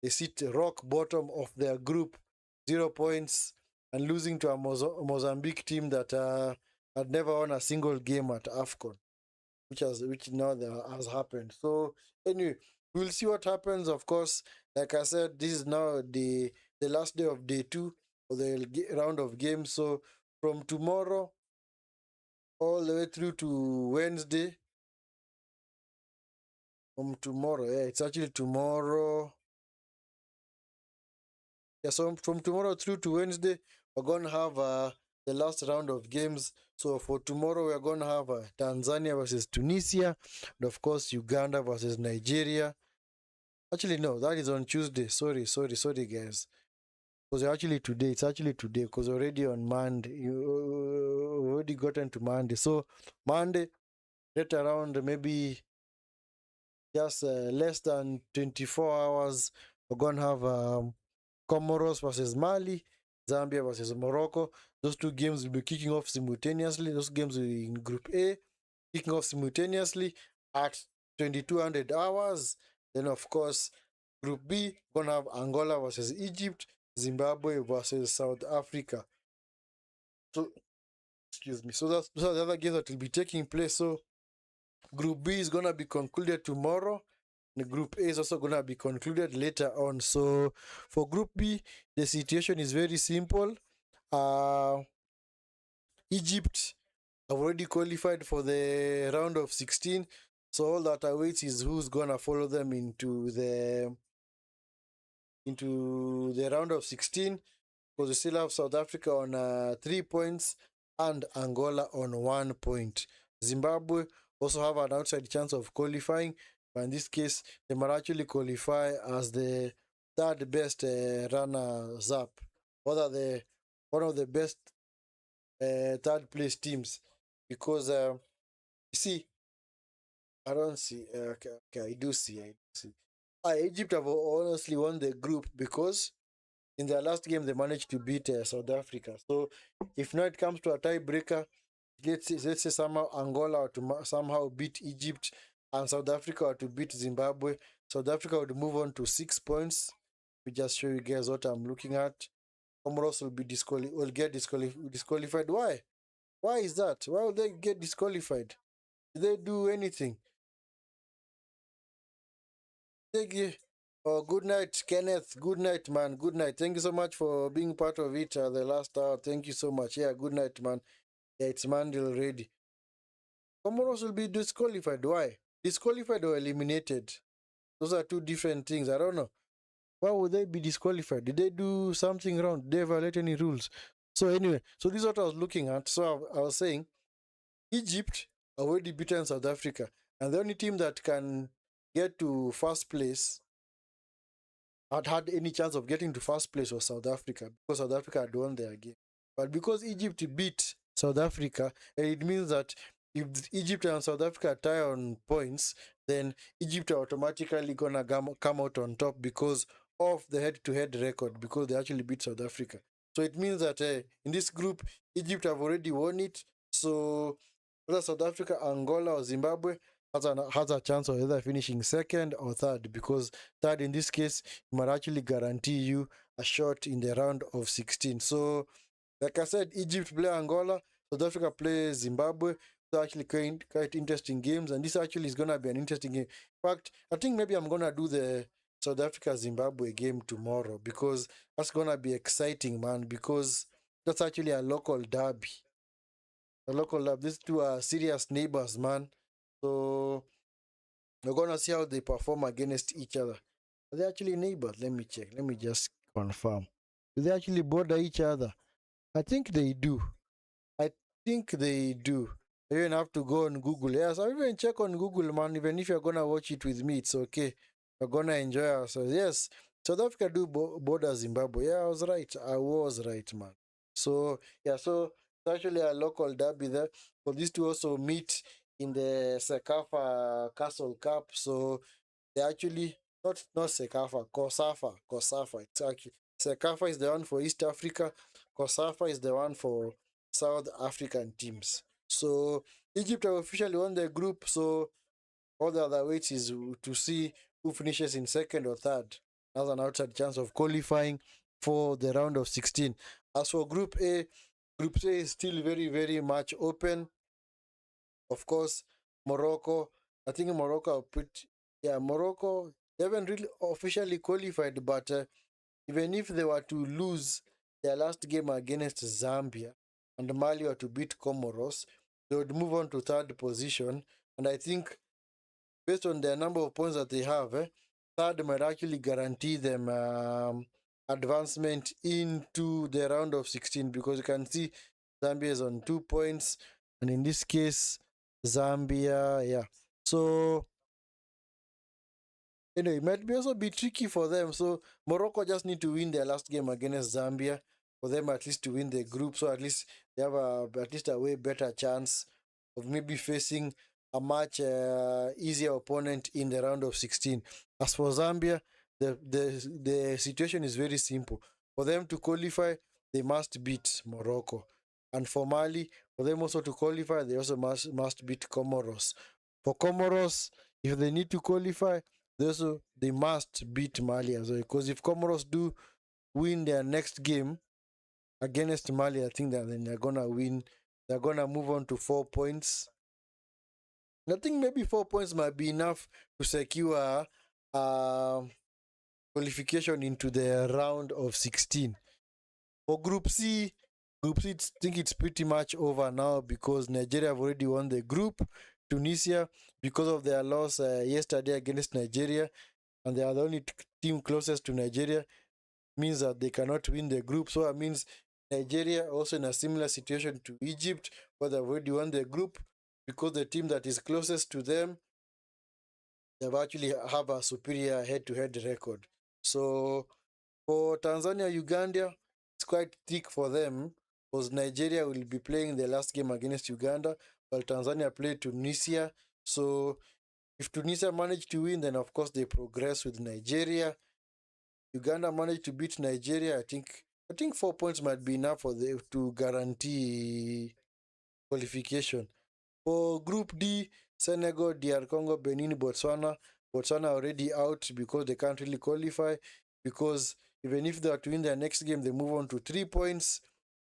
they sit rock bottom of their group, 0 points, and losing to a Mozambique team that had never won a single game at Afcon, which now has happened. So anyway, we'll see what happens. Of course, like I said, this is now the last day of day 2 of the round of games. So from tomorrow all the way through to Wednesday, it's actually tomorrow. Yeah, so from tomorrow through to Wednesday, we're going to have the last round of games. So for tomorrow, we're going to have Tanzania versus Tunisia, and of course, Uganda versus Nigeria. Actually, no, that is on Tuesday. Sorry, guys. Because it's actually today, because already on Monday, you already gotten to Monday. So Monday, right around maybe just less than 24 hours, we're going to have Comoros versus Mali, Zambia versus Morocco. Those two games will be kicking off simultaneously. Those games will be in Group A, kicking off simultaneously at 2200 hours. Then, of course, Group B, gonna have Angola versus Egypt, Zimbabwe versus South Africa. So, excuse me. So those are the other games that will be taking place. So, Group B is gonna be concluded tomorrow. The Group A is also going to be concluded later on. So for Group B, the situation is very simple. Egypt have already qualified for the round of 16. So all that awaits is who's going to follow them into the round of 16. Because we still have South Africa on 3 points and Angola on 1 point. Zimbabwe also have an outside chance of qualifying, but in this case, they might actually qualify as the third best runners up, or one of the best third place teams, because you see, I don't see. Okay, I do see. Egypt have honestly won the group because in their last game they managed to beat South Africa. So if now it comes to a tiebreaker, let's say somehow Angola or to somehow beat Egypt and South Africa or to beat Zimbabwe, South Africa would move on to 6 points. We just show you guys what I'm looking at. Comoros will get disqualified. Why? Why is that? Why would they get disqualified? Did they do anything? Oh, good night, Kenneth. Good night, man. Good night. Thank you so much for being part of it the last hour. Thank you so much. Yeah, good night, man. Yeah, it's Monday already. Comoros will be disqualified. Why? Disqualified or eliminated? Those are two different things. I don't know. Why would they be disqualified? Did they do something wrong? Did they violate any rules? So anyway, so this is what I was looking at. So I was saying, Egypt already beaten South Africa, and the only team that can get to first place had any chance of getting to first place was South Africa, because South Africa had won their game. But because Egypt beat South Africa, it means that if Egypt and South Africa tie on points, then Egypt are automatically gonna come out on top because of the head-to-head record, because they actually beat South Africa. So it means that in this group, Egypt have already won it. So whether South Africa, Angola, or Zimbabwe has a chance of either finishing second or third, because third in this case might actually guarantee you a shot in the round of 16. So, like I said, Egypt play Angola, South Africa play Zimbabwe. So actually quite interesting games, and this actually is gonna be an interesting game. In fact, I think maybe I'm gonna do the South Africa Zimbabwe game tomorrow, because that's gonna be exciting, man. Because that's actually a local derby. A local derby. These two are serious neighbors, man. So we're gonna see how they perform against each other. Are they actually neighbors? Let me check. Let me just confirm. Do they actually border each other? I think they do. I think they do. You even have to go on Google. Yes, I even check on Google, man. Even if you're gonna watch it with me, it's okay. We're gonna enjoy ourselves. Yes, South Africa do border Zimbabwe. Yeah, I was right. I was right, man. So yeah, so it's actually a local derby there. For these two also meet in the Sekafa Castle Cup. So they actually not Sekafa, Kosafa. It's actually Sekafa is the one for East Africa. Kosafa is the one for South African teams. So Egypt have officially won the group. So all the other waits is to see who finishes in second or third. Has an outside chance of qualifying for the round of 16. As for Group A, Group A is still very, very much open. Of course, Morocco. I think Morocco are pretty. Yeah, Morocco. They haven't really officially qualified, but even if they were to lose their last game against Zambia and Mali were to beat Comoros, they would move on to third position. And I think, based on the number of points that they have, third might actually guarantee them advancement into the round of 16, because you can see Zambia is on 2 points, and in this case, Zambia, yeah. So it might be also be tricky for them. So Morocco just need to win their last game against Zambia for them at least to win the group. So at least they have at least a way better chance of maybe facing a much easier opponent in the round of 16. As for Zambia, the situation is very simple. For them to qualify, they must beat Morocco. And for Mali, for them also to qualify, they also must beat Comoros. For Comoros, if they need to qualify, they must beat Mali as well. Because if Comoros do win their next game against Mali, I think that then they're gonna win. They're gonna move on to 4 points. I think maybe 4 points might be enough to secure qualification into the round of 16. For Group C, I think it's pretty much over now because Nigeria have already won the group. Tunisia, because of their loss yesterday against Nigeria, and they are the only team closest to Nigeria, means that they cannot win the group. So it means Nigeria also in a similar situation to Egypt, where they've already won the group because the team that is closest to them, they've actually have a superior head-to-head record. So for Tanzania, Uganda, it's quite thick for them because Nigeria will be playing the last game against Uganda, while Tanzania play Tunisia. So if Tunisia manage to win, then of course they progress with Nigeria. Uganda managed to beat Nigeria. I think 4 points might be enough for them to guarantee qualification. For Group D, Senegal, DR Congo, Benin, Botswana. Botswana already out because they can't really qualify. Because even if they are to win their next game, they move on to 3 points,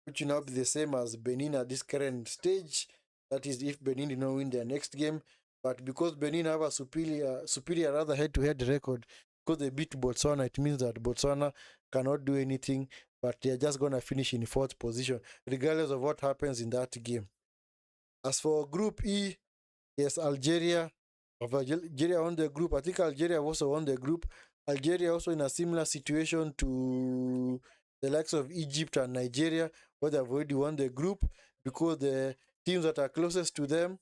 which will now be the same as Benin at this current stage. That is, if Benin did not win their next game. But because Benin have a superior rather head-to-head record, because they beat Botswana, it means that Botswana cannot do anything, but they're just going to finish in fourth position, regardless of what happens in that game. As for Group E, yes, Algeria won the group. I think Algeria also won the group. Algeria also in a similar situation to the likes of Egypt and Nigeria, where they've already won the group because the teams that are closest to them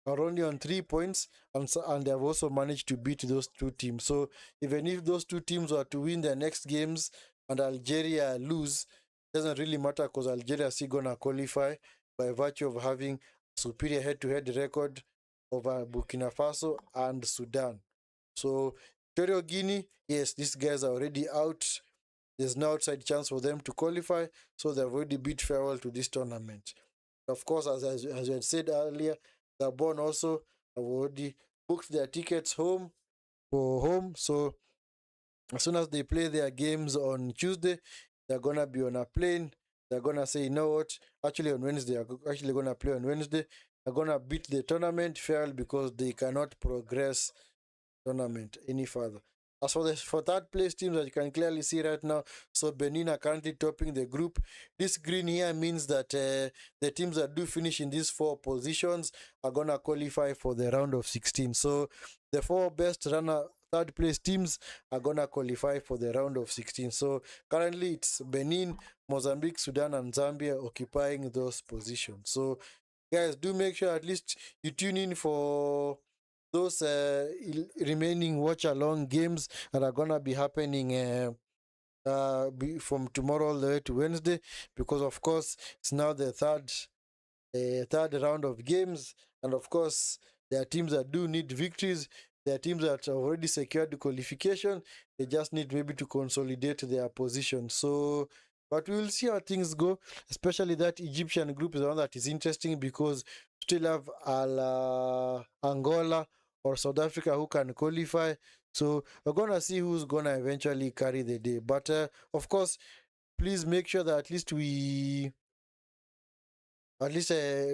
are only on 3 points, and they have also managed to beat those two teams. So even if those two teams were to win their next games and Algeria lose, it doesn't really matter because Algeria is still gonna qualify by virtue of having superior head-to-head record over Burkina Faso and Sudan. So Equatorial Guinea, yes, these guys are already out. There's no outside chance for them to qualify, so they've already bid farewell to this tournament. Of course, as I had said earlier, Gabon also have already booked their tickets home for home. So as soon as they play their games on Tuesday, they're gonna be on a plane. They're gonna say, you know what? Actually, on Wednesday, they're actually gonna play on Wednesday. They're gonna beat the tournament fail because they cannot progress tournament any further. As for third place teams that you can clearly see right now, so Benin are currently topping the group. This green here means that the teams that do finish in these four positions are gonna qualify for the round of 16. So the four best third place teams are gonna qualify for the round of 16. So currently it's Benin, Mozambique, Sudan, and Zambia occupying those positions. So guys, do make sure at least you tune in for those remaining watch along games that are gonna be happening from tomorrow all the way to Wednesday, because of course it's now the third round of games, and of course there are teams that do need victories. There are teams that have already secured the qualification. They just need maybe to consolidate their position. So, but we will see how things go. Especially that Egyptian group is the one that is interesting, because still have Angola or South Africa who can qualify. So we're gonna see who's gonna eventually carry the day. But of course, please make sure that at least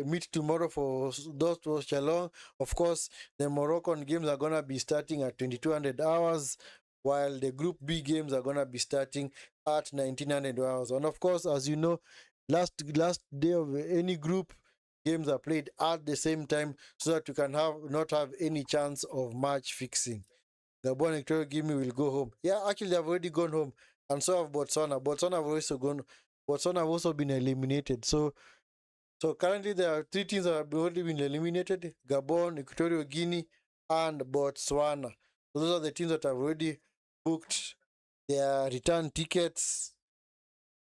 meet tomorrow for those to watch along. Of course, the Moroccan games are gonna be starting at 2200 hours, while the Group B games are gonna be starting at 1900 hours. And of course, as you know, last day of any group, games are played at the same time, so that you can not have any chance of match fixing. The Gabon Equatorial Guinea will go home. Yeah, actually, they've already gone home, and so have Botswana. Botswana have also gone. Botswana have also been eliminated. So currently there are three teams that have already been eliminated: Gabon, Equatorial Guinea, and Botswana. So those are the teams that have already booked their return tickets.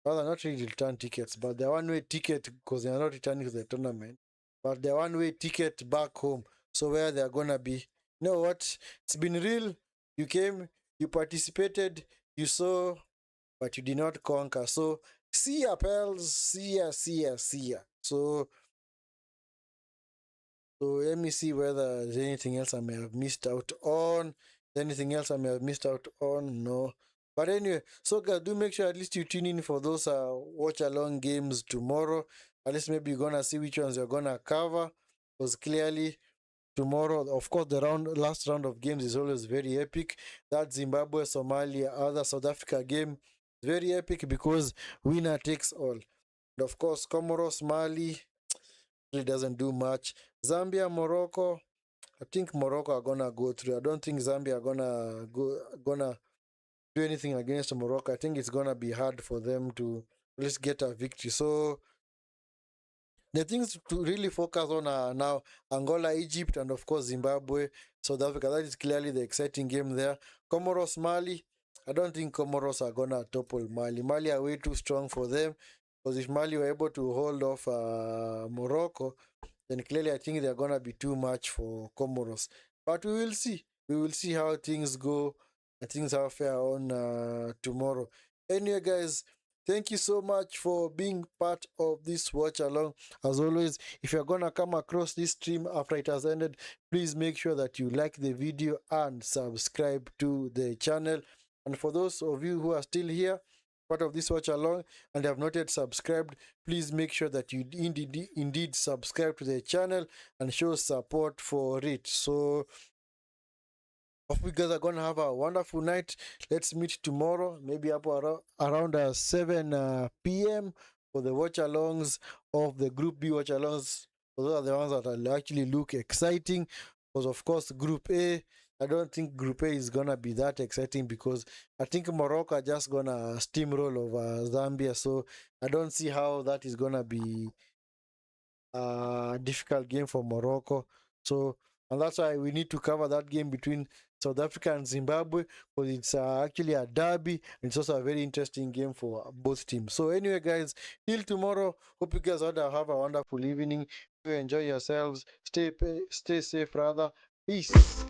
Well, not really return tickets, but they're one-way ticket, because they are not returning to the tournament. But they're one-way ticket back home. So where they're gonna be. You know what? It's been real. You came, you participated, you saw, but you did not conquer. So see ya, pals. See ya, see ya, see ya. So let me see whether there's anything else I may have missed out on. Anything else I may have missed out on? No. But anyway, so guys, do make sure at least you tune in for those watch along games tomorrow. At least maybe you're gonna see which ones you're gonna cover. Because clearly tomorrow, of course, the last round of games is always very epic. That Zimbabwe, Somalia, other South Africa game is very epic, because winner takes all. And of course, Comoros, Mali really doesn't do much. Zambia, Morocco, I think Morocco are gonna go through. I don't think Zambia are gonna do anything against Morocco. I think it's gonna be hard for them to at least get a victory. So the things to really focus on are now Angola, Egypt, and of course Zimbabwe, South Africa. That is clearly the exciting game there. Comoros, Mali. I don't think Comoros are gonna topple Mali. Mali are way too strong for them. Because if Mali were able to hold off Morocco, then clearly I think they're gonna be too much for Comoros. But we will see. We will see how things go and things are fair on tomorrow. Anyway, guys, thank you so much for being part of this watch along. As always, if you're gonna come across this stream after it has ended, please make sure that you like the video and subscribe to the channel. And for those of you who are still here, part of this watch along, and have not yet subscribed, please make sure that you indeed subscribe to the channel and show support for it. So hope you guys are gonna have a wonderful night. Let's meet tomorrow, maybe up around 7 p.m. for the watch alongs of the Group B watch alongs. Those are the ones that will actually look exciting, because of course Group A, I don't think Group A is gonna be that exciting, because I think Morocco are just gonna steamroll over Zambia. So I don't see how that is gonna be a difficult game for Morocco. So, and that's why we need to cover that game between South Africa and Zimbabwe, because it's actually a derby, and it's also a very interesting game for both teams. So anyway, guys, till tomorrow, hope you guys have a wonderful evening. You enjoy yourselves. Stay safe, rather. Peace.